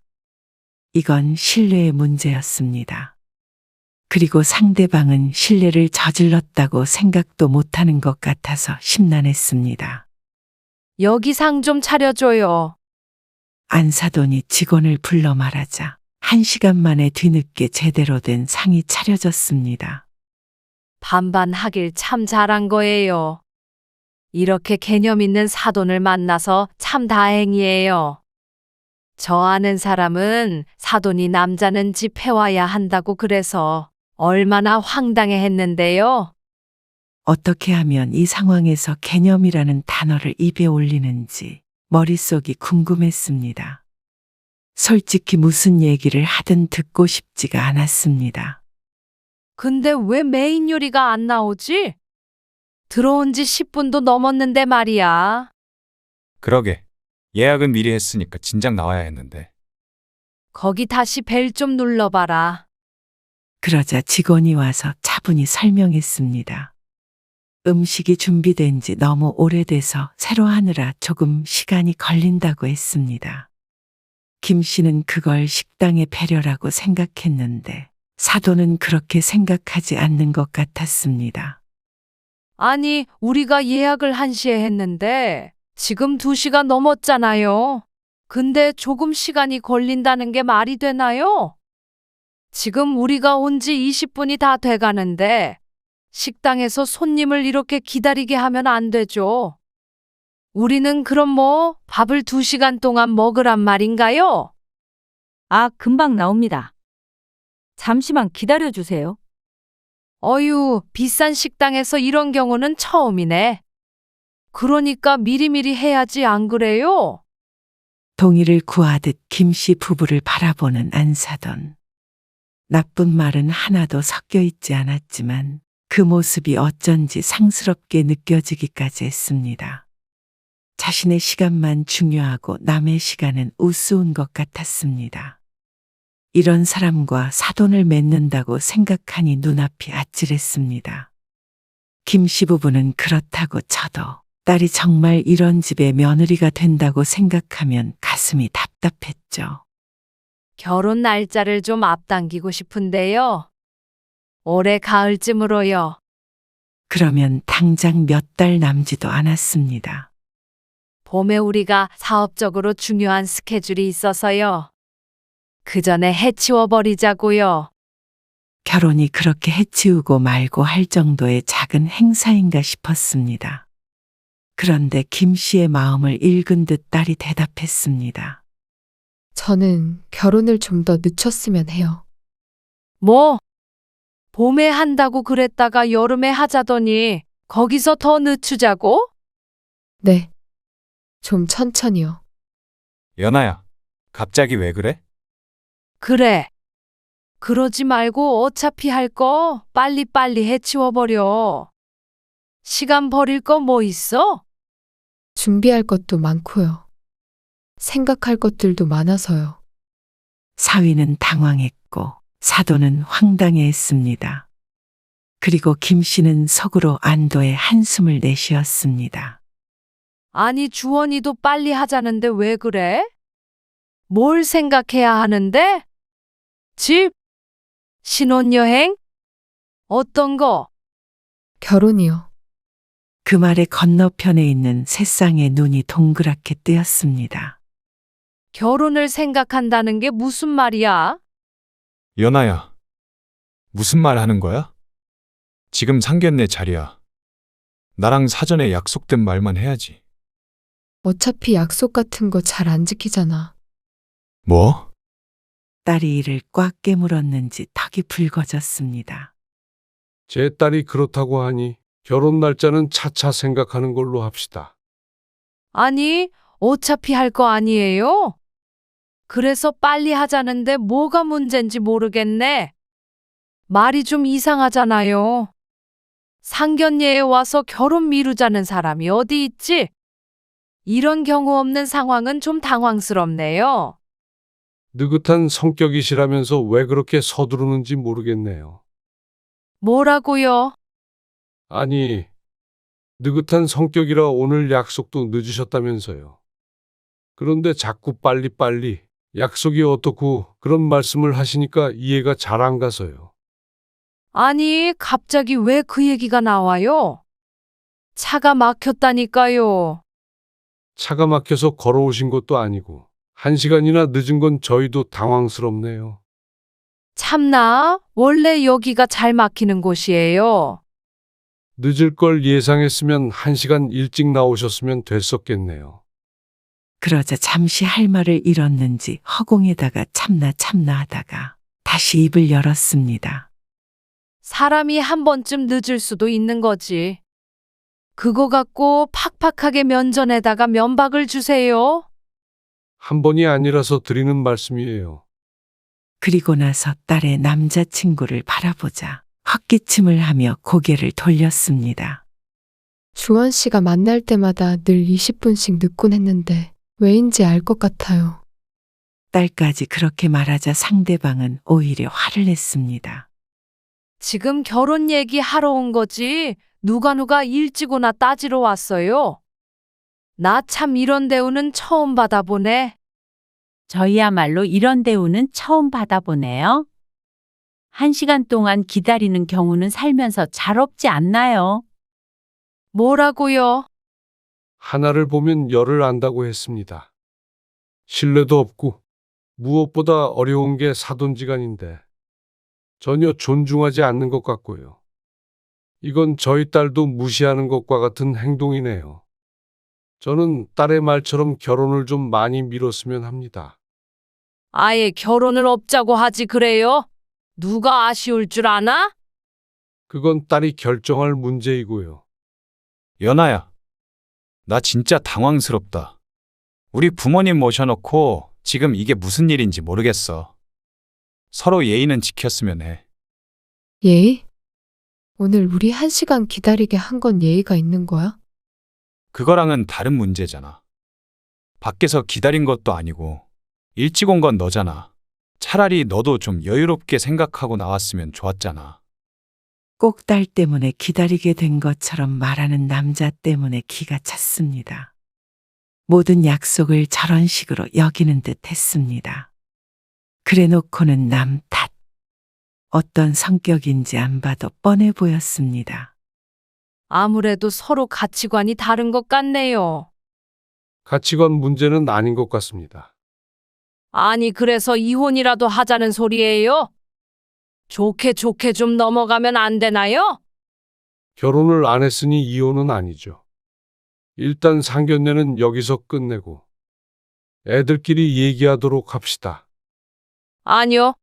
[SPEAKER 3] 이건 신뢰의 문제였습니다. 그리고 상대방은 신뢰를 저질렀다고 생각도 못하는 것 같아서 심란했습니다.
[SPEAKER 6] 여기 상 좀 차려줘요.
[SPEAKER 3] 안사돈이 직원을 불러 말하자 1시간 만에 뒤늦게 제대로 된 상이 차려졌습니다.
[SPEAKER 6] 반반 하길 참 잘한 거예요. 이렇게 개념 있는 사돈을 만나서 참 다행이에요. 저 아는 사람은 사돈이 남자는 집 해와야 한다고 그래서 얼마나 황당해 했는데요.
[SPEAKER 3] 어떻게 하면 이 상황에서 개념이라는 단어를 입에 올리는지 머릿속이 궁금했습니다. 솔직히 무슨 얘기를 하든 듣고 싶지가 않았습니다.
[SPEAKER 6] 근데 왜 메인 요리가 안 나오지? 들어온 지 10분도 넘었는데 말이야.
[SPEAKER 5] 그러게. 예약은 미리 했으니까 진작 나와야 했는데.
[SPEAKER 6] 거기 다시 벨 좀 눌러봐라.
[SPEAKER 3] 그러자 직원이 와서 차분히 설명했습니다. 음식이 준비된 지 너무 오래돼서 새로 하느라 조금 시간이 걸린다고 했습니다. 김 씨는 그걸 식당의 배려라고 생각했는데 사돈은 그렇게 생각하지 않는 것 같았습니다.
[SPEAKER 6] 아니, 우리가 예약을 1시에 했는데 지금 2시가 넘었잖아요. 근데 조금 시간이 걸린다는 게 말이 되나요? 지금 우리가 온 지 20분이 다 돼가는데 식당에서 손님을 이렇게 기다리게 하면 안 되죠. 우리는 그럼 뭐 밥을 2시간 동안 먹으란 말인가요?
[SPEAKER 14] 아, 금방 나옵니다. 잠시만 기다려주세요.
[SPEAKER 6] 어휴, 비싼 식당에서 이런 경우는 처음이네. 그러니까 미리미리 해야지 안 그래요?
[SPEAKER 3] 동의를 구하듯 김씨 부부를 바라보는 안사돈. 나쁜 말은 하나도 섞여 있지 않았지만 그 모습이 어쩐지 상스럽게 느껴지기까지 했습니다. 자신의 시간만 중요하고 남의 시간은 우스운 것 같았습니다. 이런 사람과 사돈을 맺는다고 생각하니 눈앞이 아찔했습니다. 김씨 부부는 그렇다고 쳐도 딸이 정말 이런 집의 며느리가 된다고 생각하면 가슴이 답답했죠.
[SPEAKER 6] 결혼 날짜를 좀 앞당기고 싶은데요. 올해 가을쯤으로요.
[SPEAKER 3] 그러면 당장 몇 달 남지도 않았습니다.
[SPEAKER 6] 봄에 우리가 사업적으로 중요한 스케줄이 있어서요. 그 전에 해치워 버리자고요.
[SPEAKER 3] 결혼이 그렇게 해치우고 말고 할 정도의 작은 행사인가 싶었습니다. 그런데 김 씨의 마음을 읽은 듯 딸이 대답했습니다.
[SPEAKER 9] 저는 결혼을 좀 더 늦췄으면 해요.
[SPEAKER 6] 뭐? 봄에 한다고 그랬다가 여름에 하자더니 거기서 더 늦추자고?
[SPEAKER 9] 네. 좀 천천히요.
[SPEAKER 5] 연아야, 갑자기 왜 그래?
[SPEAKER 6] 그래. 그러지 말고 어차피 할 거 빨리빨리 해치워버려. 시간 버릴 거 뭐 있어?
[SPEAKER 9] 준비할 것도 많고요. 생각할 것들도 많아서요.
[SPEAKER 3] 사위는 당황했고 사돈은 황당해했습니다. 그리고 김 씨는 속으로 안도의 한숨을 내쉬었습니다.
[SPEAKER 6] 아니, 주원이도 빨리 하자는데 왜 그래? 뭘 생각해야 하는데? 집? 신혼여행? 어떤 거?
[SPEAKER 9] 결혼이요.
[SPEAKER 3] 그 말의 건너편에 있는 새쌍의 눈이 동그랗게 뜨였습니다.
[SPEAKER 6] 결혼을 생각한다는 게 무슨 말이야?
[SPEAKER 5] 연아야, 무슨 말 하는 거야? 지금 상견례 자리야. 나랑 사전에 약속된 말만 해야지.
[SPEAKER 9] 어차피 약속 같은 거 잘 안 지키잖아.
[SPEAKER 5] 뭐?
[SPEAKER 3] 딸이 이를 꽉 깨물었는지 턱이 붉어졌습니다.
[SPEAKER 1] 제 딸이 그렇다고 하니 결혼 날짜는 차차 생각하는 걸로 합시다.
[SPEAKER 6] 아니, 어차피 할 거 아니에요? 그래서 빨리 하자는데 뭐가 문제인지 모르겠네. 말이 좀 이상하잖아요. 상견례에 와서 결혼 미루자는 사람이 어디 있지? 이런 경우 없는 상황은 좀 당황스럽네요.
[SPEAKER 1] 느긋한 성격이시라면서 왜 그렇게 서두르는지 모르겠네요.
[SPEAKER 6] 뭐라고요?
[SPEAKER 1] 아니, 느긋한 성격이라 오늘 약속도 늦으셨다면서요. 그런데 자꾸 빨리빨리 약속이 어떻고 그런 말씀을 하시니까 이해가 잘 안 가서요.
[SPEAKER 6] 아니, 갑자기 왜 그 얘기가 나와요? 차가 막혔다니까요.
[SPEAKER 1] 차가 막혀서 걸어오신 것도 아니고 1시간이나 늦은 건 저희도 당황스럽네요.
[SPEAKER 6] 참나, 원래 여기가 잘 막히는 곳이에요.
[SPEAKER 1] 늦을 걸 예상했으면 1시간 일찍 나오셨으면 됐었겠네요.
[SPEAKER 3] 그러자 잠시 할 말을 잃었는지 허공에다가 참나 하다가 다시 입을 열었습니다.
[SPEAKER 6] 사람이 한 번쯤 늦을 수도 있는 거지. 그거 갖고 팍팍하게 면전에다가 면박을 주세요.
[SPEAKER 1] 한 번이 아니라서 드리는 말씀이에요.
[SPEAKER 3] 그리고 나서 딸의 남자친구를 바라보자 헛기침을 하며 고개를 돌렸습니다.
[SPEAKER 9] 주원 씨가 만날 때마다 늘 20분씩 늦곤 했는데 왜인지 알 것 같아요.
[SPEAKER 3] 딸까지 그렇게 말하자 상대방은 오히려 화를 냈습니다.
[SPEAKER 6] 지금 결혼 얘기 하러 온 거지. 누가 일찍 오나 따지러 왔어요. 나 참 이런 대우는 처음 받아보네.
[SPEAKER 2] 저희야말로 이런 대우는 처음 받아보네요. 1시간 동안 기다리는 경우는 살면서 잘 없지 않나요?
[SPEAKER 6] 뭐라고요?
[SPEAKER 1] 하나를 보면 열을 안다고 했습니다. 신뢰도 없고 무엇보다 어려운 게 사돈지간인데 전혀 존중하지 않는 것 같고요. 이건 저희 딸도 무시하는 것과 같은 행동이네요. 저는 딸의 말처럼 결혼을 좀 많이 미뤘으면 합니다.
[SPEAKER 6] 아예 결혼을 없자고 하지 그래요? 누가 아쉬울 줄 아나?
[SPEAKER 1] 그건 딸이 결정할 문제이고요.
[SPEAKER 5] 연아야, 나 진짜 당황스럽다. 우리 부모님 모셔놓고 지금 이게 무슨 일인지 모르겠어. 서로 예의는 지켰으면 해.
[SPEAKER 9] 예의? 오늘 우리 1시간 기다리게 한 건 예의가 있는 거야?
[SPEAKER 5] 그거랑은 다른 문제잖아. 밖에서 기다린 것도 아니고 일찍 온 건 너잖아. 차라리 너도 좀 여유롭게 생각하고 나왔으면 좋았잖아.
[SPEAKER 3] 꼭 딸 때문에 기다리게 된 것처럼 말하는 남자 때문에 기가 찼습니다. 모든 약속을 저런 식으로 여기는 듯 했습니다. 그래 놓고는 남 탓. 어떤 성격인지 안 봐도 뻔해 보였습니다.
[SPEAKER 6] 아무래도 서로 가치관이 다른 것 같네요.
[SPEAKER 1] 가치관 문제는 아닌 것 같습니다.
[SPEAKER 6] 아니, 그래서 이혼이라도 하자는 소리예요? 좋게 좋게 좀 넘어가면 안 되나요?
[SPEAKER 1] 결혼을 안 했으니 이혼은 아니죠. 일단 상견례는 여기서 끝내고 애들끼리 얘기하도록 합시다.
[SPEAKER 6] 아니요.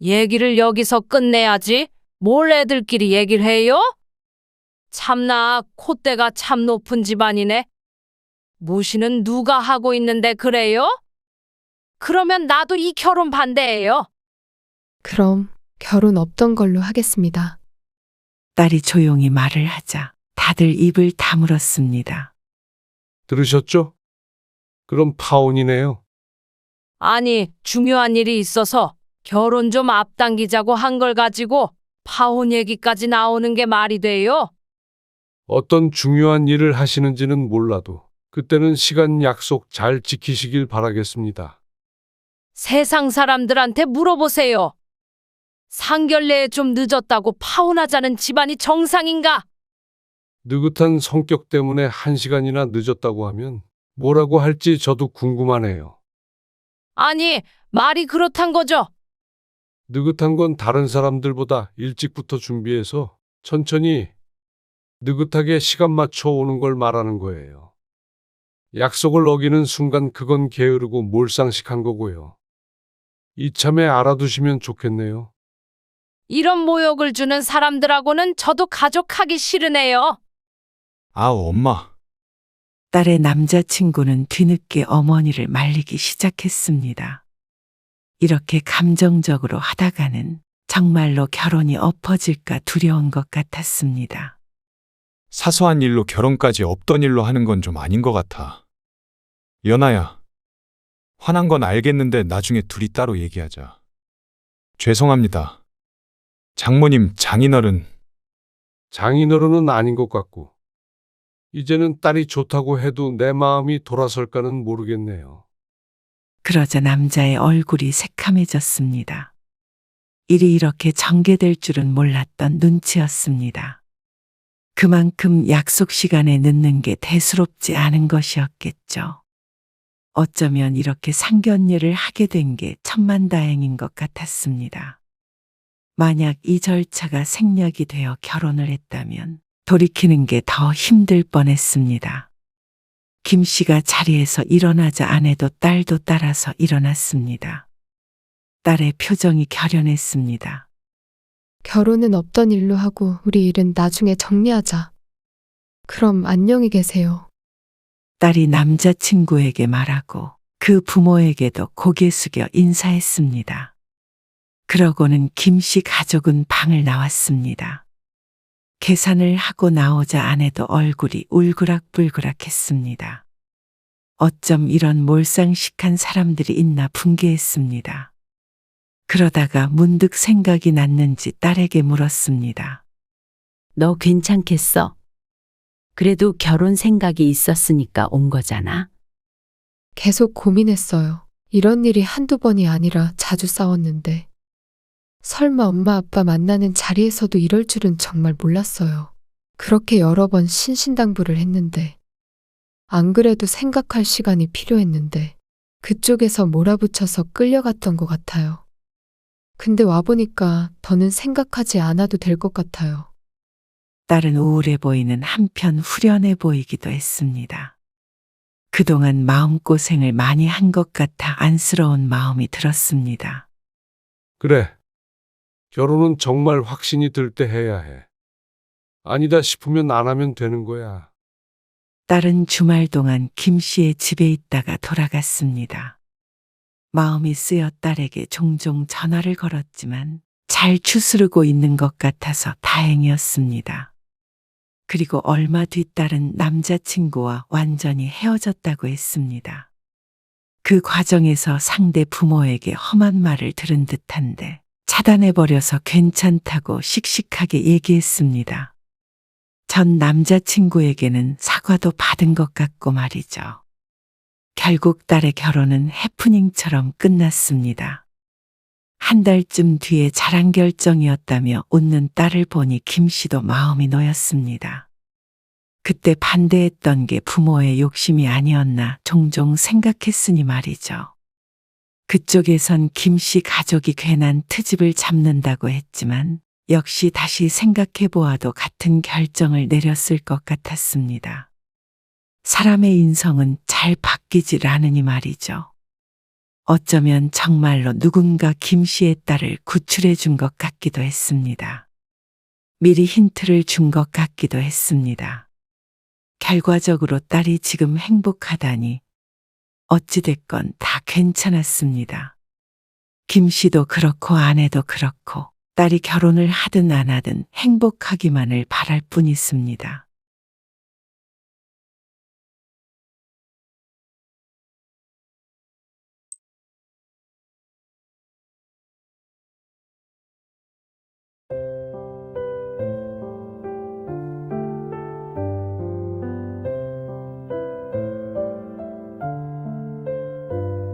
[SPEAKER 6] 얘기를 여기서 끝내야지. 뭘 애들끼리 얘기를 해요? 참나, 콧대가 참 높은 집안이네. 무시는 누가 하고 있는데 그래요? 그러면 나도 이 결혼 반대예요.
[SPEAKER 9] 그럼 결혼 없던 걸로 하겠습니다.
[SPEAKER 3] 딸이 조용히 말을 하자 다들 입을 다물었습니다.
[SPEAKER 1] 들으셨죠? 그럼 파혼이네요.
[SPEAKER 6] 아니, 중요한 일이 있어서 결혼 좀 앞당기자고 한 걸 가지고 파혼 얘기까지 나오는 게 말이 돼요?
[SPEAKER 1] 어떤 중요한 일을 하시는지는 몰라도 그때는 시간 약속 잘 지키시길 바라겠습니다.
[SPEAKER 6] 세상 사람들한테 물어보세요. 상견례에 좀 늦었다고 파혼하자는 집안이 정상인가?
[SPEAKER 1] 느긋한 성격 때문에 1시간이나 늦었다고 하면 뭐라고 할지 저도 궁금하네요.
[SPEAKER 6] 아니, 말이 그렇단 거죠.
[SPEAKER 1] 느긋한 건 다른 사람들보다 일찍부터 준비해서 천천히 느긋하게 시간 맞춰 오는 걸 말하는 거예요. 약속을 어기는 순간 그건 게으르고 몰상식한 거고요. 이참에 알아두시면 좋겠네요.
[SPEAKER 6] 이런 모욕을 주는 사람들하고는 저도 가족하기 싫으네요.
[SPEAKER 5] 아, 엄마.
[SPEAKER 3] 딸의 남자친구는 뒤늦게 어머니를 말리기 시작했습니다. 이렇게 감정적으로 하다가는 정말로 결혼이 엎어질까 두려운 것 같았습니다.
[SPEAKER 5] 사소한 일로 결혼까지 없던 일로 하는 건 좀 아닌 것 같아. 연아야. 화난 건 알겠는데 나중에 둘이 따로 얘기하자. 죄송합니다. 장모님, 장인어른.
[SPEAKER 1] 장인어른은 아닌 것 같고 이제는 딸이 좋다고 해도 내 마음이 돌아설까는 모르겠네요.
[SPEAKER 3] 그러자 남자의 얼굴이 새카매졌습니다. 일이 이렇게 전개될 줄은 몰랐던 눈치였습니다. 그만큼 약속 시간에 늦는 게 대수롭지 않은 것이었겠죠. 어쩌면 이렇게 상견례를 하게 된 게 천만다행인 것 같았습니다. 만약 이 절차가 생략이 되어 결혼을 했다면 돌이키는 게 더 힘들 뻔했습니다. 김 씨가 자리에서 일어나자 아내도 딸도 따라서 일어났습니다. 딸의 표정이 결연했습니다.
[SPEAKER 9] 결혼은 없던 일로 하고 우리 일은 나중에 정리하자. 그럼 안녕히 계세요.
[SPEAKER 3] 딸이 남자친구에게 말하고 그 부모에게도 고개 숙여 인사했습니다. 그러고는 김 씨 가족은 방을 나왔습니다. 계산을 하고 나오자 아내도 얼굴이 울그락불그락했습니다. 어쩜 이런 몰상식한 사람들이 있나 분개했습니다. 그러다가 문득 생각이 났는지 딸에게 물었습니다.
[SPEAKER 2] 너 괜찮겠어? 그래도 결혼 생각이 있었으니까 온 거잖아.
[SPEAKER 9] 계속 고민했어요. 이런 일이 한두 번이 아니라 자주 싸웠는데. 설마 엄마 아빠 만나는 자리에서도 이럴 줄은 정말 몰랐어요. 그렇게 여러 번 신신당부를 했는데. 안 그래도 생각할 시간이 필요했는데. 그쪽에서 몰아붙여서 끌려갔던 것 같아요. 근데 와보니까 더는 생각하지 않아도 될 것 같아요.
[SPEAKER 3] 딸은 우울해 보이는 한편 후련해 보이기도 했습니다. 그동안 마음고생을 많이 한 것 같아 안쓰러운 마음이 들었습니다.
[SPEAKER 1] 그래. 결혼은 정말 확신이 들 때 해야 해. 아니다 싶으면 안 하면 되는 거야.
[SPEAKER 3] 딸은 주말 동안 김 씨의 집에 있다가 돌아갔습니다. 마음이 쓰여 딸에게 종종 전화를 걸었지만 잘 추스르고 있는 것 같아서 다행이었습니다. 그리고 얼마 뒤 딸은 남자친구와 완전히 헤어졌다고 했습니다. 그 과정에서 상대 부모에게 험한 말을 들은 듯한데 차단해버려서 괜찮다고 씩씩하게 얘기했습니다. 전 남자친구에게는 사과도 받은 것 같고 말이죠. 결국 딸의 결혼은 해프닝처럼 끝났습니다. 한 달쯤 뒤에 자랑 결정이었다며 웃는 딸을 보니 김 씨도 마음이 놓였습니다. 그때 반대했던 게 부모의 욕심이 아니었나 종종 생각했으니 말이죠. 그쪽에선 김 씨 가족이 괜한 트집을 잡는다고 했지만 역시 다시 생각해 보아도 같은 결정을 내렸을 것 같았습니다. 사람의 인성은 잘 바뀌질 않으니 말이죠. 어쩌면 정말로 누군가 김 씨의 딸을 구출해 준 것 같기도 했습니다. 미리 힌트를 준 것 같기도 했습니다. 결과적으로 딸이 지금 행복하다니 어찌됐건 다 괜찮았습니다. 김 씨도 그렇고 아내도 그렇고 딸이 결혼을 하든 안 하든 행복하기만을 바랄 뿐이었습니다.